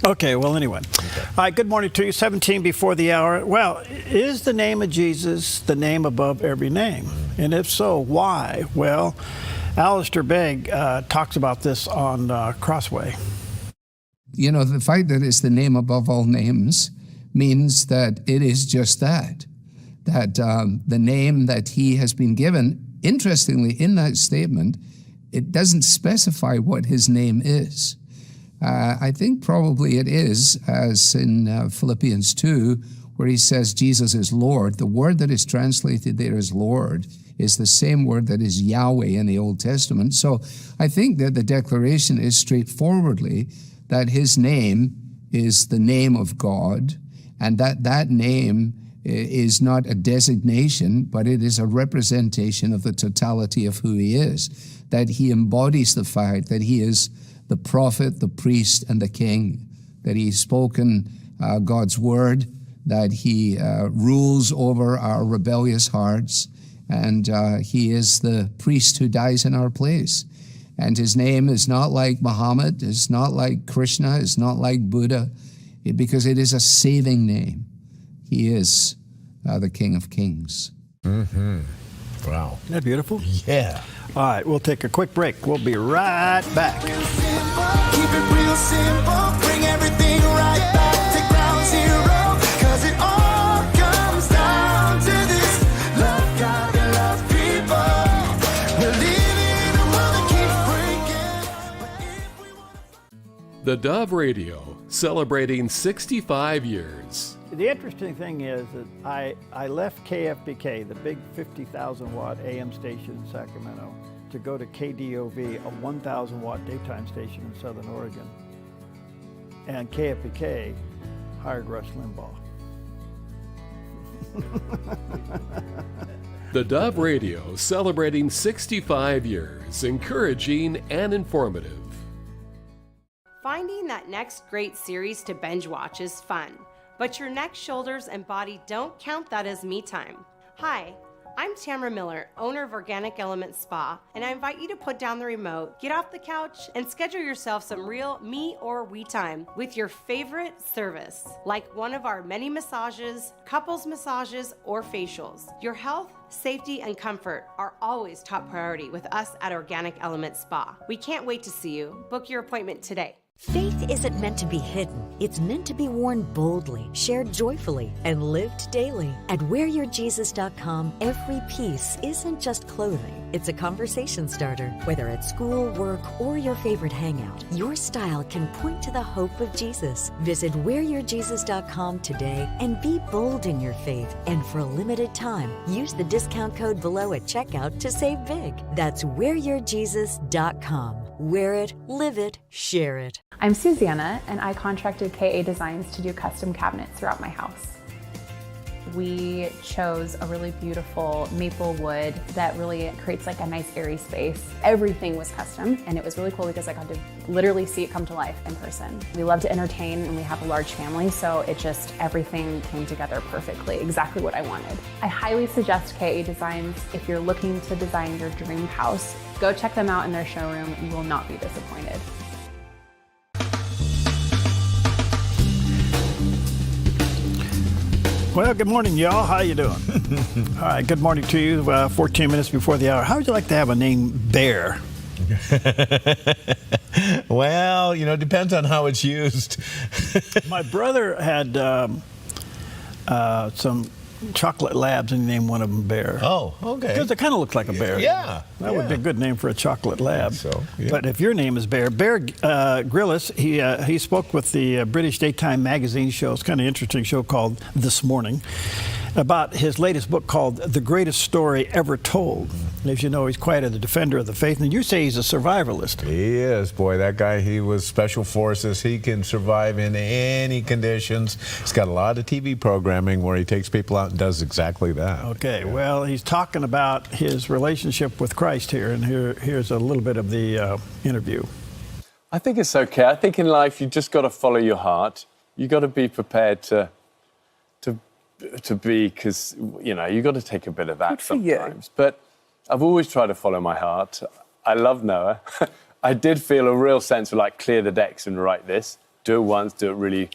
[SPEAKER 10] Okay, well, anyway.
[SPEAKER 11] Okay.
[SPEAKER 10] All right, good morning to you. 17 before the hour. Well, is the name of Jesus the name above every name? And if so, why? Well, Alistair Begg talks about this on Crossway.
[SPEAKER 1] You know, the fact that it's the name above all names means that it is just that the name that he has been given, interestingly, in that statement, it doesn't specify what his name is. I think probably it is, as in Philippians 2, where he says Jesus is Lord. The word that is translated there as Lord is the same word that is Yahweh in the Old Testament. So I think that the declaration is straightforwardly that his name is the name of God, and that name is not a designation, but it is a representation of the totality of who he is, that he embodies the fact that he is the prophet, the priest, and the king, that he's spoken God's word, that he rules over our rebellious hearts, and he is the priest who dies in our place. And his name is not like Muhammad, it's not like Krishna, it's not like Buddha, because it is a saving name. He is the King of Kings.
[SPEAKER 11] Mm-hmm. Wow.
[SPEAKER 10] Isn't that beautiful?
[SPEAKER 11] Yeah.
[SPEAKER 10] All right, we'll take a quick break. We'll be right back.
[SPEAKER 6] Keep it real simple, bring everything right back to ground zero, 'cause it all comes down to this: love God and love people. We're living in a world that keeps breaking.
[SPEAKER 2] The Dove Radio, celebrating 65 years.
[SPEAKER 10] The interesting thing is that I left KFBK, the big 50,000-watt AM station in Sacramento, to go to KDOV, a 1,000-watt daytime station in Southern Oregon. And KFBK hired Rush Limbaugh.
[SPEAKER 2] The Dove Radio, celebrating 65 years, encouraging and informative.
[SPEAKER 9] Finding that next great series to binge watch is fun, but your neck, shoulders, and body don't count that as me time. Hi, I'm Tamara Miller, owner of Organic Element Spa, and I invite you to put down the remote, get off the couch, and schedule yourself some real me or we time with your favorite service, like one of our many massages, couples massages, or facials. Your health, safety, and comfort are always top priority with us at Organic Element Spa. We can't wait to see you. Book your appointment today.
[SPEAKER 19] Faith isn't meant to be hidden. It's meant to be worn boldly, shared joyfully, and lived daily. At wearyourjesus.com, every piece isn't just clothing. It's a conversation starter. Whether at school, work, or your favorite hangout, your style can point to the hope of Jesus. Visit wearyourjesus.com today and be bold in your faith. And for a limited time, use the discount code below at checkout to save big. That's wearyourjesus.com. Wear it, live it, share it.
[SPEAKER 12] I'm Susanna, and I contracted KA Designs to do custom cabinets throughout my house. We chose a really beautiful maple wood that really creates like a nice airy space. Everything was custom, and it was really cool because I got to literally see it come to life in person. We love to entertain, and we have a large family, so everything came together perfectly, exactly what I wanted. I highly suggest KA Designs if you're looking to design your dream house. Go check them out in their showroom. You will not be disappointed.
[SPEAKER 10] Well, good morning, y'all. How you doing? All right, good morning to you. 14 minutes before the hour. How would you like to have a name Bear?
[SPEAKER 11] Well, it depends on how it's used.
[SPEAKER 10] My brother had some chocolate labs, and he named one of them Bear.
[SPEAKER 11] Oh, okay.
[SPEAKER 10] Because it kind of looks like a bear.
[SPEAKER 11] Yeah.
[SPEAKER 10] That would be a good name for a chocolate lab.
[SPEAKER 11] So, yeah.
[SPEAKER 10] But if your name is Bear Grylls, he spoke with the British daytime magazine show. It's kind of interesting show called This Morning, about his latest book called The Greatest Story Ever Told. And as you know, he's quite a defender of the faith. And you say he's a survivalist.
[SPEAKER 11] He is. Boy, that guy, he was Special Forces. He can survive in any conditions. He's got a lot of TV programming where he takes people out and does exactly that.
[SPEAKER 10] Okay, well, he's talking about his relationship with Christ here. And here's a little bit of the interview.
[SPEAKER 13] I think it's okay. I think in life, you just got to follow your heart. You got to be prepared to be, because, you got to take a bit of that sometimes. But I've always tried to follow my heart. I love Noah. I did feel a real sense of clear the decks and write this. Do it once, do it really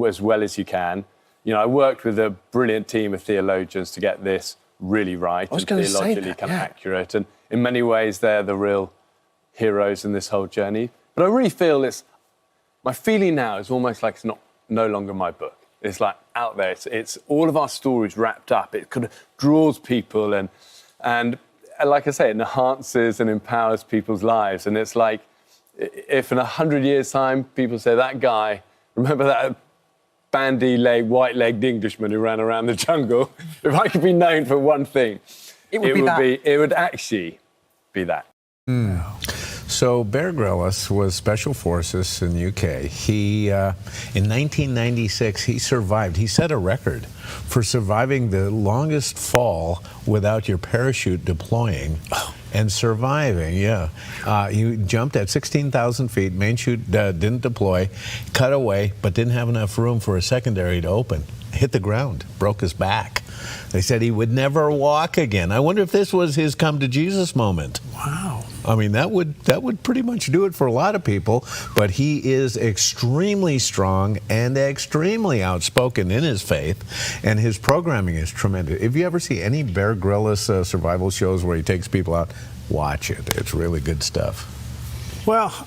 [SPEAKER 13] as well as you can. I worked with a brilliant team of theologians to get this really right and theologically kind of accurate. And in many ways, they're the real heroes in this whole journey. But I really feel my feeling now is almost like it's no longer my book. It's out there. It's all of our stories wrapped up. It kind of draws people and like I say, it enhances and empowers people's lives. And it's like, if in 100 years' time, people say, that guy, remember that bandy-legged, white-legged Englishman who ran around the jungle? If I could be known for one thing, it would actually be that.
[SPEAKER 11] So Bear Grylls was Special Forces in the UK. He, in 1996, he survived. He set a record for surviving the longest fall without your parachute deploying. And surviving, he jumped at 16,000 feet, main chute didn't deploy, cut away, but didn't have enough room for a secondary to open. Hit the ground, broke his back. They said he would never walk again. I wonder if this was his come to Jesus moment.
[SPEAKER 10] Wow.
[SPEAKER 11] I mean, that would pretty much do it for a lot of people, but he is extremely strong and extremely outspoken in his faith, and his programming is tremendous. If you ever see any Bear Grylls survival shows where he takes people out, watch it. It's really good stuff.
[SPEAKER 10] Well,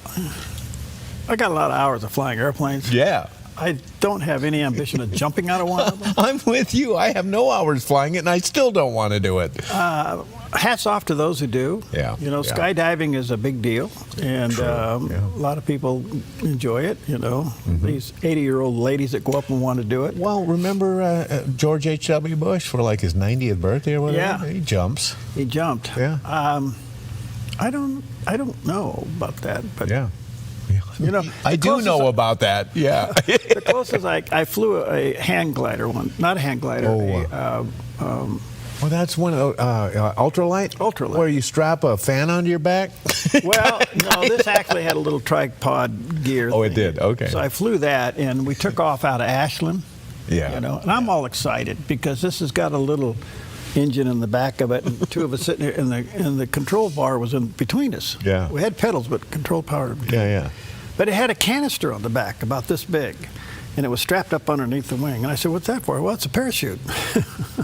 [SPEAKER 10] I got a lot of hours of flying airplanes.
[SPEAKER 11] Yeah.
[SPEAKER 10] I don't have any ambition of jumping out of one of them.
[SPEAKER 11] I'm with you. I have no hours flying it, and I still don't want to do it.
[SPEAKER 10] Hats off to those who do.
[SPEAKER 11] Yeah.
[SPEAKER 10] Skydiving is a big deal, and a lot of people enjoy it. These 80-year-old ladies that go up and want to do it.
[SPEAKER 11] Well, remember George H.W. Bush for his 90th birthday or whatever? Yeah. He jumps.
[SPEAKER 10] He jumped.
[SPEAKER 11] Yeah.
[SPEAKER 10] I don't know about that, but
[SPEAKER 11] yeah. I do know about that. Yeah.
[SPEAKER 10] The closest I flew a hang glider one, not a hang glider.
[SPEAKER 11] Well, that's one of ultralight?
[SPEAKER 10] Ultralight.
[SPEAKER 11] Where you strap a fan onto your back?
[SPEAKER 10] Well, no, this actually had a little tripod gear.
[SPEAKER 11] Oh, it did? Okay.
[SPEAKER 10] So I flew that, and we took off out of Ashland.
[SPEAKER 11] Yeah.
[SPEAKER 10] And I'm all excited because this has got a little engine in the back of it, and two of us sitting here, and the control bar was in between us.
[SPEAKER 11] Yeah.
[SPEAKER 10] We had pedals, but control power.
[SPEAKER 11] Yeah.
[SPEAKER 10] But it had a canister on the back about this big, and it was strapped up underneath the wing. And I said, "What's that for?" "Well, it's a parachute."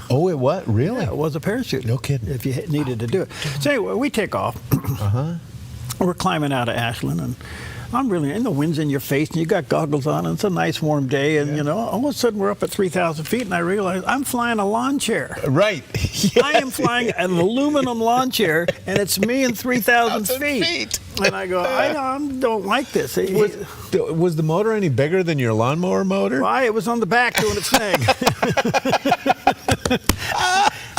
[SPEAKER 11] Oh, it what? Really?
[SPEAKER 10] Yeah, it was a parachute.
[SPEAKER 11] No kidding.
[SPEAKER 10] If you needed to do it. So anyway, we take off. We're climbing out of Ashland, and and the wind's in your face, and you got goggles on, and it's a nice warm day, and all of a sudden we're up at 3,000 feet, and I realize I'm flying a lawn chair.
[SPEAKER 11] Right.
[SPEAKER 10] Yes. I am flying an aluminum lawn chair, and it's me and 3,000 feet. And I go, I don't like this.
[SPEAKER 11] Was the motor any bigger than your lawnmower motor?
[SPEAKER 10] Well, it was on the back doing its thing.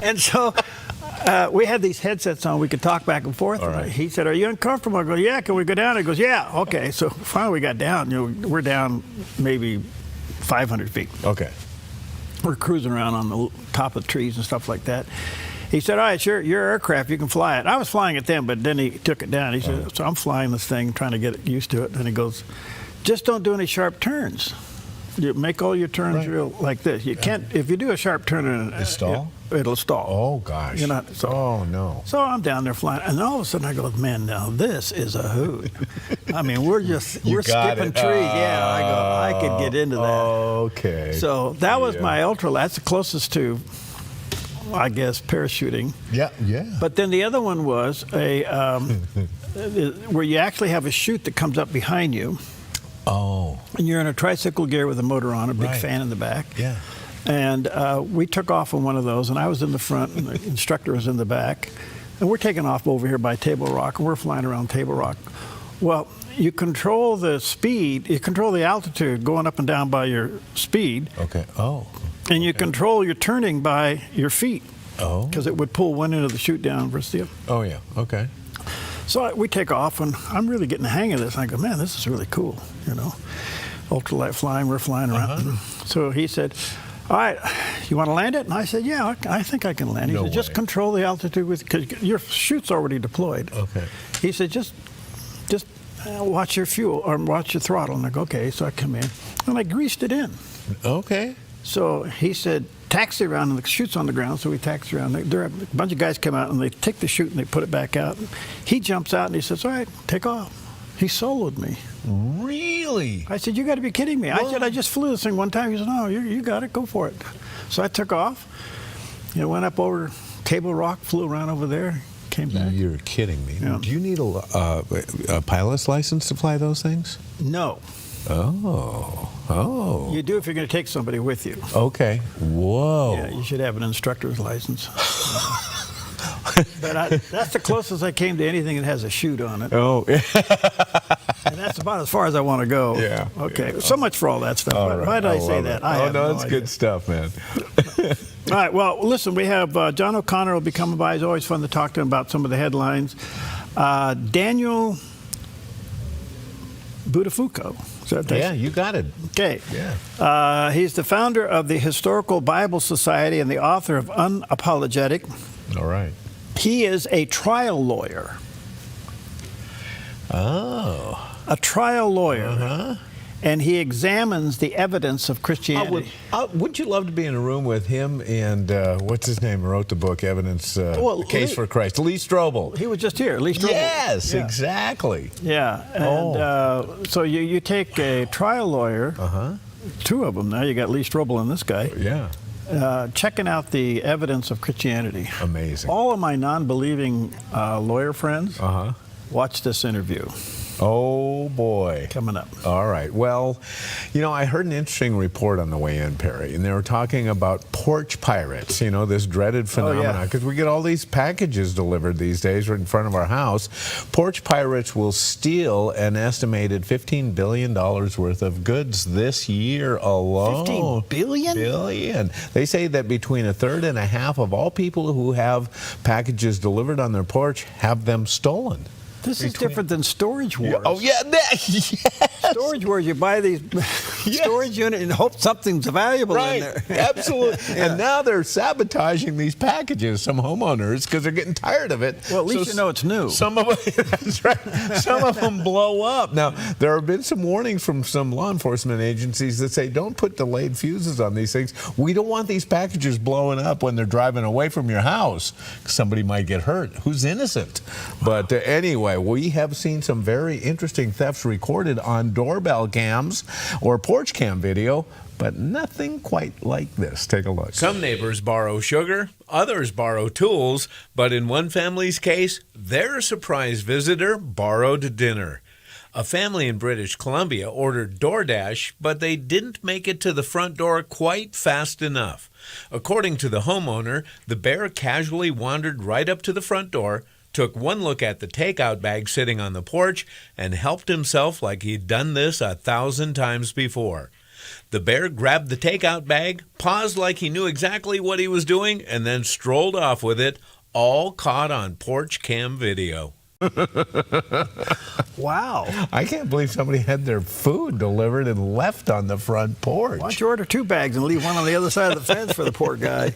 [SPEAKER 10] And so we had these headsets on. We could talk back and forth.
[SPEAKER 11] All right.
[SPEAKER 10] He said, "Are you uncomfortable?" I go, "Yeah." "Can we go down?" He goes, "Yeah." Okay. So finally we got down. We're down maybe 500 feet.
[SPEAKER 11] Okay.
[SPEAKER 10] We're cruising around on the top of trees and stuff like that. He said, "All right, your aircraft, you can fly it." I was flying it then, but then he took it down. He said, "So I'm flying this thing, trying to get used to it." And he goes, "Just don't do any sharp turns. You make all your turns real like this. You can't, if you do a sharp turn in an
[SPEAKER 11] stall,
[SPEAKER 10] it'll stall."
[SPEAKER 11] Oh gosh.
[SPEAKER 10] You're not. So,
[SPEAKER 11] oh no.
[SPEAKER 10] So I'm down there flying, and all of a sudden I go, "Man, now this is a hoot." I mean, we're skipping trees. Yeah, I go, I could get into that.
[SPEAKER 11] Okay.
[SPEAKER 10] So that was my ultra. That's the closest to, I guess, parachuting.
[SPEAKER 11] Yeah.
[SPEAKER 10] But then the other one was where you actually have a chute that comes up behind you.
[SPEAKER 11] Oh.
[SPEAKER 10] And you're in a tricycle gear with a motor on, a big fan in the back.
[SPEAKER 11] Yeah.
[SPEAKER 10] And we took off on one of those, and I was in the front, and the instructor was in the back. And we're taking off over here by Table Rock, and we're flying around Table Rock. Well, you control the speed, you control the altitude going up and down by your speed.
[SPEAKER 11] Okay. Oh.
[SPEAKER 10] And you control your turning by your feet.
[SPEAKER 11] Oh.
[SPEAKER 10] Because it would pull one end of the chute down versus the other.
[SPEAKER 11] Oh, yeah. Okay.
[SPEAKER 10] So we take off, and I'm really getting the hang of this. And I go, "Man, this is really cool, Ultralight flying, we're flying around." So he said, "All right, you want to land it?" And I said, "Yeah, I think I can land it." He said, "Just control the altitude because your chute's already deployed."
[SPEAKER 11] Okay.
[SPEAKER 10] He said, just watch your fuel or watch your throttle." And I go, "Okay." So I come in, and I greased it in.
[SPEAKER 11] Okay.
[SPEAKER 10] So he said, "Taxi around," and the chute's on the ground, so we taxi around. A bunch of guys come out, and they take the chute, and they put it back out. He jumps out, and he says, "All right, take off." He soloed me.
[SPEAKER 11] Really?
[SPEAKER 10] I said, "You got to be kidding me." I said, "I just flew this thing one time." He said, "No, you got it. Go for it." So I took off. Went up over Table Rock, flew around over there, came back.
[SPEAKER 11] You're kidding me.
[SPEAKER 10] Yeah.
[SPEAKER 11] Do you need a pilot's license to fly those things?
[SPEAKER 10] No.
[SPEAKER 11] Oh.
[SPEAKER 10] You do if you're going to take somebody with you.
[SPEAKER 11] Okay. Whoa.
[SPEAKER 10] Yeah, you should have an instructor's license. But that's the closest I came to anything that has a chute on it.
[SPEAKER 11] Oh.
[SPEAKER 10] And that's about as far as I want to go.
[SPEAKER 11] Yeah.
[SPEAKER 10] Okay. Yeah. So much for all that stuff.
[SPEAKER 11] All right.
[SPEAKER 10] Why did I say that?
[SPEAKER 11] That's good stuff, man.
[SPEAKER 10] All right. Well, listen, we have John O'Connor will be coming by. It's always fun to talk to him about some of the headlines. Daniel Buttafuoco.
[SPEAKER 11] Yeah, you got it.
[SPEAKER 10] Okay.
[SPEAKER 11] Yeah.
[SPEAKER 10] He's the founder of the Historical Bible Society and the author of Unapologetic.
[SPEAKER 11] All right.
[SPEAKER 10] He is a trial lawyer.
[SPEAKER 11] Oh.
[SPEAKER 10] A trial lawyer. And he examines the evidence of Christianity.
[SPEAKER 11] Would you love to be in a room with him and what's his name, who wrote the book, Evidence, The Case for Christ? Lee Strobel.
[SPEAKER 10] He was just here, Lee Strobel.
[SPEAKER 11] Yes, exactly.
[SPEAKER 10] Yeah, and so you take a trial lawyer, two of them now, you got Lee Strobel and this guy.
[SPEAKER 11] Yeah.
[SPEAKER 10] Checking out the evidence of Christianity.
[SPEAKER 11] Amazing.
[SPEAKER 10] All of my non-believing lawyer friends watch this interview.
[SPEAKER 11] Oh, boy.
[SPEAKER 10] Coming up.
[SPEAKER 11] All right. Well, I heard an interesting report on the way in, Perry, and they were talking about porch pirates, this dreaded phenomenon, because we get all these packages delivered these days right in front of our house. Porch pirates will steal an estimated $15 billion worth of goods this year alone.
[SPEAKER 10] $15 billion?
[SPEAKER 11] Billion. They say that between a third and a half of all people who have packages delivered on their porch have them stolen.
[SPEAKER 10] This is different than Storage Wars.
[SPEAKER 11] Oh, yeah. Yes.
[SPEAKER 10] Storage Wars, you buy these storage unit and hope something's valuable in there.
[SPEAKER 11] Absolutely. And now they're sabotaging these packages, some homeowners, because they're getting tired of it.
[SPEAKER 10] Well, at least you know it's new.
[SPEAKER 11] Some of them, that's right. Some of them blow up. Now, there have been some warnings from some law enforcement agencies that say, don't put delayed fuses on these things. We don't want these packages blowing up when they're driving away from your house. Somebody might get hurt. Who's innocent? But anyway, we have seen some very interesting thefts recorded on doorbell cams or porch cam video, but nothing quite like this. Take a look. Some neighbors borrow sugar, others borrow tools, but in one family's case, their surprise visitor borrowed dinner. A family in British Columbia ordered DoorDash, but they didn't make it to the front door quite fast enough. According to the homeowner, the bear casually wandered right up to the front door, took one look at the takeout bag sitting on the porch, and helped himself like he'd done this 1,000 times before. The bear grabbed the takeout bag, paused like he knew exactly what he was doing, and then strolled off with it, all caught on porch cam video.
[SPEAKER 10] Wow.
[SPEAKER 11] I can't believe somebody had their food delivered and left on the front porch.
[SPEAKER 10] Why don't you order 2 bags and leave one on the other side of the fence for the poor guy?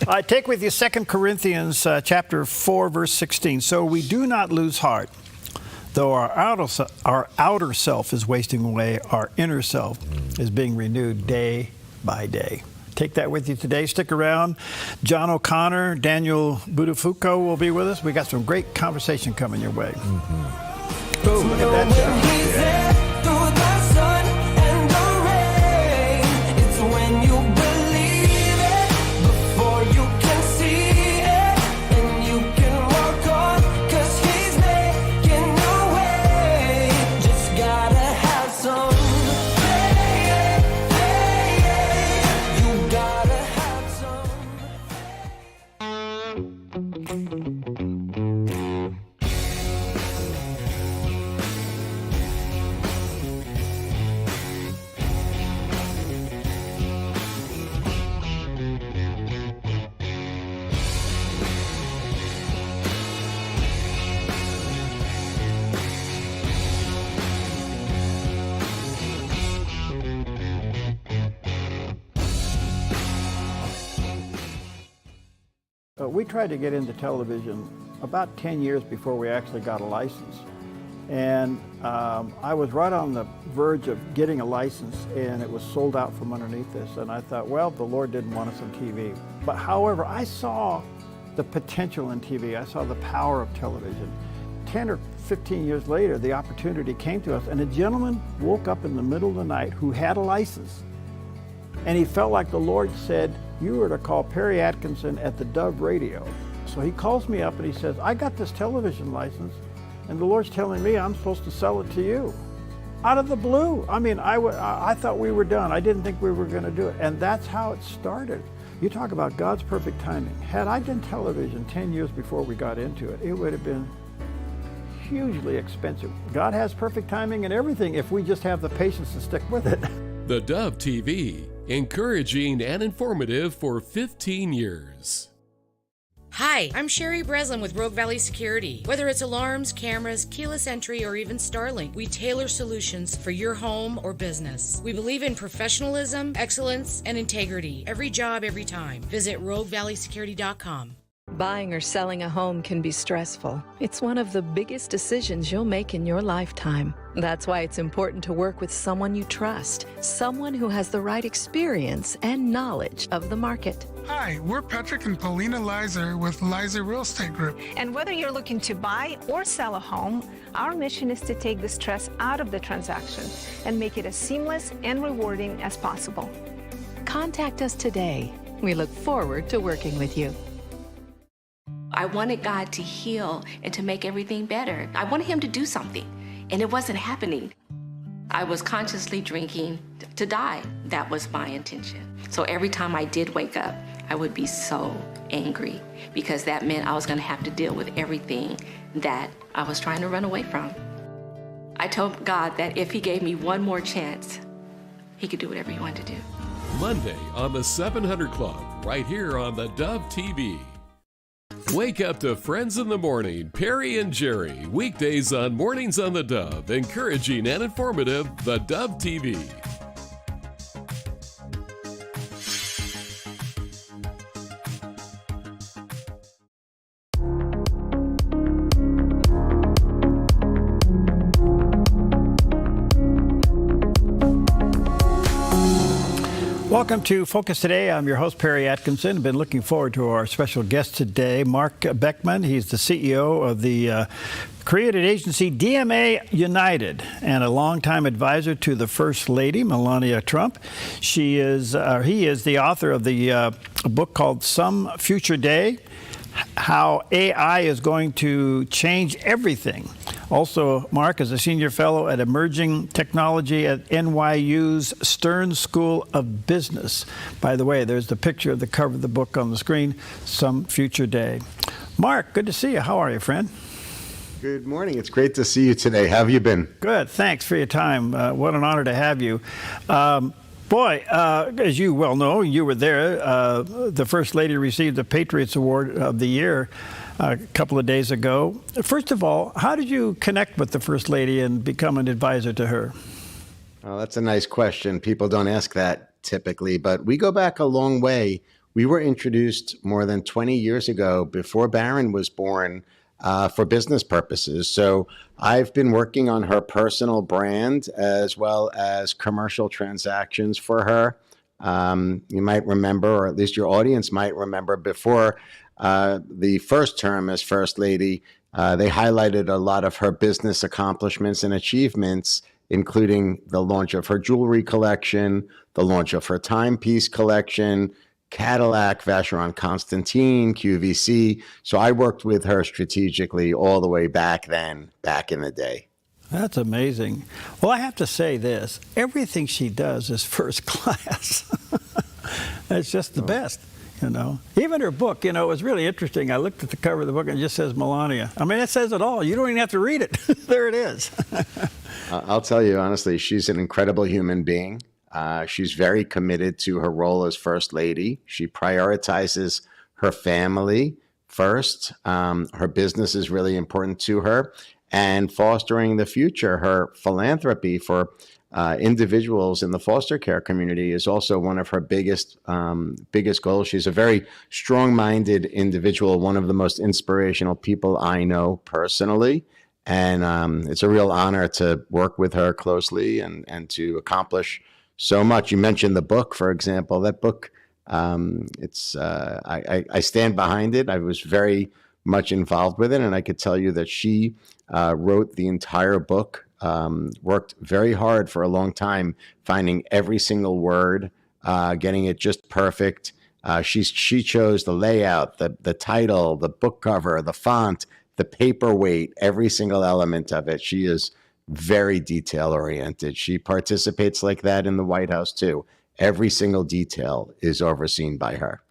[SPEAKER 10] I take with you 2 Corinthians chapter 4, verse 16. So we do not lose heart. Though our outer self is wasting away, our inner self is being renewed day by day. Take that with you today. Stick around. John O'Connor, Daniel Budafuco will be with us. We got some great conversation coming your way. Boom, look at that job. We tried to get into television about 10 years before we actually got a license. And I was right on the verge of getting a license, and it was sold out from underneath us. And I thought, well, the Lord didn't want us on TV. But however, I saw the potential in TV. I saw the power of television. 10 or 15 years later, the opportunity came to us, and a gentleman woke up in the middle of the night who had a license. And he felt like the Lord said, you were to call Perry Atkinson at the Dove Radio. So he calls me up and he says, I got this television license, and the Lord's telling me I'm supposed to sell it to you. Out of the blue. I mean, I thought we were done. I didn't think we were going to do it. And that's how it started. You talk about God's perfect timing. Had I done television 10 years before we got into it, it would have been hugely expensive. God has perfect timing in everything if we just have the patience to stick with it.
[SPEAKER 2] The Dove TV, encouraging and informative for 15 years.
[SPEAKER 14] Hi, I'm Sherry Breslin with Rogue Valley Security. Whether it's alarms, cameras, keyless entry, or even Starlink, we tailor solutions for your home or business. We believe in professionalism, excellence, and integrity. Every job, every time. Visit RogueValleySecurity.com.
[SPEAKER 15] Buying or selling a home can be stressful. It's one of the biggest decisions you'll make in your lifetime. That's why it's important to work with someone you trust, someone who has the right experience and knowledge of the market.
[SPEAKER 17] Hi, we're Patrick and Paulina Lizer with Lizer Real Estate Group.
[SPEAKER 20] And whether you're looking to buy or sell a home, our mission is to take the stress out of the transaction and make it as seamless and rewarding as possible.
[SPEAKER 15] Contact us today. We look forward to working with you.
[SPEAKER 24] I wanted God to heal and to make everything better. I wanted him to do something, and it wasn't happening. I was consciously drinking to die. That was my intention. So every time I did wake up, I would be so angry because that meant I was going to have to deal with everything that I was trying to run away from. I told God that if he gave me one more chance, he could do whatever he wanted to do.
[SPEAKER 2] Monday on the 700 Club, right here on the Dove TV. Wake up to Friends in the Morning, Perry and Jerry. Weekdays on Mornings on the Dove, encouraging and informative, the Dove TV.
[SPEAKER 10] Welcome to Focus Today. I'm your host, Perry Atkinson. I've been looking forward to our special guest today, Mark Beckman. He's the CEO of the created agency DMA United and a longtime advisor to the First Lady, Melania Trump. He is the author of the book called Some Future Day, How AI is Going to Change Everything. Also, Mark is a senior fellow at Emerging Technology at NYU's Stern School of Business. By the way, there's the picture of the cover of the book on the screen, Some Future Day. Mark, good to see you. How are you, friend?
[SPEAKER 26] Good morning. It's great to see you today. How have you been?
[SPEAKER 10] Good. Thanks for your time. What an honor to have you. Boy, as you well know, you were there. The First Lady received the Patriots Award of the Year a couple of days ago. First of all, how did you connect with the First Lady and become an advisor to her?
[SPEAKER 26] Well, that's a nice question. People don't ask that typically, but we go back a long way. We were introduced more than 20 years ago, before Barron was born, for business purposes. So I've been working on her personal brand as well as commercial transactions for her. You might remember, or at least your audience might remember, before the first term as First Lady, they highlighted a lot of her business accomplishments and achievements, including the launch of her jewelry collection, the launch of her timepiece collection, Cadillac, Vacheron Constantin, QVC. So I worked with her strategically all the way back then, back in the day.
[SPEAKER 10] That's amazing. Well, I have to say this. Everything she does is first class. It's just the best, you know. Even her book, you know, it was really interesting. I looked at the cover of the book and it just says Melania. I mean, it says it all. You don't even have to read it. There it is.
[SPEAKER 26] I'll tell you, honestly, she's an incredible human being. She's very committed to her role as First Lady. She prioritizes her family first. Her business is really important to her. And fostering the future, her philanthropy for individuals in the foster care community is also one of her biggest goals. She's a very strong-minded individual, one of the most inspirational people I know personally. And it's a real honor to work with her closely and to accomplish so much. You mentioned the book, for example. That book, I stand behind it. I was very much involved with it, and I could tell you that she wrote the entire book, worked very hard for a long time, finding every single word, getting it just perfect. She chose the layout, the title, the book cover, the font, the paperweight, every single element of it. She is very detail oriented. She participates like that in the White House too. Every single detail is overseen by her.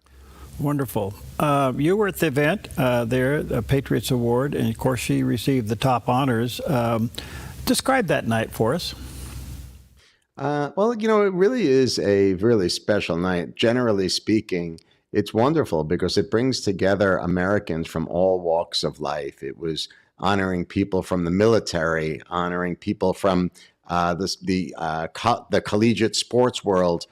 [SPEAKER 10] Wonderful. You were at the event there, the Patriots Award, and of course she received the top honors. Describe that night for us.
[SPEAKER 26] Well, you know, it really is a really special night. Generally speaking, it's wonderful because it brings together Americans from all walks of life. It was honoring people from the military, honoring people from the collegiate sports world,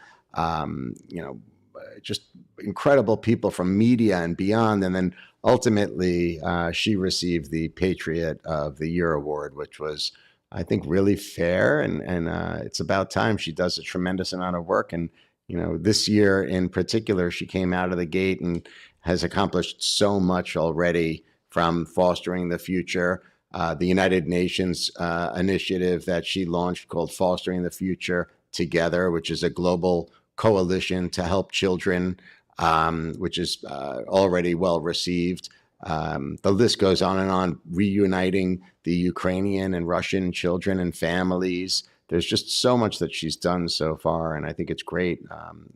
[SPEAKER 26] just incredible people from media and beyond. And then ultimately, she received the Patriot of the Year award, which was, I think, really fair. And it's about time. She does a tremendous amount of work. And, you know, this year in particular, she came out of the gate and has accomplished so much already, from fostering the future, the United Nations initiative that she launched called Fostering the Future Together, which is a global coalition to help children, which is already well received. The list goes on and on, reuniting the Ukrainian and Russian children and families. There's just so much that she's done so far, and I think it's great.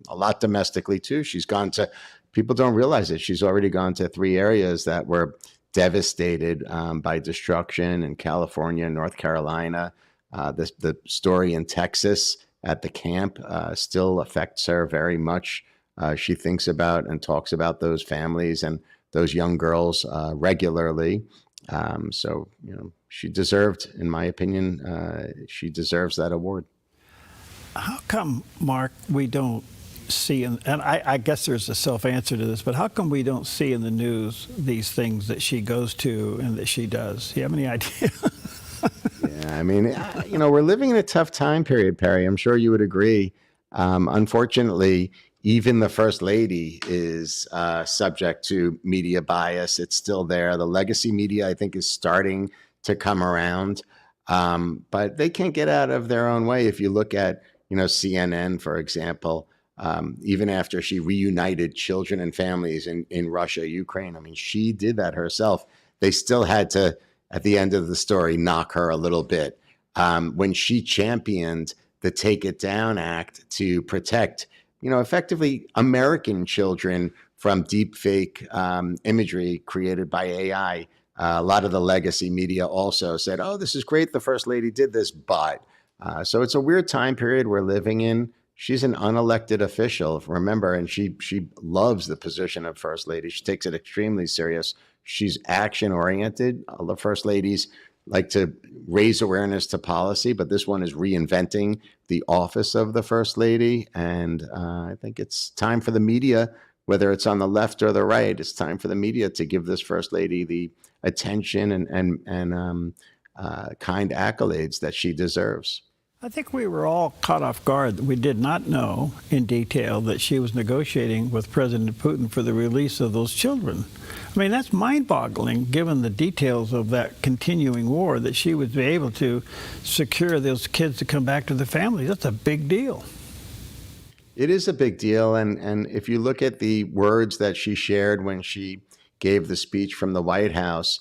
[SPEAKER 26] A lot domestically, too. She's gone to, people don't realize it, she's already gone to 3 areas that were devastated by destruction in California, North Carolina. The story in Texas at the camp still affects her very much. She thinks about and talks about those families and those young girls regularly. So, you know, she deserved, in my opinion, she deserves that award.
[SPEAKER 10] How come, Mark, we don't see, and I guess there's a self-answer to this, but how come we don't see in the news these things that she goes to and that she does? Do you have any idea?
[SPEAKER 26] Yeah, I mean, you know, we're living in a tough time period, Perry. I'm sure you would agree. Unfortunately, even the First Lady is subject to media bias. It's still there. The legacy media, I think, is starting to come around, but they can't get out of their own way. If you look at, you know, CNN, for example, even after she reunited children and families in Russia, Ukraine, I mean, she did that herself. They still had to, at the end of the story, knock her a little bit. When she championed the Take It Down Act to protect, you know, effectively American children from deep fake imagery created by AI, a lot of the legacy media also said, oh, this is great, the First Lady did this, but. So it's a weird time period we're living in. she's an unelected official, remember, and she loves the position of First Lady. She takes it extremely serious. She's action-oriented. The First Ladies like to raise awareness to policy, but this one is reinventing the office of the First Lady. And I think it's time for the media, whether it's on the left or the right, it's time for the media to give this First Lady the attention and kind accolades that she deserves.
[SPEAKER 10] I think we were all caught off guard. We did not know in detail that she was negotiating with President Putin for the release of those children. I mean, that's mind-boggling, given the details of that continuing war, that she would be able to secure those kids to come back to their families. That's a big deal.
[SPEAKER 26] It is a big deal. And if you look at the words that she shared when she gave the speech from the White House,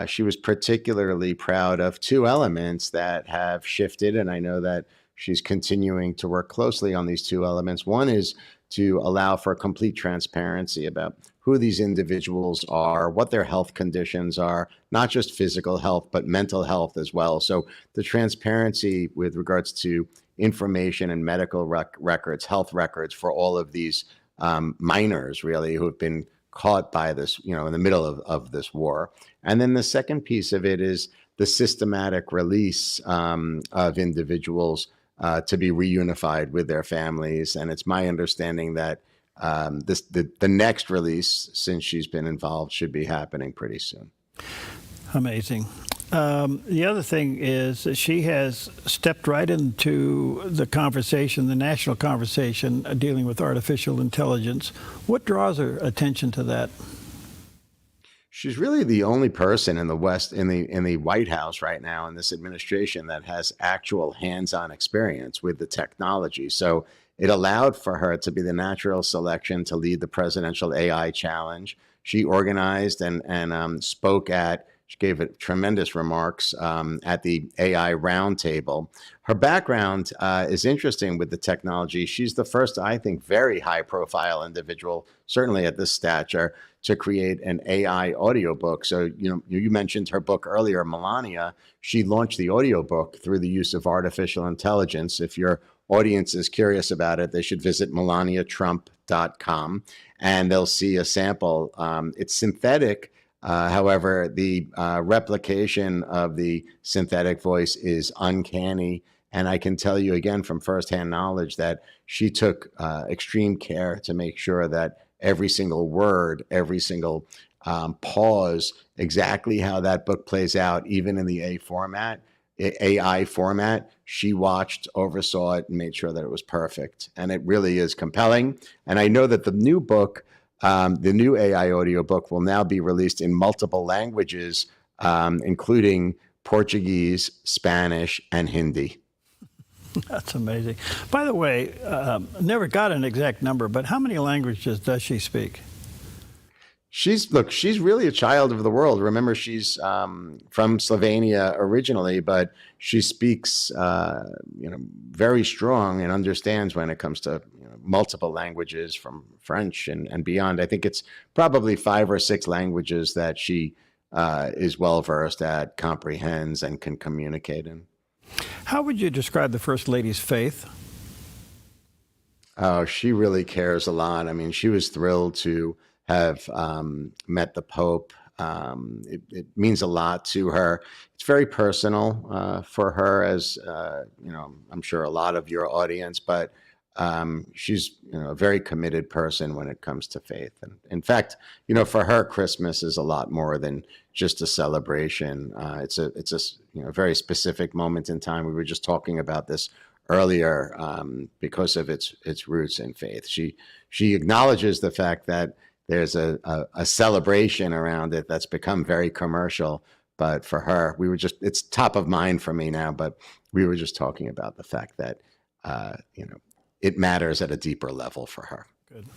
[SPEAKER 26] she was particularly proud of two elements that have shifted, and I know that she's continuing to work closely on these two elements. One is to allow for complete transparency about who these individuals are, what their health conditions are, not just physical health, but mental health as well. So the transparency with regards to information and medical records, health records for all of these minors, really, who have been caught by this, in the middle of this war. And then the second piece of it is the systematic release of individuals to be reunified with their families. And it's my understanding that the next release, since she's been involved, should be happening pretty soon.
[SPEAKER 10] Amazing. The other thing is that she has stepped right into the conversation, the national conversation dealing with artificial intelligence. What draws her attention to that?
[SPEAKER 26] She's really the only person in the West, in the White House right now, in this administration, that has actual hands-on experience with the technology. So it allowed for her to be the natural selection to lead the presidential AI challenge. She organized and spoke at. She gave tremendous remarks at the AI roundtable. Her background is interesting with the technology. She's the first, I think, very high-profile individual, certainly at this stature, to create an AI audiobook. So, you mentioned her book earlier, Melania. She launched the audiobook through the use of artificial intelligence. If your audience is curious about it, they should visit melaniatrump.com, and they'll see a sample. It's synthetic. However, the replication of the synthetic voice is uncanny. And I can tell you again from firsthand knowledge that she took extreme care to make sure that every single word, every single pause, exactly how that book plays out, even in the AI format, she watched, oversaw it, and made sure that it was perfect. And it really is compelling. And I know that the new book, the new AI audiobook, will now be released in multiple languages, including Portuguese, Spanish, and Hindi.
[SPEAKER 10] That's amazing. By the way, never got an exact number, but how many languages does she speak?
[SPEAKER 26] She's really a child of the world. Remember, she's from Slovenia originally, but she speaks, very strong and understands when it comes to multiple languages, from French and beyond. I think it's probably 5 or 6 languages that she is well versed at, comprehends, and can communicate in.
[SPEAKER 10] How would you describe the First Lady's faith?
[SPEAKER 26] Oh, she really cares a lot. I mean, she was thrilled to have met the Pope. It means a lot to her. It's very personal for her, as I'm sure a lot of your audience, but she's a very committed person when it comes to faith. And in fact, for her, Christmas is a lot more than just a celebration. It's a very specific moment in time. We were just talking about this earlier because of its roots in faith. She acknowledges the fact that there's a celebration around it that's become very commercial. But for her, it's top of mind for me now, but we were just talking about the fact that, it matters at a deeper level for her.
[SPEAKER 10] Good.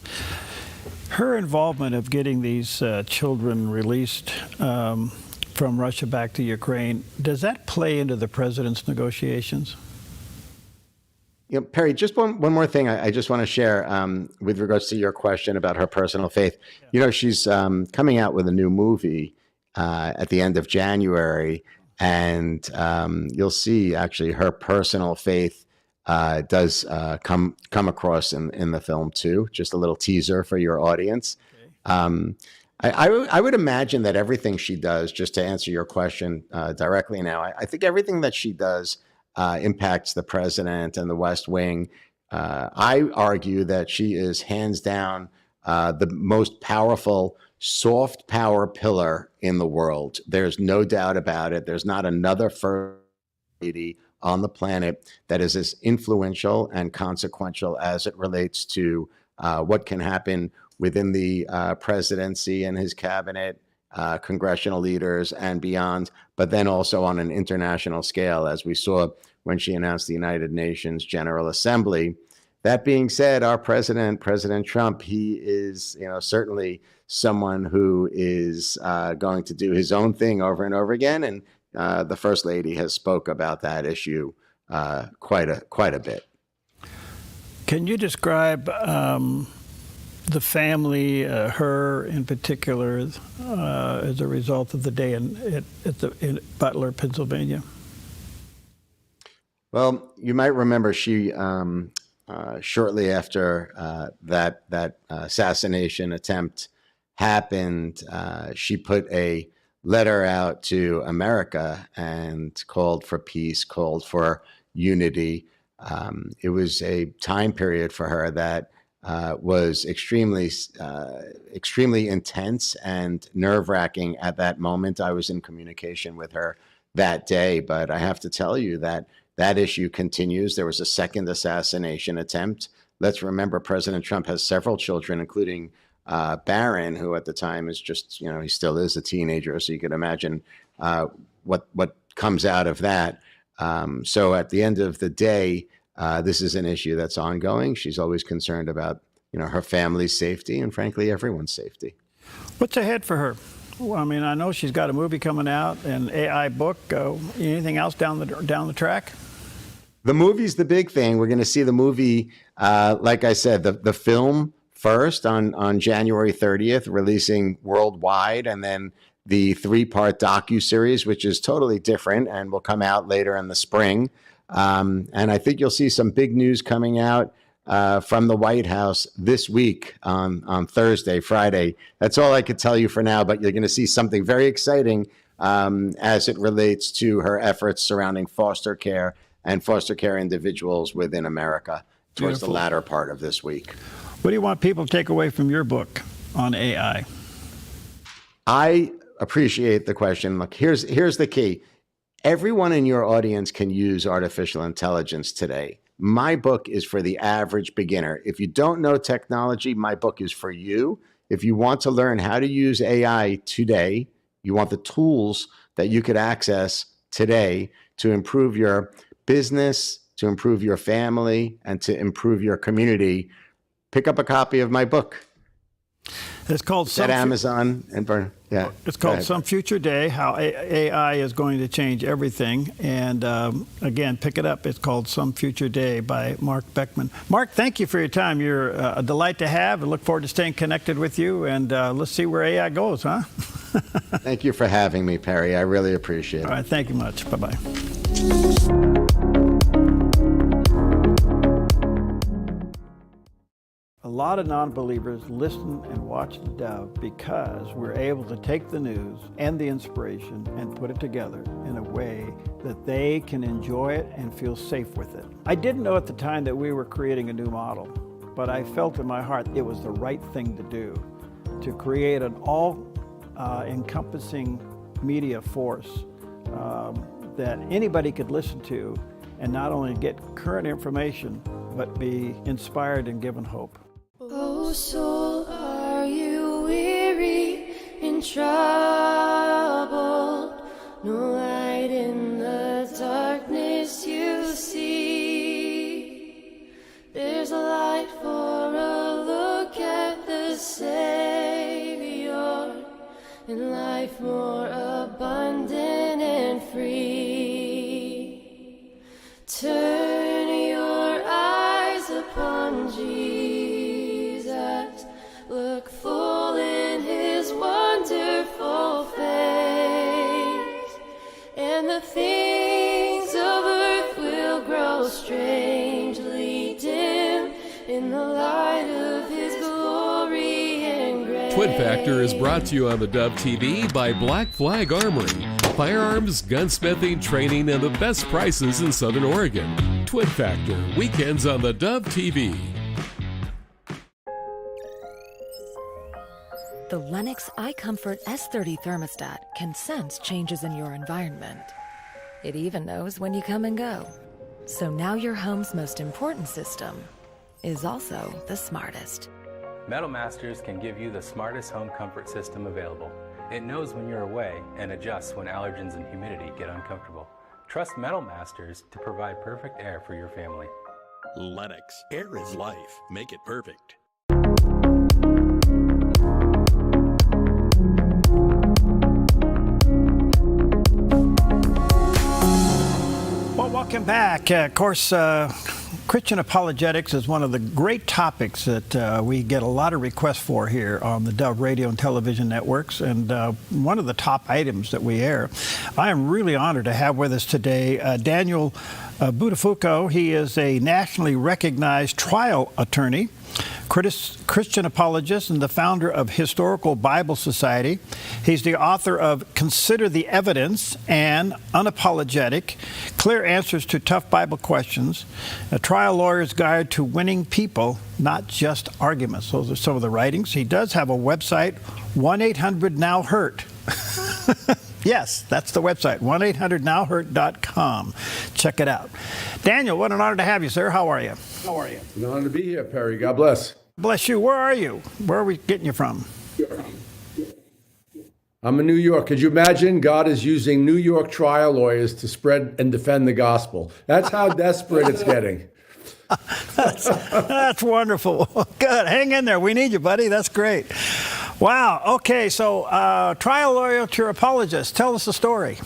[SPEAKER 10] Her involvement of getting these children released from Russia back to Ukraine, does that play into the president's negotiations?
[SPEAKER 26] Perry, just one more thing I just want to share with regards to your question about her personal faith. She's coming out with a new movie at the end of January, and you'll see actually her personal faith does come across in the film too. Just a little teaser for your audience. I would imagine that everything she does, just to answer your question directly now, I think everything that she does impacts the president and the West Wing. I argue that she is hands down the most powerful soft power pillar in the world. There's no doubt about it. There's not another first lady on the planet that is as influential and consequential as it relates to what can happen within the presidency and his cabinet, congressional leaders and beyond, but then also on an international scale, as we saw when she announced the United Nations General Assembly. That being said, our president, President Trump, he is, certainly someone who is going to do his own thing over and over again. And the First Lady has spoke about that issue quite a bit.
[SPEAKER 10] Can you describe the family, her in particular, as a result of the day in Butler, Pennsylvania?
[SPEAKER 26] Well, you might remember she shortly after that assassination attempt happened, she put a letter out to America and called for peace, called for unity. It was a time period for her that was extremely intense and nerve-wracking at that moment. I was in communication with her that day, but I have to tell you that issue continues. There was a second assassination attempt. Let's remember, President Trump has several children, including Barron, who at the time is just, he still is a teenager. So you can imagine what comes out of that. So at the end of the day, this is an issue that's ongoing. She's always concerned about, her family's safety and, frankly, everyone's safety.
[SPEAKER 10] What's ahead for her? Well, I mean, I know she's got a movie coming out, an AI book. Anything else down the track?
[SPEAKER 26] The movie's the big thing. We're going to see the movie, like I said, the film first on January 30th, releasing worldwide, and then the 3-part docuseries, which is totally different and will come out later in the spring. And I think you'll see some big news coming out from the White House this week on Thursday, Friday. That's all I could tell you for now, but you're going to see something very exciting as it relates to her efforts surrounding foster care and foster care individuals within America towards
[SPEAKER 10] Beautiful.
[SPEAKER 26] The latter part of this week.
[SPEAKER 10] What do you want people to take away from your book on AI?
[SPEAKER 26] I appreciate the question. Look, here's the key. Everyone in your audience can use artificial intelligence today. My book is for the average beginner. If you don't know technology, my book is for you. If you want to learn how to use AI today, you want the tools that you could access today to improve your business, to improve your family, and to improve your community, pick up a copy of my book.
[SPEAKER 10] It's called
[SPEAKER 26] at Amazon and Burn. Yeah,
[SPEAKER 10] it's called Some Future Day: How AI is Going to Change Everything. And again, pick it up. It's called Some Future Day by Mark Beckman. Mark, thank you for your time. You're a delight to have, and look forward to staying connected with you. And let's see where AI goes, huh?
[SPEAKER 26] Thank you for having me, Perry. I really appreciate it.
[SPEAKER 10] All right, thank you much. Bye-bye. A lot of non-believers listen and watch the Dove because we're able to take the news and the inspiration and put it together in a way that they can enjoy it and feel safe with it. I didn't know at the time that we were creating a new model, but I felt in my heart it was the right thing to do, to create an all-encompassing media force that anybody could listen to and not only get current information, but be inspired and given hope.
[SPEAKER 6] Oh soul, are you weary and troubled? No light in the darkness you see. There's a light for a look at the Savior, and life more abundant and free. Turn your eyes upon Jesus, look full in his wonderful face, and the things of earth will grow strange
[SPEAKER 2] Twin Factor is brought to you on the Dove TV by Black Flag Armory. Firearms, gunsmithing, training, and the best prices in Southern Oregon. Twin Factor, weekends on the Dove TV.
[SPEAKER 5] The Lennox iComfort S30 thermostat can sense changes in your environment. It even knows when you come and go. So now your home's most important system is also the smartest.
[SPEAKER 7] Metal Masters can give you the smartest home comfort system available. It knows when you're away and adjusts when allergens and humidity get uncomfortable. Trust Metal Masters to provide perfect air for your family.
[SPEAKER 16] Lennox. Air is life. Make it perfect.
[SPEAKER 10] Well, welcome back. Of course, Christian apologetics is one of the great topics that we get a lot of requests for here on the Dove radio and television networks, and one of the top items that we air. I am really honored to have with us today Daniel Buttafuoco. He is a nationally recognized trial attorney, Christian apologist, and the founder of Historical Bible Society. He's the author of Consider the Evidence and Unapologetic, Clear Answers to Tough Bible Questions, A Trial Lawyer's Guide to Winning People, Not Just Arguments. Those are some of the writings. He does have a website, 1-800-NOW-HURT. Yes, that's the website, 1-800-NOW-HURT.com. Check it out. Daniel, what an honor to have you, sir. How are you?
[SPEAKER 18] An honor to be here, Perry. God bless.
[SPEAKER 10] Bless you. Where are you? Where are we getting you from?
[SPEAKER 18] I'm in New York. Could you imagine God is using New York trial lawyers to spread and defend the gospel? That's how desperate it's getting.
[SPEAKER 10] That's wonderful. Good. Hang in there. We need you, buddy. That's great. Wow. Okay. So trial lawyer to apologist. Tell us the story.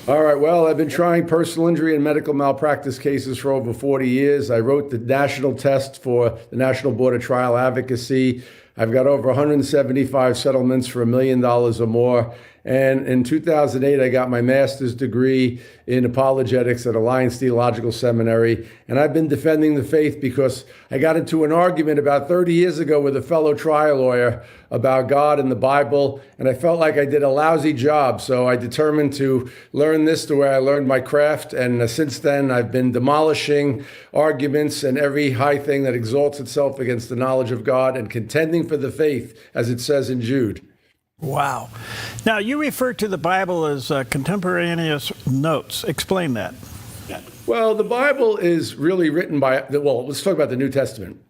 [SPEAKER 18] All right. Well, I've been trying personal injury and medical malpractice cases for over 40 years. I wrote the national test for the National Board of Trial Advocacy. I've got over 175 settlements for $1 million or more. And in 2008, I got my master's degree in apologetics at Alliance Theological Seminary. And I've been defending the faith because I got into an argument about 30 years ago with a fellow trial lawyer about God and the Bible. And I felt like I did a lousy job. So I determined to learn this the way I learned my craft. And since then, I've been demolishing arguments and every high thing that exalts itself against the knowledge of God and contending for the faith, as it says in Jude.
[SPEAKER 10] Wow. Now, you refer to the Bible as contemporaneous notes. Explain that.
[SPEAKER 18] Well, the Bible is really written by, well, let's talk about the New Testament.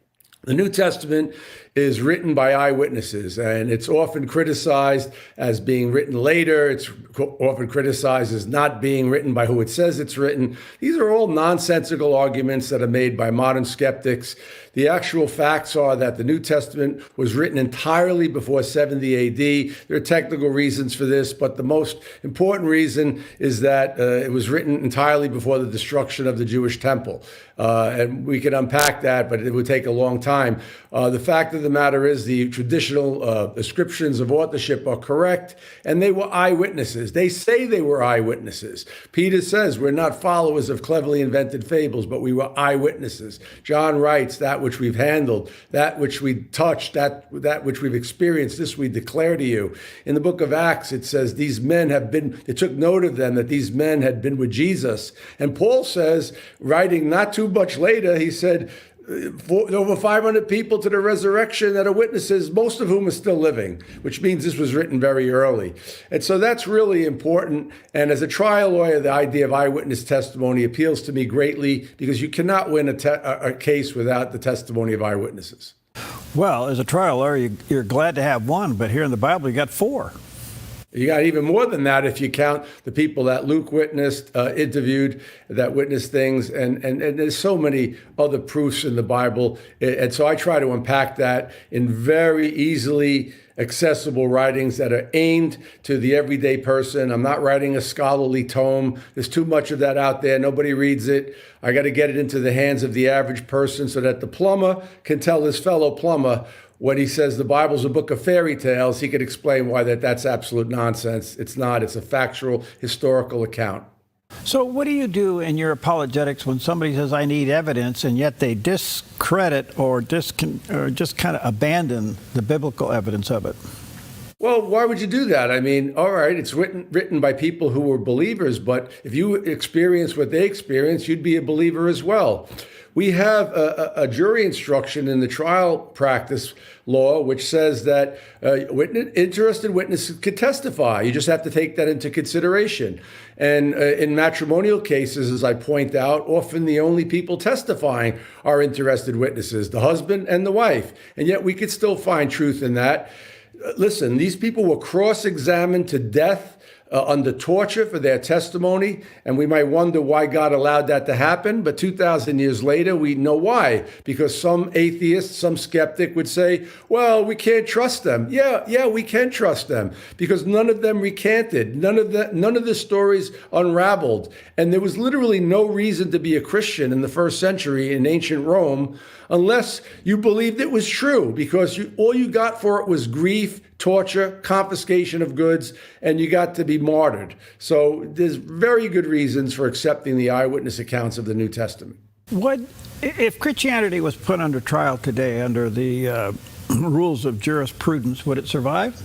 [SPEAKER 18] The New Testament is written by eyewitnesses, and it's often criticized as being written later. It's often criticized as not being written by who it says it's written. These are all nonsensical arguments that are made by modern skeptics. The actual facts are that the New Testament was written entirely before 70 AD. There are technical reasons for this, but the most important reason is that it was written entirely before the destruction of the Jewish temple. And we could unpack that, but it would take a long time. The fact of the matter is the traditional descriptions of authorship are correct, and they were eyewitnesses. They say they were eyewitnesses. Peter says we're not followers of cleverly invented fables, but we were eyewitnesses. John writes that which we've handled, that which we touched, that which we've experienced, this we declare to you. In the book of Acts, it says these men have been, it took note of them that these men had been with Jesus. And Paul says, writing not too much later, he said, over 500 people to the resurrection that are witnesses, most of whom are still living, which means this was written very early. And so that's really important. And as a trial lawyer, the idea of eyewitness testimony appeals to me greatly because you cannot win a case without the testimony of eyewitnesses.
[SPEAKER 10] Well, as a trial lawyer, you're glad to have one, but here in the Bible, you got four.
[SPEAKER 18] You got even more than that if you count the people that Luke witnessed, interviewed, that witnessed things, and there's so many other proofs in the Bible. And so I try to unpack that in very easily accessible writings that are aimed to the everyday person. I'm not writing a scholarly tome. There's too much of that out there. Nobody reads it. I got to get it into the hands of the average person so that the plumber can tell his fellow plumber when he says the Bible's a book of fairy tales, he could explain why that's absolute nonsense. It's not. It's a factual, historical account.
[SPEAKER 10] So what do you do in your apologetics when somebody says, I need evidence, and yet they discredit or just kind of abandon the biblical evidence of it?
[SPEAKER 18] Well, why would you do that? I mean, all right, it's written by people who were believers, but if you experience what they experienced, you'd be a believer as well. We have a jury instruction in the trial practice law, which says that interested witnesses could testify. You just have to take that into consideration. And in matrimonial cases, as I point out, often the only people testifying are interested witnesses, the husband and the wife. And yet we could still find truth in that. Listen, these people were cross-examined to death under torture for their testimony, and we might wonder why God allowed that to happen, but 2,000 years later, we know why. Because some atheist, some skeptic would say, well, we can't trust them. Yeah, we can trust them, because none of them recanted. None of the stories unraveled. And there was literally no reason to be a Christian in the first century in ancient Rome unless you believed it was true, because all you got for it was grief, torture, confiscation of goods, and you got to be martyred. So there's very good reasons for accepting the eyewitness accounts of the New Testament.
[SPEAKER 10] What if Christianity was put under trial today under the rules of jurisprudence, would it survive?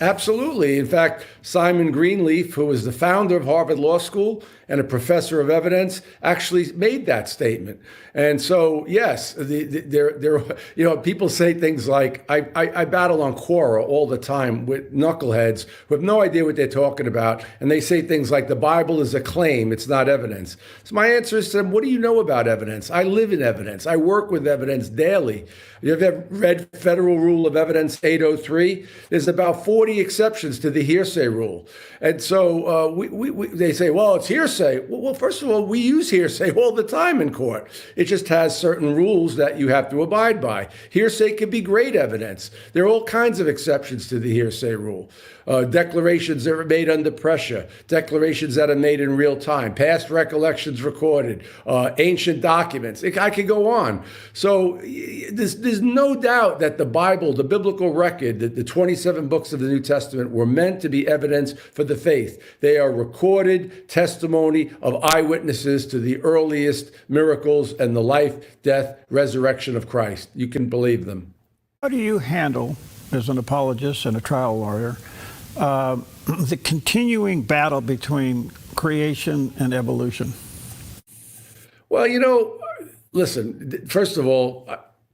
[SPEAKER 18] Absolutely. In fact, Simon Greenleaf, who was the founder of Harvard Law School and a professor of evidence, actually made that statement. And so, yes, people say things like, I battle on Quora all the time with knuckleheads who have no idea what they're talking about. And they say things like, the Bible is a claim, it's not evidence. So my answer is to them, what do you know about evidence? I live in evidence. I work with evidence daily. You ever read Federal Rule of Evidence 803? There's about 40 exceptions to the hearsay rule. And so they say, well, it's hearsay. Well, first of all, we use hearsay all the time in court. It just has certain rules that you have to abide by. Hearsay can be great evidence. There are all kinds of exceptions to the hearsay rule. Declarations that are made under pressure, declarations that are made in real time, past recollections recorded, ancient documents. I could go on. So there's no doubt that the Bible, the biblical record, the 27 books of the New Testament were meant to be evidence for the faith. They are recorded testimony of eyewitnesses to the earliest miracles and the life, death, resurrection of Christ. You can believe them.
[SPEAKER 10] How do you handle, as an apologist and a trial lawyer, the continuing battle between creation and evolution?
[SPEAKER 18] Well, listen, first of all,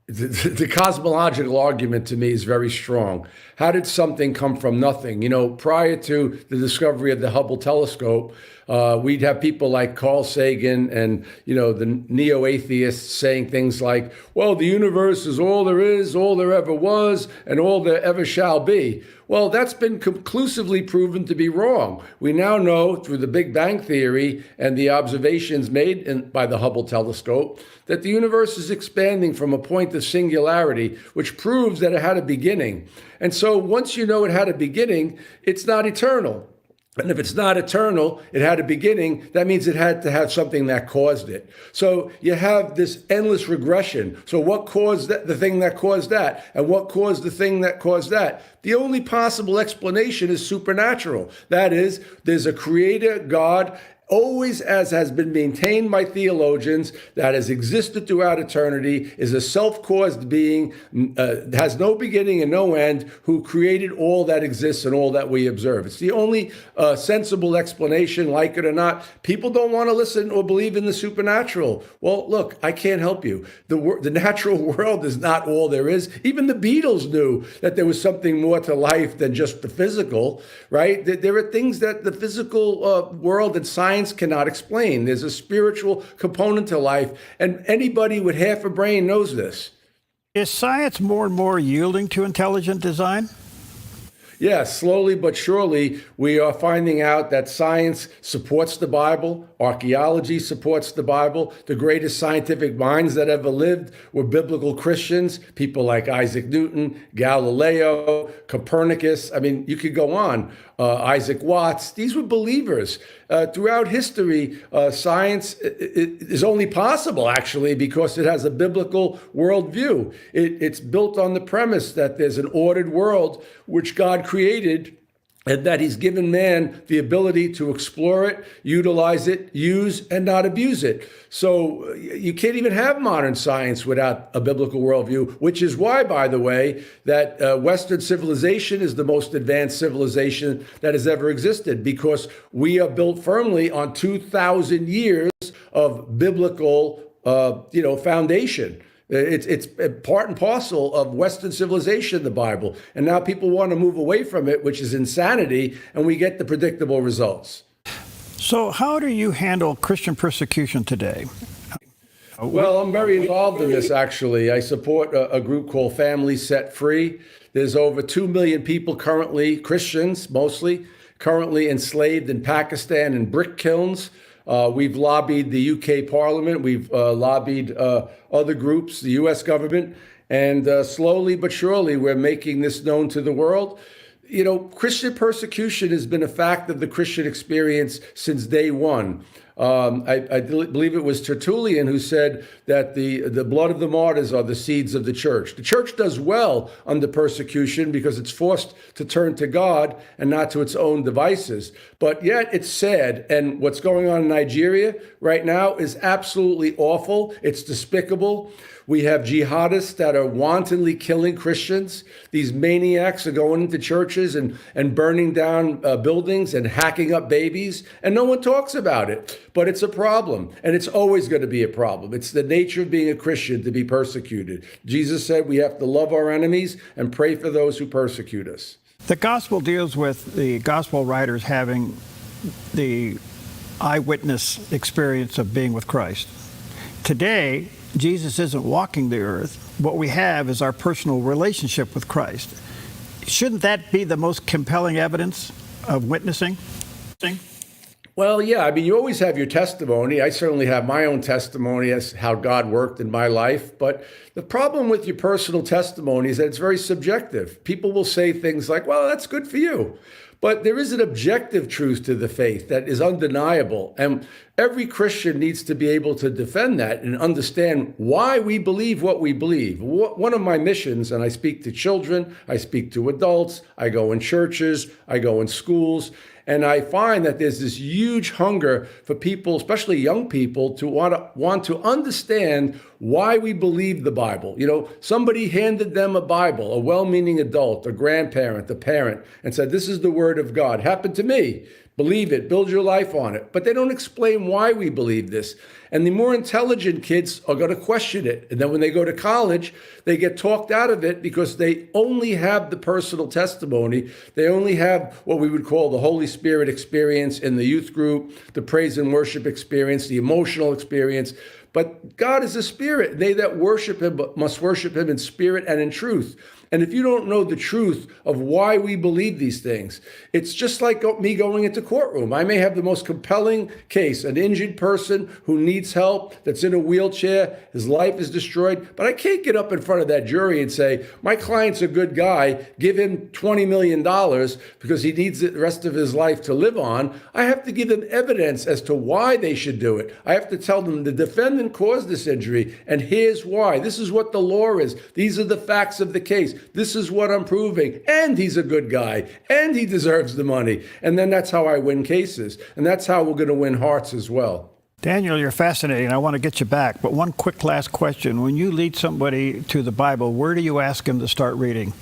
[SPEAKER 18] the cosmological argument to me is very strong. How did something come from nothing? Prior to the discovery of the Hubble telescope, we'd have people like Carl Sagan and, the neo-atheists saying things like, well, the universe is all there is, all there ever was, and all there ever shall be. Well, that's been conclusively proven to be wrong. We now know through the Big Bang Theory and the observations made by the Hubble telescope that the universe is expanding from a point of singularity, which proves that it had a beginning. And so once you know it had a beginning, it's not eternal. And if it's not eternal, it had a beginning, that means it had to have something that caused it. So you have this endless regression. So what caused the thing that caused that? And what caused the thing that caused that? The only possible explanation is supernatural. That is, there's a creator, God, always, as has been maintained by theologians, that has existed throughout eternity, is a self-caused being, has no beginning and no end, who created all that exists and all that we observe. It's the only sensible explanation, like it or not. People don't want to listen or believe in the supernatural. Well, look, I can't help you. The natural world is not all there is. Even the Beatles knew that there was something more to life than just the physical, right? There are things that the physical world and science cannot explain. There's a spiritual component to life, and anybody with half a brain knows this.
[SPEAKER 10] Is science more and more yielding to intelligent design?
[SPEAKER 18] Yes, slowly but surely, we are finding out that science supports the Bible, archaeology supports the Bible. The greatest scientific minds that ever lived were biblical Christians, people like Isaac Newton, Galileo, Copernicus. I mean, you could go on. Isaac Watts. These were believers. Throughout history, science is only possible, actually, because it has a biblical worldview. It's built on the premise that there's an ordered world which God created, and that he's given man the ability to explore it, utilize it, use, and not abuse it. So you can't even have modern science without a biblical worldview, which is why, by the way, that Western civilization is the most advanced civilization that has ever existed, because we are built firmly on 2,000 years of biblical, foundation. It's part and parcel of Western civilization, the Bible. And now people want to move away from it, which is insanity, and we get the predictable results.
[SPEAKER 10] So how do you handle Christian persecution today?
[SPEAKER 18] Well, I'm very involved in this, actually. I support a group called Families Set Free. There's over 2 million people currently, Christians mostly, currently enslaved in Pakistan in brick kilns. We've lobbied the UK Parliament. We've lobbied other groups, the US government, and slowly but surely we're making this known to the world. You know, Christian persecution has been a fact of the Christian experience since day one. I believe it was Tertullian who said that the blood of the martyrs are the seeds of the church. The church does well under persecution because it's forced to turn to God and not to its own devices. But yet it's sad. And what's going on in Nigeria right now is absolutely awful. It's despicable. We have jihadists that are wantonly killing Christians. These maniacs are going into churches and burning down buildings and hacking up babies, and no one talks about it. But it's a problem, and it's always going to be a problem. It's the nature of being a Christian to be persecuted. Jesus said we have to love our enemies and pray for those who persecute us.
[SPEAKER 10] The gospel deals with the gospel writers having the eyewitness experience of being with Christ. Today, Jesus isn't walking the earth. What we have is our personal relationship with Christ. Shouldn't that be the most compelling evidence of witnessing?
[SPEAKER 18] Well, yeah, I mean, you always have your testimony. I certainly have my own testimony as how God worked in my life. But the problem with your personal testimony is that it's very subjective. People will say things like, well, that's good for you. But there is an objective truth to the faith that is undeniable. And every Christian needs to be able to defend that and understand why we believe what we believe. One of my missions, and I speak to children, I speak to adults, I go in churches, I go in schools, and I find that there's this huge hunger for people, especially young people, to want to understand why we believe the Bible. You know, somebody handed them a Bible, a well-meaning adult, a grandparent, a parent, and said, this is the word of God. Happened to me. Believe it, build your life on it. But they don't explain why we believe this. And the more intelligent kids are going to question it. And then when they go to college, they get talked out of it because they only have the personal testimony. They only have what we would call the Holy Spirit experience in the youth group, the praise and worship experience, the emotional experience. But God is a spirit. They that worship him must worship him in spirit and in truth. And if you don't know the truth of why we believe these things, it's just like me going into courtroom. I may have the most compelling case, an injured person who needs help, that's in a wheelchair, his life is destroyed, but I can't get up in front of that jury and say, my client's a good guy, give him $20 million because he needs the rest of his life to live on. I have to give them evidence as to why they should do it. I have to tell them the defendant caused this injury, and here's why. This is what the law is. These are the facts of the case. This is what I'm proving. And he's a good guy. And he deserves the money. And then that's how I win cases. And that's how we're going to win hearts as well.
[SPEAKER 10] Daniel, you're fascinating. I want to get you back. But one quick last question. When you lead somebody to the Bible, where do you ask them to start reading?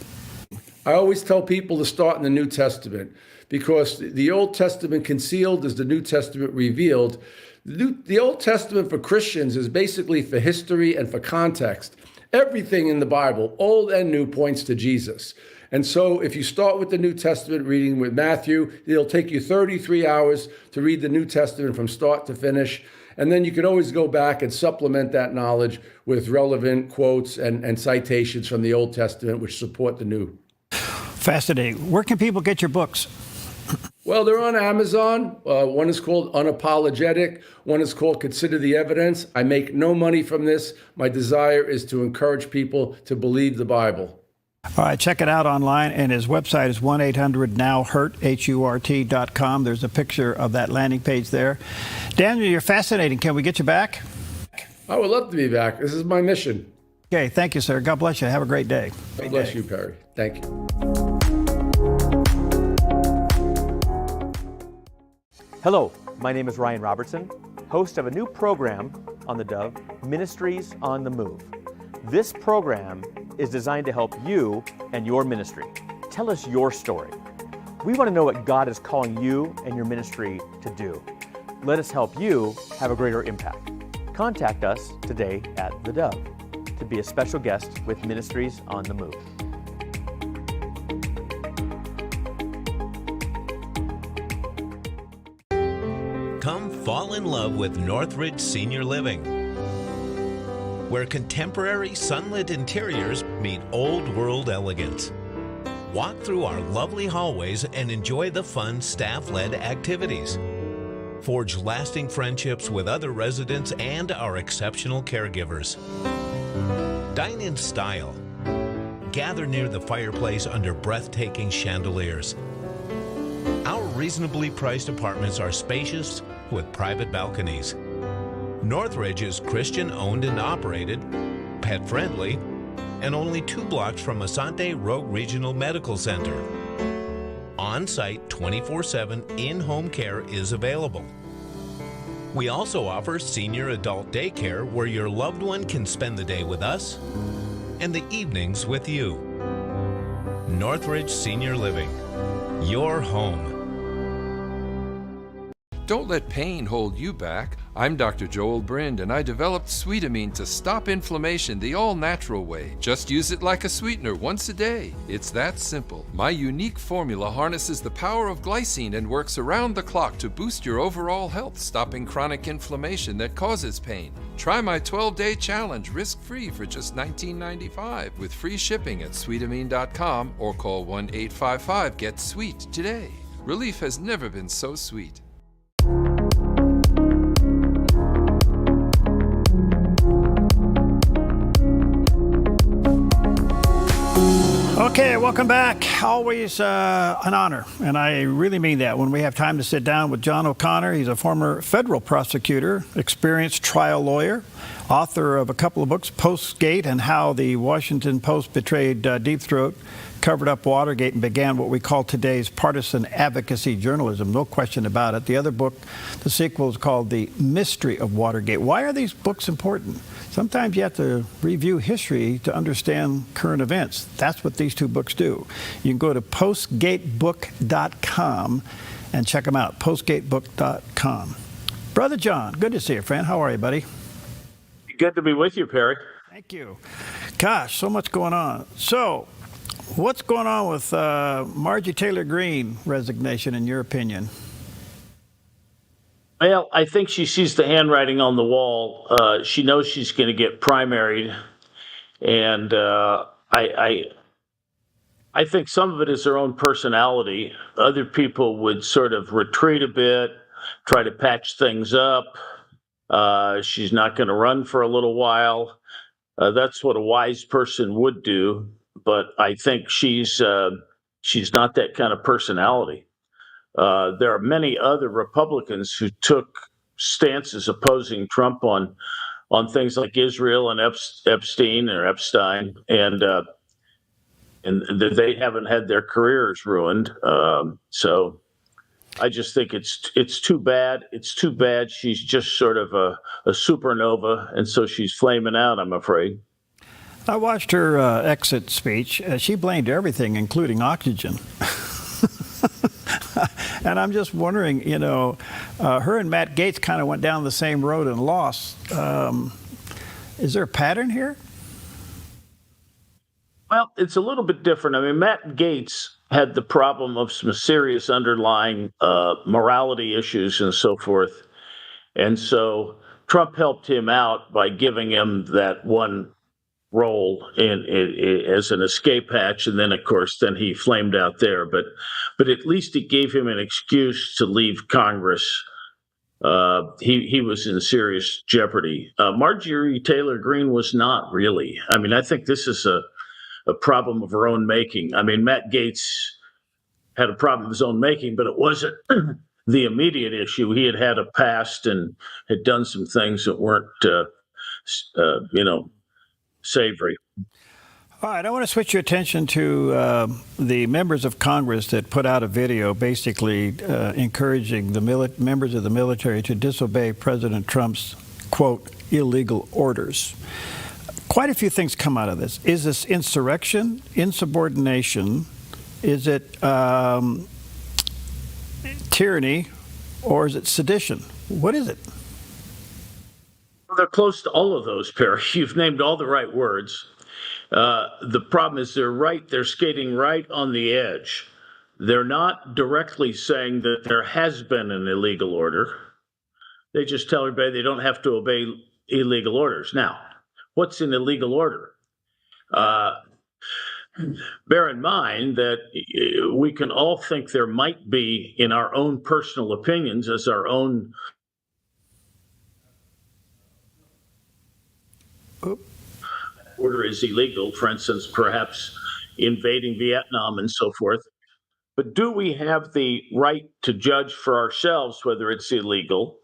[SPEAKER 18] I always tell people to start in the New Testament because the Old Testament concealed is the New Testament revealed. The Old Testament for Christians is basically for history and for context. Everything in the Bible, old and new, points to Jesus. And so if you start with the New Testament reading with Matthew, it'll take you 33 hours to read the New Testament from start to finish. And then you can always go back and supplement that knowledge with relevant quotes and citations from the Old Testament, which support the New.
[SPEAKER 10] Fascinating. Where can people get your books?
[SPEAKER 18] Well, they're on Amazon. One is called Unapologetic. One is called Consider the Evidence. I make no money from this. My desire is to encourage people to believe the Bible.
[SPEAKER 10] All right, check it out online. And his website is 1-800-NOW-HURT, HURT.com. There's a picture of that landing page there. Daniel, you're fascinating. Can we get you back?
[SPEAKER 18] I would love to be back. This is my mission.
[SPEAKER 10] Okay, thank you, sir. God bless you. Have a great day.
[SPEAKER 18] God bless you, Perry. Thank you.
[SPEAKER 4] Hello, my name is Ryan Robertson, host of a new program on the Dove, Ministries on the Move. This program is designed to help you and your ministry. Tell us your story. We want to know what God is calling you and your ministry to do. Let us help you have a greater impact. Contact us today at theDove to be a special guest with Ministries on the Move.
[SPEAKER 8] Come fall in love with Northridge Senior Living, where contemporary sunlit interiors meet old world elegance. Walk through our lovely hallways and enjoy the fun staff-led activities. Forge lasting friendships with other residents and our exceptional caregivers. Dine in style. Gather near the fireplace under breathtaking chandeliers. Our reasonably priced apartments are spacious with private balconies. Northridge is Christian-owned and operated, pet-friendly, and only 2 blocks from Asante Rogue Regional Medical Center. On-site 24/7 in-home care is available. We also offer senior adult daycare where your loved one can spend the day with us and the evenings with you. Northridge Senior Living, your home.
[SPEAKER 21] Don't let pain hold you back. I'm Dr. Joel Brind, and I developed Sweetamine to stop inflammation the all-natural way. Just use it like a sweetener once a day. It's that simple. My unique formula harnesses the power of glycine and works around the clock to boost your overall health, stopping chronic inflammation that causes pain. Try my 12-day challenge risk-free for just $19.95 with free shipping at sweetamine.com or call 1-855-GET-SWEET today. Relief has never been so sweet.
[SPEAKER 10] Okay, welcome back. Always an honor, and I really mean that when we have time to sit down with John O'Connor. He's a former federal prosecutor, experienced trial lawyer, author of a couple of books, Postgate and How the Washington Post Betrayed Deep Throat, covered up Watergate, and began what we call today's partisan advocacy journalism. No question about it. The other book, the sequel, is called The Mystery of Watergate. Why are these books important? Sometimes you have to review history to understand current events. That's what these two books do. You can go to postgatebook.com and check them out, postgatebook.com. Brother John, good to see you, friend. How are you, buddy?
[SPEAKER 22] Good to be with you, Perry.
[SPEAKER 10] Thank you. Gosh, so much going on. So, what's going on with Marjorie Taylor Greene resignation, in your opinion?
[SPEAKER 22] Well, I think she sees the handwriting on the wall. She knows she's going to get primaried, and I think some of it is her own personality. Other people would sort of retreat a bit, try to patch things up. She's not going to run for a little while. That's what a wise person would do. But I think she's not that kind of personality. There are many other Republicans who took stances opposing Trump on things like Israel and Epstein, and they haven't had their careers ruined. So I just think it's too bad. It's too bad she's just sort of a supernova, and so she's flaming out, I'm afraid.
[SPEAKER 10] I watched her exit speech. She blamed everything, including oxygen. And I'm just wondering, her and Matt Gaetz kind of went down the same road and lost. Is there a pattern here?
[SPEAKER 22] Well, it's a little bit different. I mean, Matt Gaetz had the problem of some serious underlying morality issues and so forth. And so Trump helped him out by giving him that one role as an escape hatch, and then of course he flamed out there, but at least it gave him an excuse to leave Congress. He was in serious jeopardy. Marjorie Taylor Greene was not really. I mean, I think this is a problem of her own making. I mean, Matt Gaetz had a problem of his own making, but it wasn't the immediate issue. He had a past and had done some things that weren't savory.
[SPEAKER 10] All right, I want to switch your attention to the members of Congress that put out a video basically encouraging the members of the military to disobey President Trump's, quote, illegal orders. Quite a few things come out of this. Is this insurrection, insubordination? Is it tyranny, or is it sedition? What is it?
[SPEAKER 22] They're close to all of those, Perry. You've named all the right words. The problem is they're skating right on the edge. They're not directly saying that there has been an illegal order. They just tell everybody they don't have to obey illegal orders. Now, what's an illegal order? Bear in mind that we can all think there might be, in our own personal opinions, as our own order is illegal, for instance, perhaps invading Vietnam and so forth. But do we have the right to judge for ourselves whether it's illegal?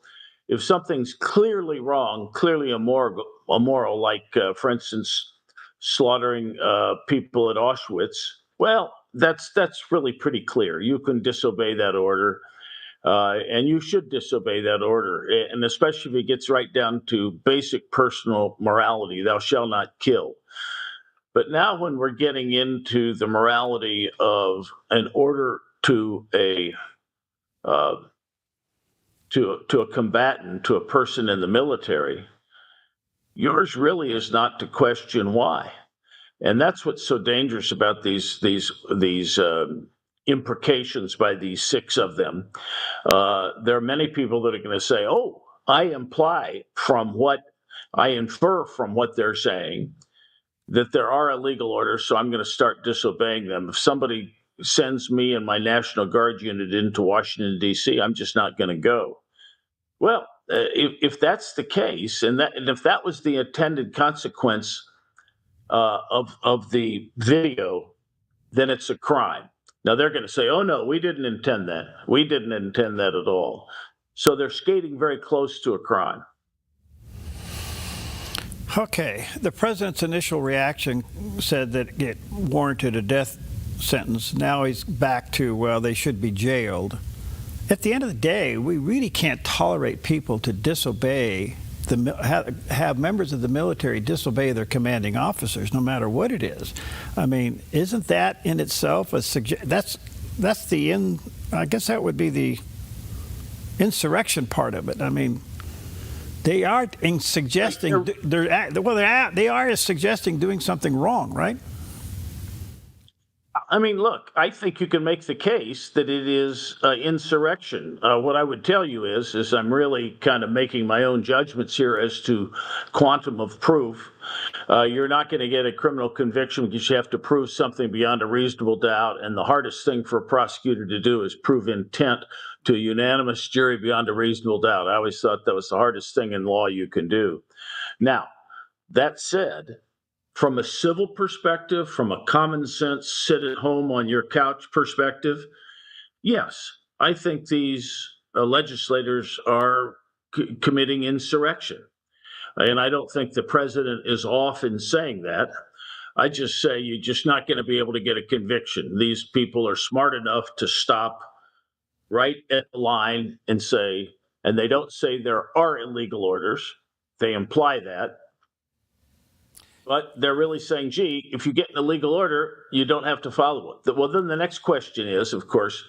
[SPEAKER 22] If something's clearly wrong, clearly immoral, like, for instance, slaughtering people at Auschwitz, well, that's really pretty clear. You can disobey that order, and you should disobey that order. And especially if it gets right down to basic personal morality, thou shalt not kill. But now when we're getting into the morality of an order to a combatant, to a person in the military, yours really is not to question why. And that's what's so dangerous about these imprecations by these 6 of them. There are many people that are going to say, oh, I infer from what they're saying that there are illegal orders, so I'm going to start disobeying them. If somebody sends me and my National Guard unit into Washington, D.C., I'm just not going to go. Well, if that's the case, and if that was the intended consequence of the video, then it's a crime. Now they're going to say, oh, no, we didn't intend that. We didn't intend that at all. So they're skating very close to a crime.
[SPEAKER 10] Okay. The president's initial reaction said that it warranted a death sentence. Now he's back to, well, they should be jailed. At the end of the day, we really can't tolerate people to disobey, have members of the military disobey their commanding officers, no matter what it is. I mean, isn't that in itself I guess that would be the insurrection part of it. I mean, they are suggesting they are suggesting doing something wrong, right?
[SPEAKER 22] I mean, look, I think you can make the case that it is insurrection. What I would tell you is I'm really kind of making my own judgments here as to quantum of proof. You're not going to get a criminal conviction because you have to prove something beyond a reasonable doubt. And the hardest thing for a prosecutor to do is prove intent to a unanimous jury beyond a reasonable doubt. I always thought that was the hardest thing in law you can do. Now, that said, from a civil perspective, from a common sense, sit at home on your couch perspective, yes, I think these legislators are committing insurrection. And I don't think the president is off in saying that. I just say you're just not going to be able to get a conviction. These people are smart enough to stop right at the line and say, and they don't say there are illegal orders. They imply that. But they're really saying, gee, if you get an illegal order, you don't have to follow it. Well, then the next question is, of course,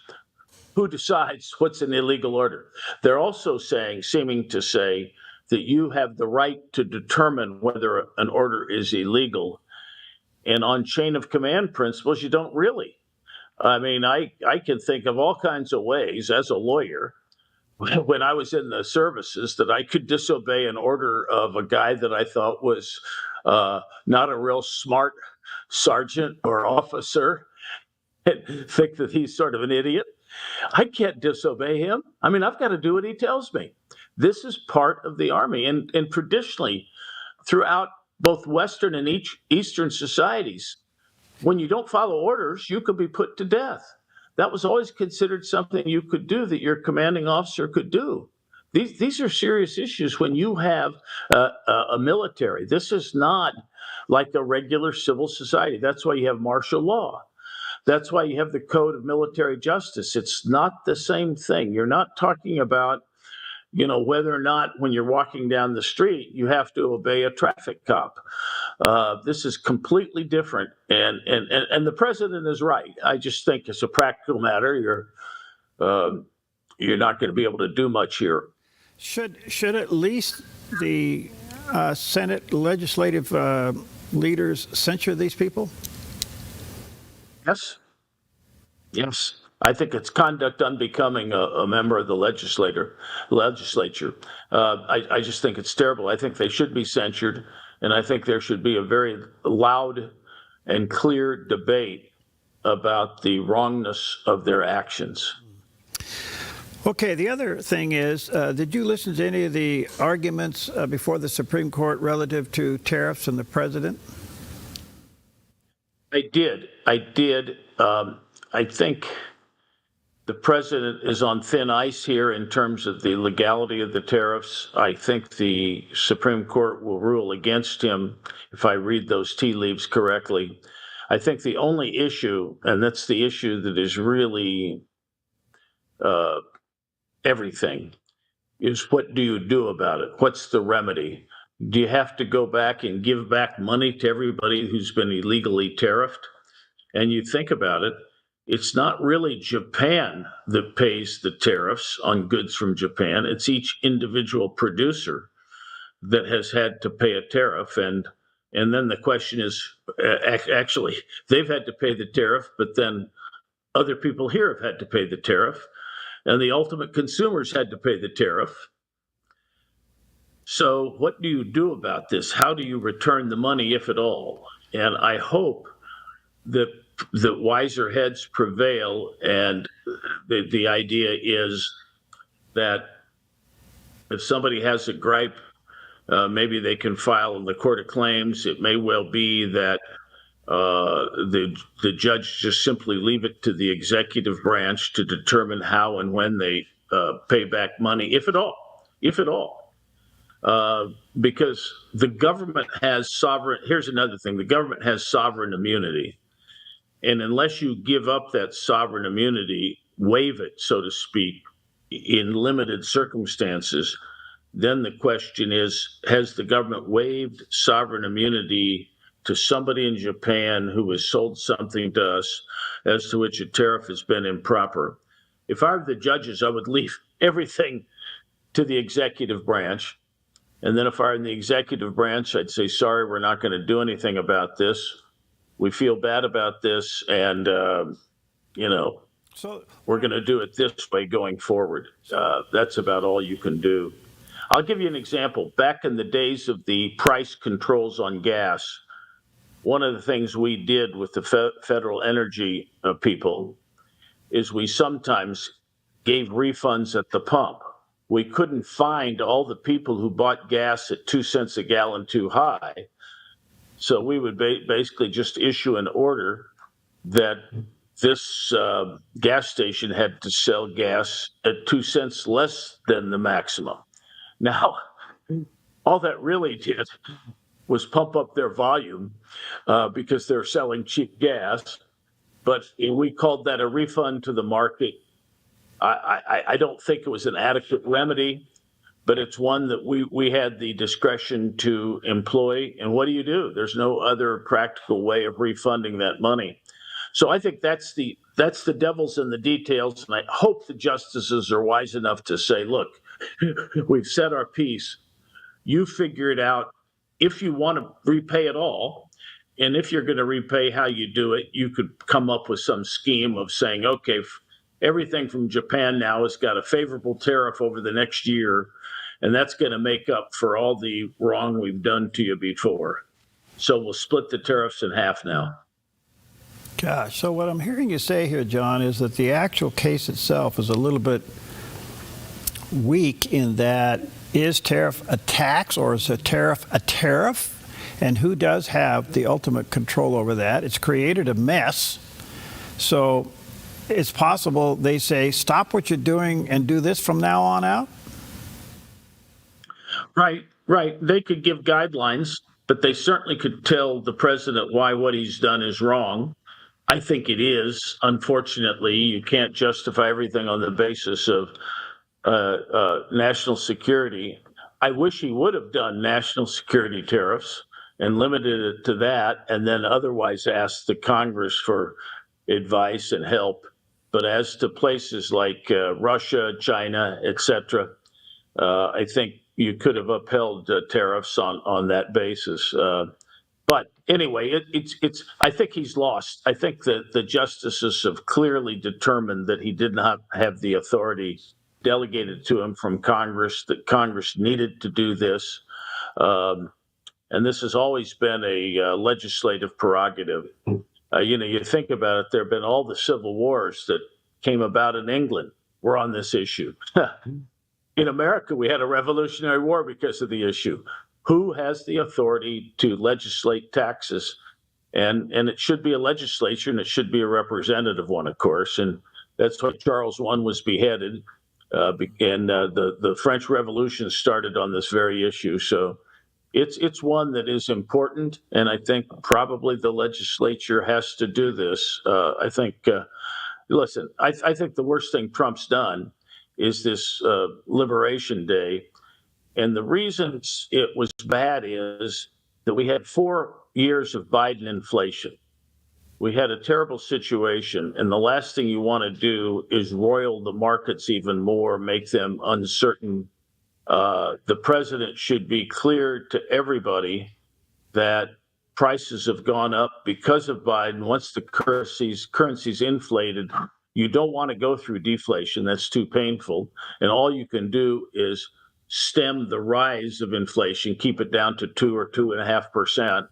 [SPEAKER 22] who decides what's an illegal order? They're also seeming to say that you have the right to determine whether an order is illegal. And on chain of command principles, you don't really. I mean, I can think of all kinds of ways as a lawyer when I was in the services that I could disobey an order of a guy that I thought was not a real smart sergeant or officer and think that he's sort of an idiot. I can't disobey him. I mean, I've got to do what he tells me. This is part of the Army. And traditionally, throughout both Western and Eastern societies, when you don't follow orders, you could be put to death. That was always considered something you could do, that your commanding officer could do. These are serious issues when you have a military. This is not like a regular civil society. That's why you have martial law. That's why you have the Code of Military Justice. It's not the same thing. You're not talking about, whether or not when you're walking down the street, you have to obey a traffic cop. This is completely different. And the president is right. I just think as a practical matter, you're not going to be able to do much here.
[SPEAKER 10] Should at least the Senate legislative leaders censure these people?
[SPEAKER 22] Yes. I think it's conduct unbecoming a member of the legislature. I just think it's terrible. I think they should be censured, and I think there should be a very loud and clear debate about the wrongness of their actions.
[SPEAKER 10] Okay, the other thing is, did you listen to any of the arguments before the Supreme Court relative to tariffs and the president?
[SPEAKER 22] I did. I think the president is on thin ice here in terms of the legality of the tariffs. I think the Supreme Court will rule against him if I read those tea leaves correctly. I think the only issue, and that's the issue that is really everything, is what do you do about it? What's the remedy? Do you have to go back and give back money to everybody who's been illegally tariffed? And you think about it, it's not really Japan that pays the tariffs on goods from Japan. It's each individual producer that has had to pay a tariff. And then the question is, actually, they've had to pay the tariff, but then other people here have had to pay the tariff. And the ultimate consumers had to pay the tariff. So what do you do about this? How do you return the money, if at all? And I hope that wiser heads prevail, and the idea is that if somebody has a gripe, maybe they can file in the Court of Claims. It may well be that the judge just simply leave it to the executive branch to determine how and when they pay back money, if at all. Because the government has here's another thing, the government has sovereign immunity. And unless you give up that sovereign immunity, waive it, so to speak, in limited circumstances, then the question is, has the government waived sovereign immunity to somebody in Japan who has sold something to us as to which a tariff has been improper? If I were the judges, I would leave everything to the executive branch. And then if I were in the executive branch, I'd say, sorry, we're not going to do anything about this. We feel bad about this, and, we're going to do it this way going forward. That's about all you can do. I'll give you an example. Back in the days of the price controls on gas, one of the things we did with the federal energy people is we sometimes gave refunds at the pump. We couldn't find all the people who bought gas at 2 cents a gallon too high. So we would basically just issue an order that this gas station had to sell gas at 2 cents less than the maximum. Now, all that really did was pump up their volume because they're selling cheap gas. But we called that a refund to the market. I don't think it was an adequate remedy, but it's one that we had the discretion to employ. And what do? There's no other practical way of refunding that money. So I think that's the devil's in the details. And I hope the justices are wise enough to say, look, we've said our piece. You figure it out. If you want to repay it all, and if you're going to repay how you do it, you could come up with some scheme of saying, okay, everything from Japan now has got a favorable tariff over the next year, and that's going to make up for all the wrong we've done to you before. So we'll split the tariffs in half now.
[SPEAKER 10] Gosh, so what I'm hearing you say here, John, is that the actual case itself is a little bit weak in that, is tariff a tax or is a tariff a tariff? And who does have the ultimate control over that? It's created a mess. So it's possible they say, stop what you're doing and do this from now on out?
[SPEAKER 22] Right. They could give guidelines, but they certainly could tell the president why what he's done is wrong. I think it is. Unfortunately, you can't justify everything on the basis of national security. I wish he would have done national security tariffs and limited it to that, and then otherwise asked the Congress for advice and help. But as to places like Russia, China, etc., I think you could have upheld tariffs on that basis. But anyway, it's. I think he's lost. I think that the justices have clearly determined that he did not have the authority delegated to him from Congress, that Congress needed to do this. And this has always been a legislative prerogative. You think about it, there have been all the civil wars that came about in England were on this issue. In America, we had a Revolutionary War because of the issue. Who has the authority to legislate taxes? And it should be a legislature, and it should be a representative one, of course. And that's why Charles I was beheaded. And the French Revolution started on this very issue. So it's one that is important, and I think probably the legislature has to do this. I think the worst thing Trump's done is this Liberation Day. And the reason it was bad is that we had 4 years of Biden inflation. We had a terrible situation, and the last thing you want to do is roil the markets even more, make them uncertain. The president should be clear to everybody that prices have gone up because of Biden. Once the currency's inflated, you don't want to go through deflation. That's too painful. And all you can do is stem the rise of inflation, keep it down to 2 or 2.5%.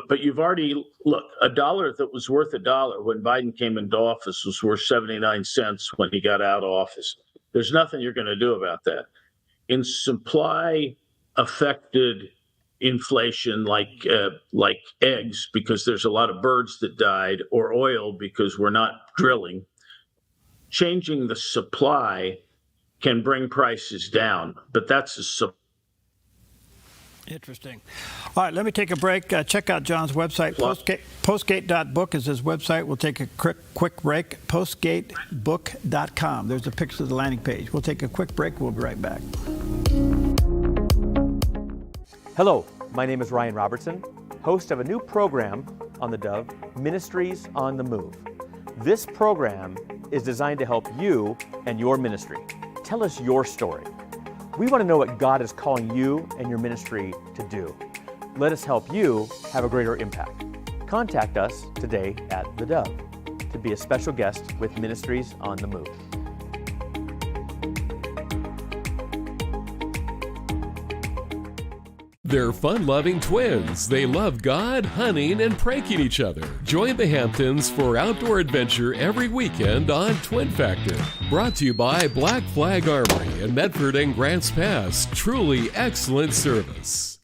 [SPEAKER 22] But you've already, look, a dollar that was worth $1 when Biden came into office was worth 79 cents when he got out of office. There's nothing you're going to do about that. In supply affected inflation, like eggs, because there's a lot of birds that died, or oil because we're not drilling, changing the supply can bring prices down, but that's a
[SPEAKER 10] Interesting. All right, let me take a break. Check out John's website. Postgate.book is his website. We'll take a quick break. Postgatebook.com. There's a picture of the landing page. We'll take a quick break. We'll be right back.
[SPEAKER 4] Hello, my name is Ryan Robertson, host of a new program on the Dove, Ministries on the Move. This program is designed to help you and your ministry. Tell us your story. We want to know what God is calling you and your ministry to do. Let us help you have a greater impact. Contact us today at theDove to be a special guest with Ministries on the Move.
[SPEAKER 2] They're fun-loving twins. They love God, hunting, and pranking each other. Join the Hamptons for outdoor adventure every weekend on Twin Factor. Brought to you by Black Flag Armory in Medford and Grants Pass. Truly excellent service.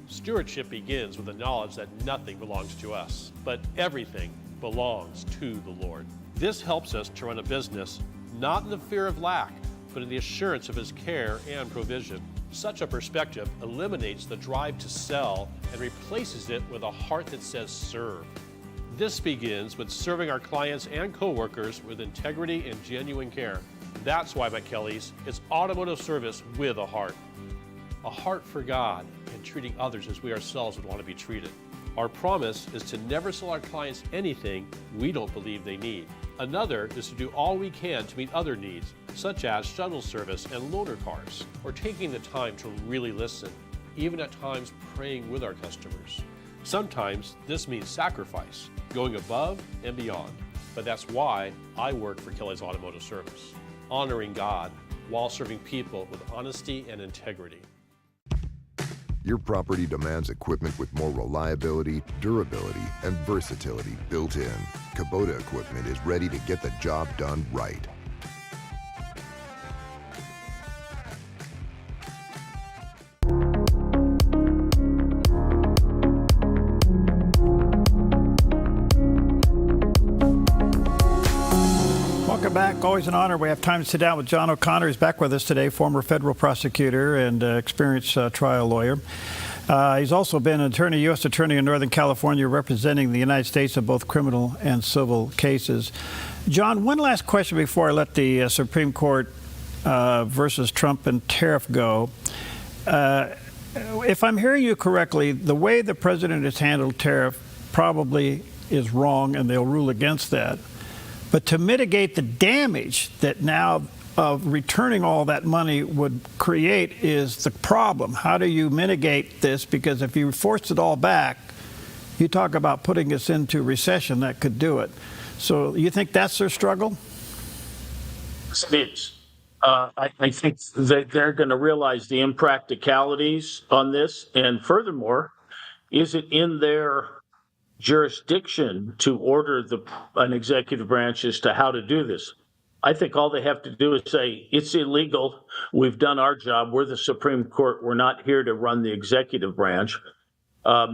[SPEAKER 1] Stewardship begins with the knowledge that nothing belongs to us, but everything belongs to the Lord. This helps us to run a business not in the fear of lack, but in the assurance of His care and provision. Such a perspective eliminates the drive to sell and replaces it with a heart that says serve. This begins with serving our clients and coworkers with integrity and genuine care. That's why McKelly's is automotive service with a heart for God and treating others as we ourselves would want to be treated. Our promise is to never sell our clients anything we don't believe they need. Another is to do all we can to meet other needs, such as shuttle service and loaner cars, or taking the time to really listen, even at times praying with our customers. Sometimes this means sacrifice, going above and beyond, but that's why I work for Kelly's Automotive Service, honoring God while serving people with honesty and integrity.
[SPEAKER 3] Your property demands equipment with more reliability, durability, and versatility built in. Kubota equipment is ready to get the job done right.
[SPEAKER 10] welcome back. Always an honor. We have time to sit down with John O'Connor. He's back with us today, former federal prosecutor and experienced trial lawyer. He's also been an attorney, U.S. attorney in Northern California, representing the United States in both criminal and civil cases. John, one last question before I let the Supreme Court versus Trump and tariff go. If I'm hearing you correctly, the way the president has handled tariff probably is wrong, and they'll rule against that. But to mitigate the damage that now of returning all that money would create is the problem. How do you mitigate this? Because if you forced it all back, you talk about putting us into recession, that could do it. So you think that's their struggle?
[SPEAKER 22] It is. I think that they're going to realize the impracticalities on this. And furthermore, is it in their jurisdiction to order an executive branch as to how to do this? I think all they have to do is say, it's illegal. We've done our job. We're the Supreme Court. We're not here to run the executive branch. I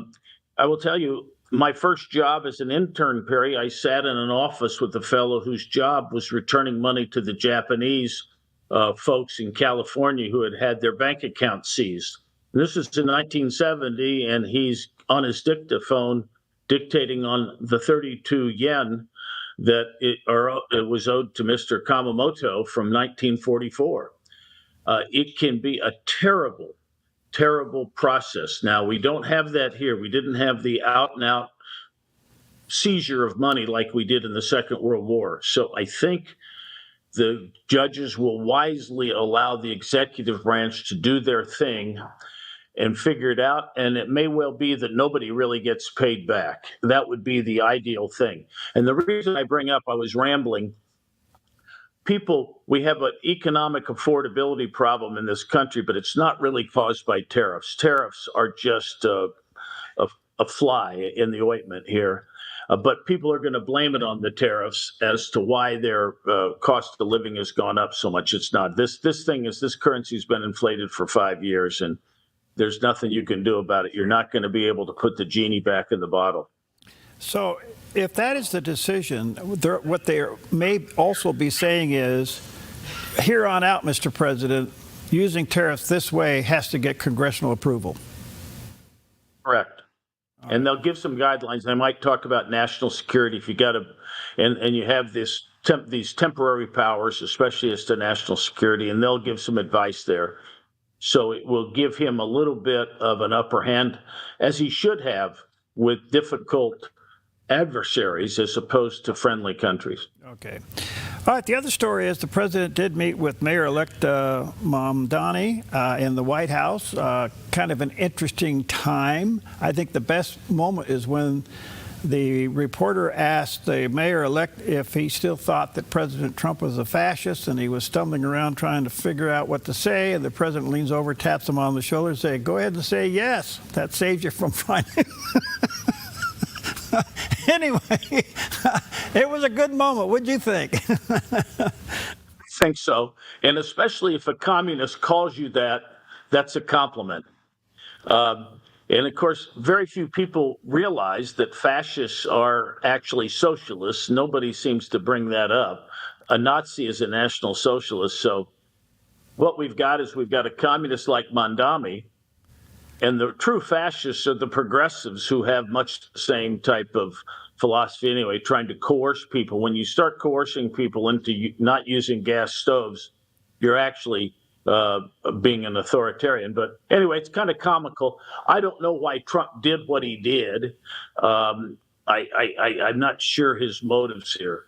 [SPEAKER 22] will tell you, my first job as an intern, Perry, I sat in an office with a fellow whose job was returning money to the Japanese folks in California who had their bank accounts seized. This is in 1970, and he's on his dictaphone dictating on the 32 yen that it was owed to Mr. Kamamoto from 1944. It can be a terrible, terrible process. Now, we don't have that here. We didn't have the out-and-out seizure of money like we did in the Second World War. So I think the judges will wisely allow the executive branch to do their thing and figure it out. And it may well be that nobody really gets paid back. That would be the ideal thing. And the reason I bring up, I was rambling, we have an economic affordability problem in this country, but it's not really caused by tariffs. Tariffs are just a fly in the ointment here. But people are going to blame it on the tariffs as to why their cost of living has gone up so much. It's not. This currency has been inflated for 5 years, and there's nothing you can do about it. You're not going to be able to put the genie back in the bottle.
[SPEAKER 10] So if that is the decision, what they may also be saying is, here on out, Mr. President, using tariffs this way has to get congressional approval.
[SPEAKER 22] Correct. And they'll give some guidelines. They might talk about national security if you got to, and you have these temporary powers, especially as to national security, and they'll give some advice there. So it will give him a little bit of an upper hand, as he should have with difficult adversaries as opposed to friendly countries.
[SPEAKER 10] Okay. All right. The other story is the president did meet with Mayor-elect Mamdani in the White House. Kind of an interesting time. I think the best moment is when the reporter asked the mayor-elect if he still thought that President Trump was a fascist, and he was stumbling around trying to figure out what to say, and the president leans over, taps him on the shoulder, and says, "Go ahead and say yes. That saves you from finding." Anyway, it was a good moment. What'd you think?
[SPEAKER 22] I think so. And especially if a communist calls you that, that's a compliment. And of course, very few people realize that fascists are actually socialists. Nobody seems to bring that up. A Nazi is a National Socialist. So what we've got is we've got a communist like Mamdani, and the true fascists are the progressives who have much the same type of philosophy anyway, trying to coerce people. When you start coercing people into not using gas stoves, you're actually being an authoritarian. But anyway, it's kind of comical. I don't know why Trump did what he did. I'm not sure his motives here.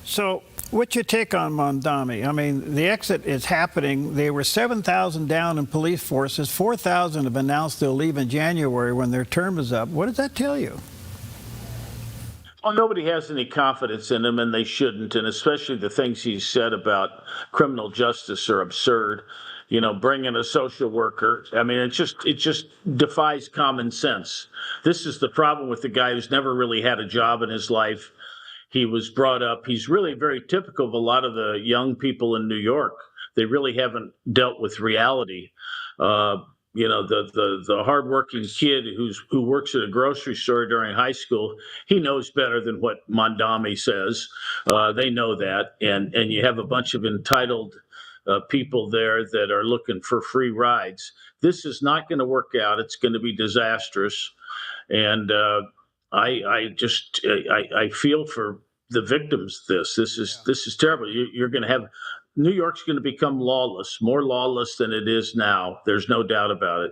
[SPEAKER 10] So what's your take on Mamdani? I mean, the exit is happening. They were 7,000 down in police forces. 4,000 have announced they'll leave in January when their term is up. What does that tell you?
[SPEAKER 22] Well, nobody has any confidence in him, and they shouldn't. And especially the things he's said about criminal justice are absurd. You know, bringing a social worker. I mean, it just defies common sense. This is the problem with the guy who's never really had a job in his life. He was brought up. He's really very typical of a lot of the young people in New York. They really haven't dealt with reality. the hardworking kid who works at a grocery store during high school, he knows better than what Mondami says. They know that, and you have a bunch of entitled people there that are looking for free rides. This is not going to work out. It's going to be disastrous, and I feel for the victims. This is terrible. You're going to have New York's going to become lawless, more lawless than it is now. There's no doubt about it.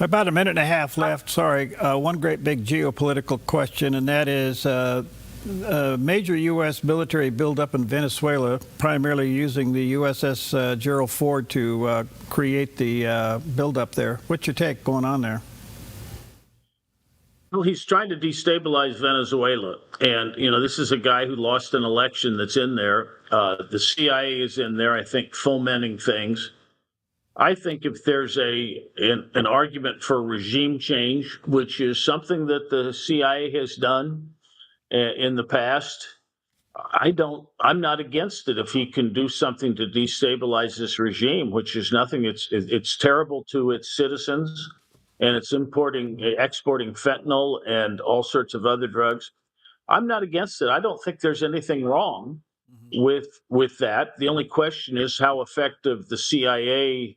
[SPEAKER 10] About a minute and a half left. Sorry. One great big geopolitical question, and that is major U.S. military buildup in Venezuela, primarily using the USS Gerald Ford to create the buildup there. What's your take going on there?
[SPEAKER 22] Well, he's trying to destabilize Venezuela. And, this is a guy who lost an election that's in there. The CIA is in there, I think, fomenting things. I think if there's an argument for regime change, which is something that the CIA has done in the past, I'm not against it if he can do something to destabilize this regime, which is nothing. It's terrible to its citizens. And it's exporting fentanyl and all sorts of other drugs. I'm not against it. I don't think there's anything wrong with that. The only question is how effective the CIA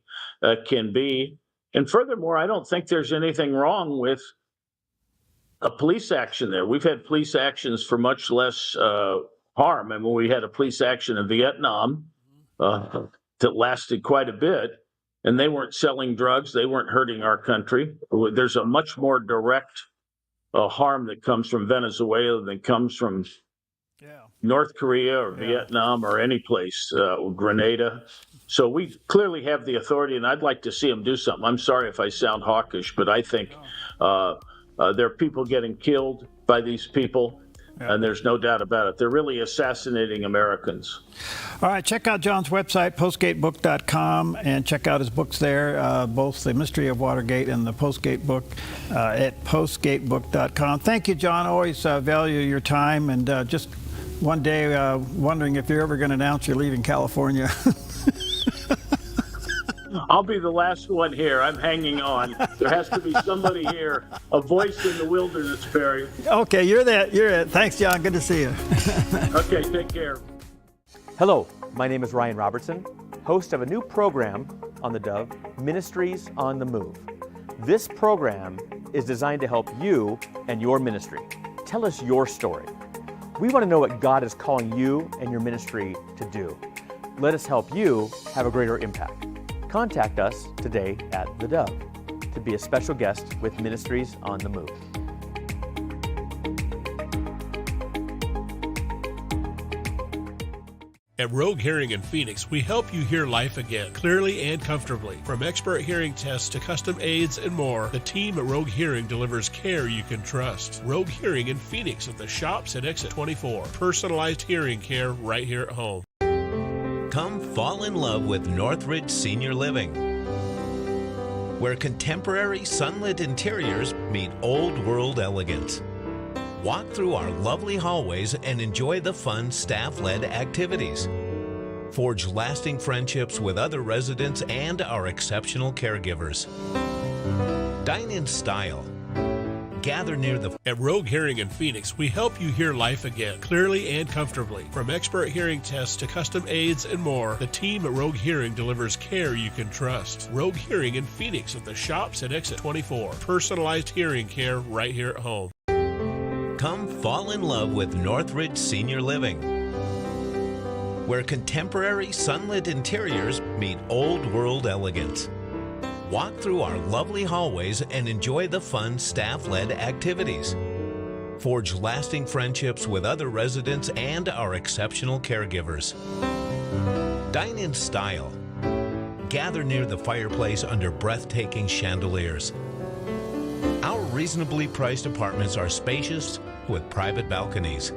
[SPEAKER 22] can be. And furthermore, I don't think there's anything wrong with a police action there. We've had police actions for much less harm. And when we had a police action in Vietnam that lasted quite a bit, and they weren't selling drugs. They weren't hurting our country. There's a much more direct harm that comes from Venezuela than comes from North Korea or Vietnam or any place, Grenada. So we clearly have the authority, and I'd like to see them do something. I'm sorry if I sound hawkish, but I think there are people getting killed by these people. And there's no doubt about it. They're really assassinating Americans.
[SPEAKER 10] All right, check out John's website, postgatebook.com, and check out his books there, both The Mystery of Watergate and the Postgate book at postgatebook.com. Thank you, John. Always value your time. And just one day wondering if you're ever going to announce you're leaving California.
[SPEAKER 22] I'll be the last one here. I'm hanging on. There has to be somebody here, a voice in the wilderness, Perry.
[SPEAKER 10] Okay, you're it. Thanks, John. Good to see you.
[SPEAKER 22] Okay, take care.
[SPEAKER 4] Hello, my name is Ryan Robertson, host of a new program on the Dove, Ministries on the Move. This program is designed to help you and your ministry. Tell us your story. We want to know what God is calling you and your ministry to do. Let us help you have a greater impact. Contact us today at theDove to be a special guest with Ministries on the Move.
[SPEAKER 1] At Rogue Hearing in Phoenix, we help you hear life again, clearly and comfortably. From expert hearing tests to custom aids and more, the team at Rogue Hearing delivers care you can trust. Rogue Hearing in Phoenix at the shops at Exit 24. Personalized hearing care right here at home.
[SPEAKER 8] Come fall in love with Northridge Senior Living, where contemporary sunlit interiors meet old world elegance. Walk through our lovely hallways and enjoy the fun staff-led activities. Forge lasting friendships with other residents and our exceptional caregivers. Dine in style. Gather near the...
[SPEAKER 1] At Rogue Hearing in Phoenix, we help you hear life again, clearly and comfortably. From expert hearing tests to custom aids and more, the team at Rogue Hearing delivers care you can trust. Rogue Hearing in Phoenix at the shops at Exit 24. Personalized hearing care right here at home.
[SPEAKER 8] Come fall in love with Northridge Senior Living, where contemporary sunlit interiors meet old world elegance. Walk through our lovely hallways and enjoy the fun staff-led activities. Forge lasting friendships with other residents and our exceptional caregivers. Dine in style. Gather near the fireplace under breathtaking chandeliers. Our reasonably priced apartments are spacious with private balconies.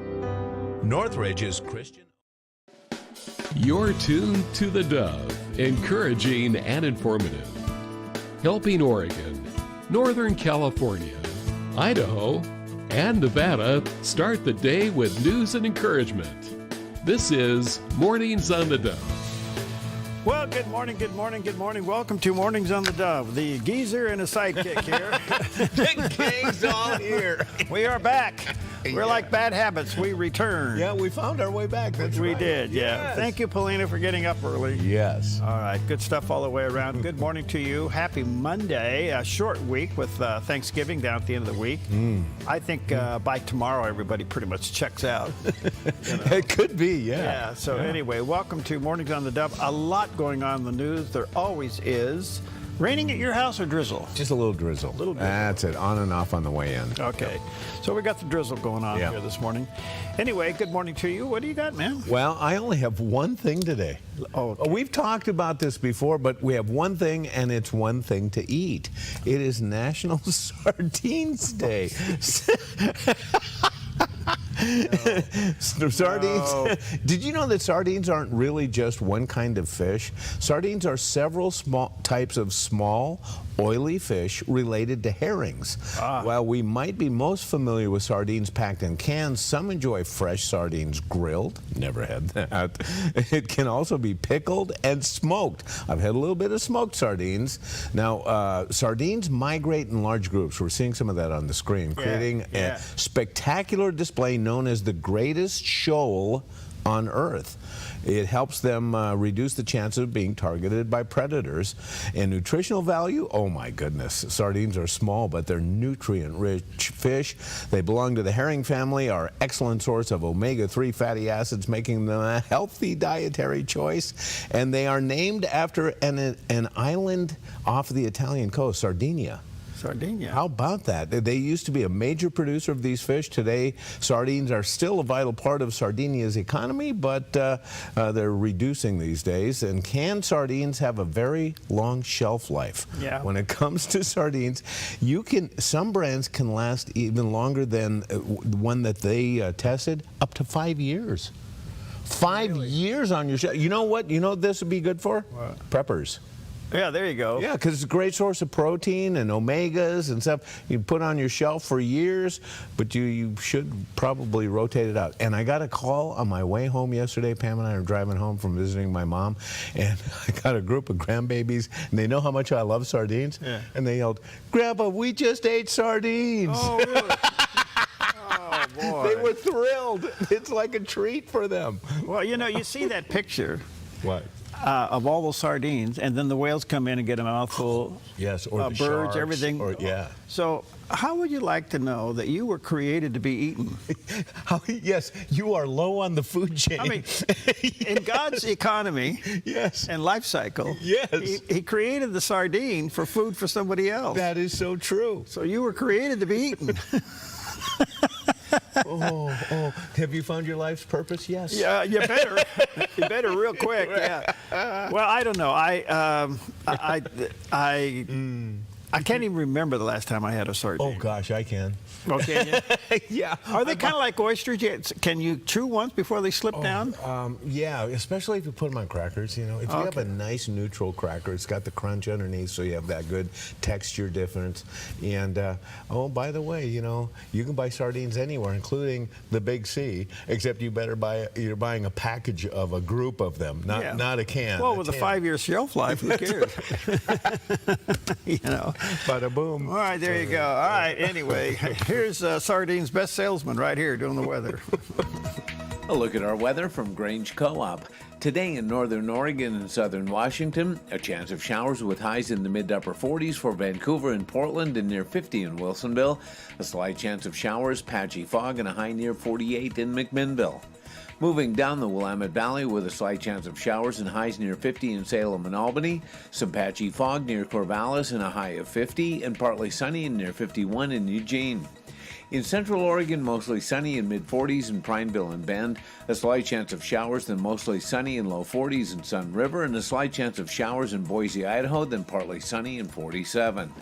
[SPEAKER 8] Northridge is Christian.
[SPEAKER 2] You're tuned to the Dove, encouraging and informative. Helping Oregon, Northern California, Idaho, and Nevada start the day with news and encouragement. This is Mornings on the Dove.
[SPEAKER 10] Well, good morning, good morning, good morning. Welcome to Mornings on the Dove. The geezer and a sidekick here.
[SPEAKER 11] The gang's all here.
[SPEAKER 10] We are back. We're like bad habits. We return.
[SPEAKER 11] Yeah, we found our way back. That's
[SPEAKER 10] we
[SPEAKER 11] right.
[SPEAKER 10] did, yeah.
[SPEAKER 11] Yes.
[SPEAKER 10] Thank you, Paulina, for getting up early.
[SPEAKER 11] Yes.
[SPEAKER 10] All right, good stuff all the way around. Good morning to you. Happy Monday. A short week with Thanksgiving down at the end of the week. I think by tomorrow, everybody pretty much checks out.
[SPEAKER 11] It could be, yeah.
[SPEAKER 10] Yeah, so anyway, welcome to Mornings on the Dove. A lot going on in the news. There always is. Raining at your house or drizzle?
[SPEAKER 11] Just a little drizzle. That's it, on and off on the way in.
[SPEAKER 10] Okay, so we got the drizzle going on here this morning. Anyway, good morning to you. What do you got, man?
[SPEAKER 11] Well, I only have one thing today.
[SPEAKER 10] Oh,
[SPEAKER 11] we've talked about this before, but we have one thing, and it's one thing to eat. It is National Sardines Day. Sardines.
[SPEAKER 10] No.
[SPEAKER 11] Did you know that sardines aren't really just one kind of fish? Sardines are several small types of small, oily fish related to herrings. While we might be most familiar with sardines packed in cans, some enjoy fresh sardines grilled. Never had that. It can also be pickled and smoked. I've had a little bit of smoked sardines. Now, sardines migrate in large groups. We're seeing some of that on the screen, creating a spectacular display known as the greatest shoal on Earth. It helps them reduce the chances of being targeted by predators. And nutritional value, oh my goodness. Sardines are small, but they're nutrient-rich fish. They belong to the herring family, are an excellent source of omega-3 fatty acids, making them a healthy dietary choice. And they are named after an island off the Italian coast, Sardinia.
[SPEAKER 10] Sardinia.
[SPEAKER 11] How about that? They used to be a major producer of these fish. Today, sardines are still a vital part of Sardinia's economy, but they're reducing these days. And canned sardines have a very long shelf life.
[SPEAKER 10] Yeah.
[SPEAKER 11] When it comes to sardines, some brands can last even longer than the one that they tested, up to 5 years. 5 years on your shelf. You know what? You know what this would be good for?
[SPEAKER 10] What?
[SPEAKER 11] Preppers.
[SPEAKER 10] Yeah, there you go.
[SPEAKER 11] Yeah, because it's a great source of protein and omegas and stuff. You put on your shelf for years, but you should probably rotate it out. And I got a call on my way home yesterday. Pam and I are driving home from visiting my mom, and I got a group of grandbabies, and they know how much I love sardines. Yeah. And they yelled, "Grandpa, we just ate sardines."
[SPEAKER 10] Oh, really? Oh, boy.
[SPEAKER 11] They were thrilled. It's like a treat for them.
[SPEAKER 10] Well, you know, you see that picture.
[SPEAKER 11] What?
[SPEAKER 10] Of all those sardines, and then the whales come in and get a mouthful.
[SPEAKER 11] Yes, or the
[SPEAKER 10] birds,
[SPEAKER 11] sharks,
[SPEAKER 10] everything. So, how would you like to know that you were created to be eaten?
[SPEAKER 11] Yes, you are low on the food chain.
[SPEAKER 10] I mean, in God's economy and life cycle, he created the sardine for food for somebody else.
[SPEAKER 11] That is so true.
[SPEAKER 10] So you were created to be eaten.
[SPEAKER 11] Oh, have you found your life's purpose? Yes.
[SPEAKER 10] Yeah, you better. You better real quick. Yeah. Well, I don't know. I can't even remember the last time I had a sardine.
[SPEAKER 11] Oh gosh, I can.
[SPEAKER 10] Oh, can you?
[SPEAKER 11] Yeah.
[SPEAKER 10] Are they kind of like oysters? Can you chew once before they slip down?
[SPEAKER 11] Yeah, especially if you put them on crackers. You know, if you have a nice neutral cracker, it's got the crunch underneath, so you have that good texture difference. And oh, by the way, you know, you can buy sardines anywhere, including the Big C. Except you're buying a package of a group of them, not a can.
[SPEAKER 10] Well, with a 5-year shelf life, who cares? You know.
[SPEAKER 11] Bada boom.
[SPEAKER 10] All right, there you go. All right, anyway, here's Sardine's best salesman right here doing the weather.
[SPEAKER 9] A look at our weather from Grange Co-op. Today in northern Oregon and southern Washington, a chance of showers with highs in the mid to upper 40s for Vancouver and Portland and near 50 in Wilsonville. A slight chance of showers, patchy fog, and a high near 48 in McMinnville. Moving down the Willamette Valley with a slight chance of showers and highs near 50 in Salem and Albany, some patchy fog near Corvallis and a high of 50, and partly sunny and near 51 in Eugene. In central Oregon, mostly sunny in mid-40s in Prineville and Bend, a slight chance of showers, then mostly sunny in low 40s in Sun River, and a slight chance of showers in Boise, Idaho, then partly sunny in 47.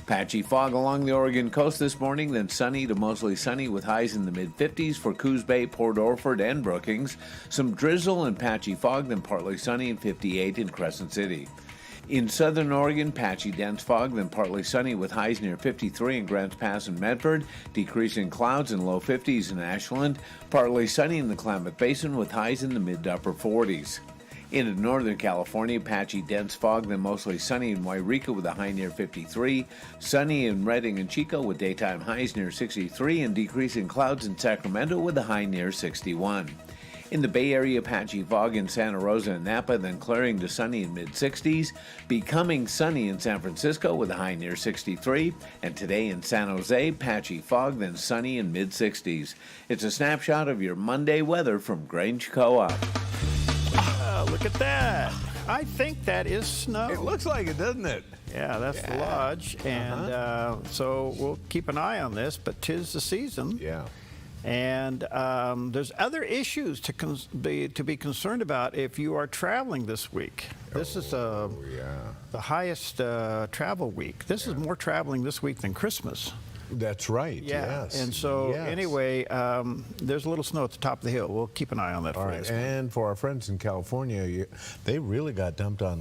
[SPEAKER 9] Patchy fog along the Oregon coast this morning, then sunny to mostly sunny with highs in the mid-50s for Coos Bay, Port Orford, and Brookings. Some drizzle and patchy fog, then partly sunny and 58 in Crescent City. In southern Oregon, patchy dense fog, then partly sunny with highs near 53 in Grants Pass and Medford, decreasing clouds and low 50s in Ashland, partly sunny in the Klamath Basin with highs in the mid to upper 40s. Into Northern California, patchy dense fog, then mostly sunny in Wairika with a high near 53. Sunny in Redding and Chico with daytime highs near 63, and decreasing clouds in Sacramento with a high near 61. In the Bay Area, patchy fog in Santa Rosa and Napa, then clearing to sunny in mid-60s, becoming sunny in San Francisco with a high near 63, and today in San Jose, patchy fog, then sunny in mid-60s. It's a snapshot of your Monday weather from Grange Co-op.
[SPEAKER 10] Look at that. I think that is snow.
[SPEAKER 11] It looks like it, doesn't it?
[SPEAKER 10] Yeah, that's the lodge. And so we'll keep an eye on this, but 'tis the season.
[SPEAKER 11] Yeah.
[SPEAKER 10] And there's other issues to be concerned about if you are traveling this week. This is the highest travel week. This is more traveling this week than Christmas.
[SPEAKER 11] That's right.
[SPEAKER 10] Yeah.
[SPEAKER 11] Yes.
[SPEAKER 10] And so
[SPEAKER 11] Yes.
[SPEAKER 10] anyway, there's a little snow at the top of the hill. We'll keep an eye on that.
[SPEAKER 11] All
[SPEAKER 10] for
[SPEAKER 11] right.
[SPEAKER 10] this one.
[SPEAKER 11] And for our friends in California, they really got dumped on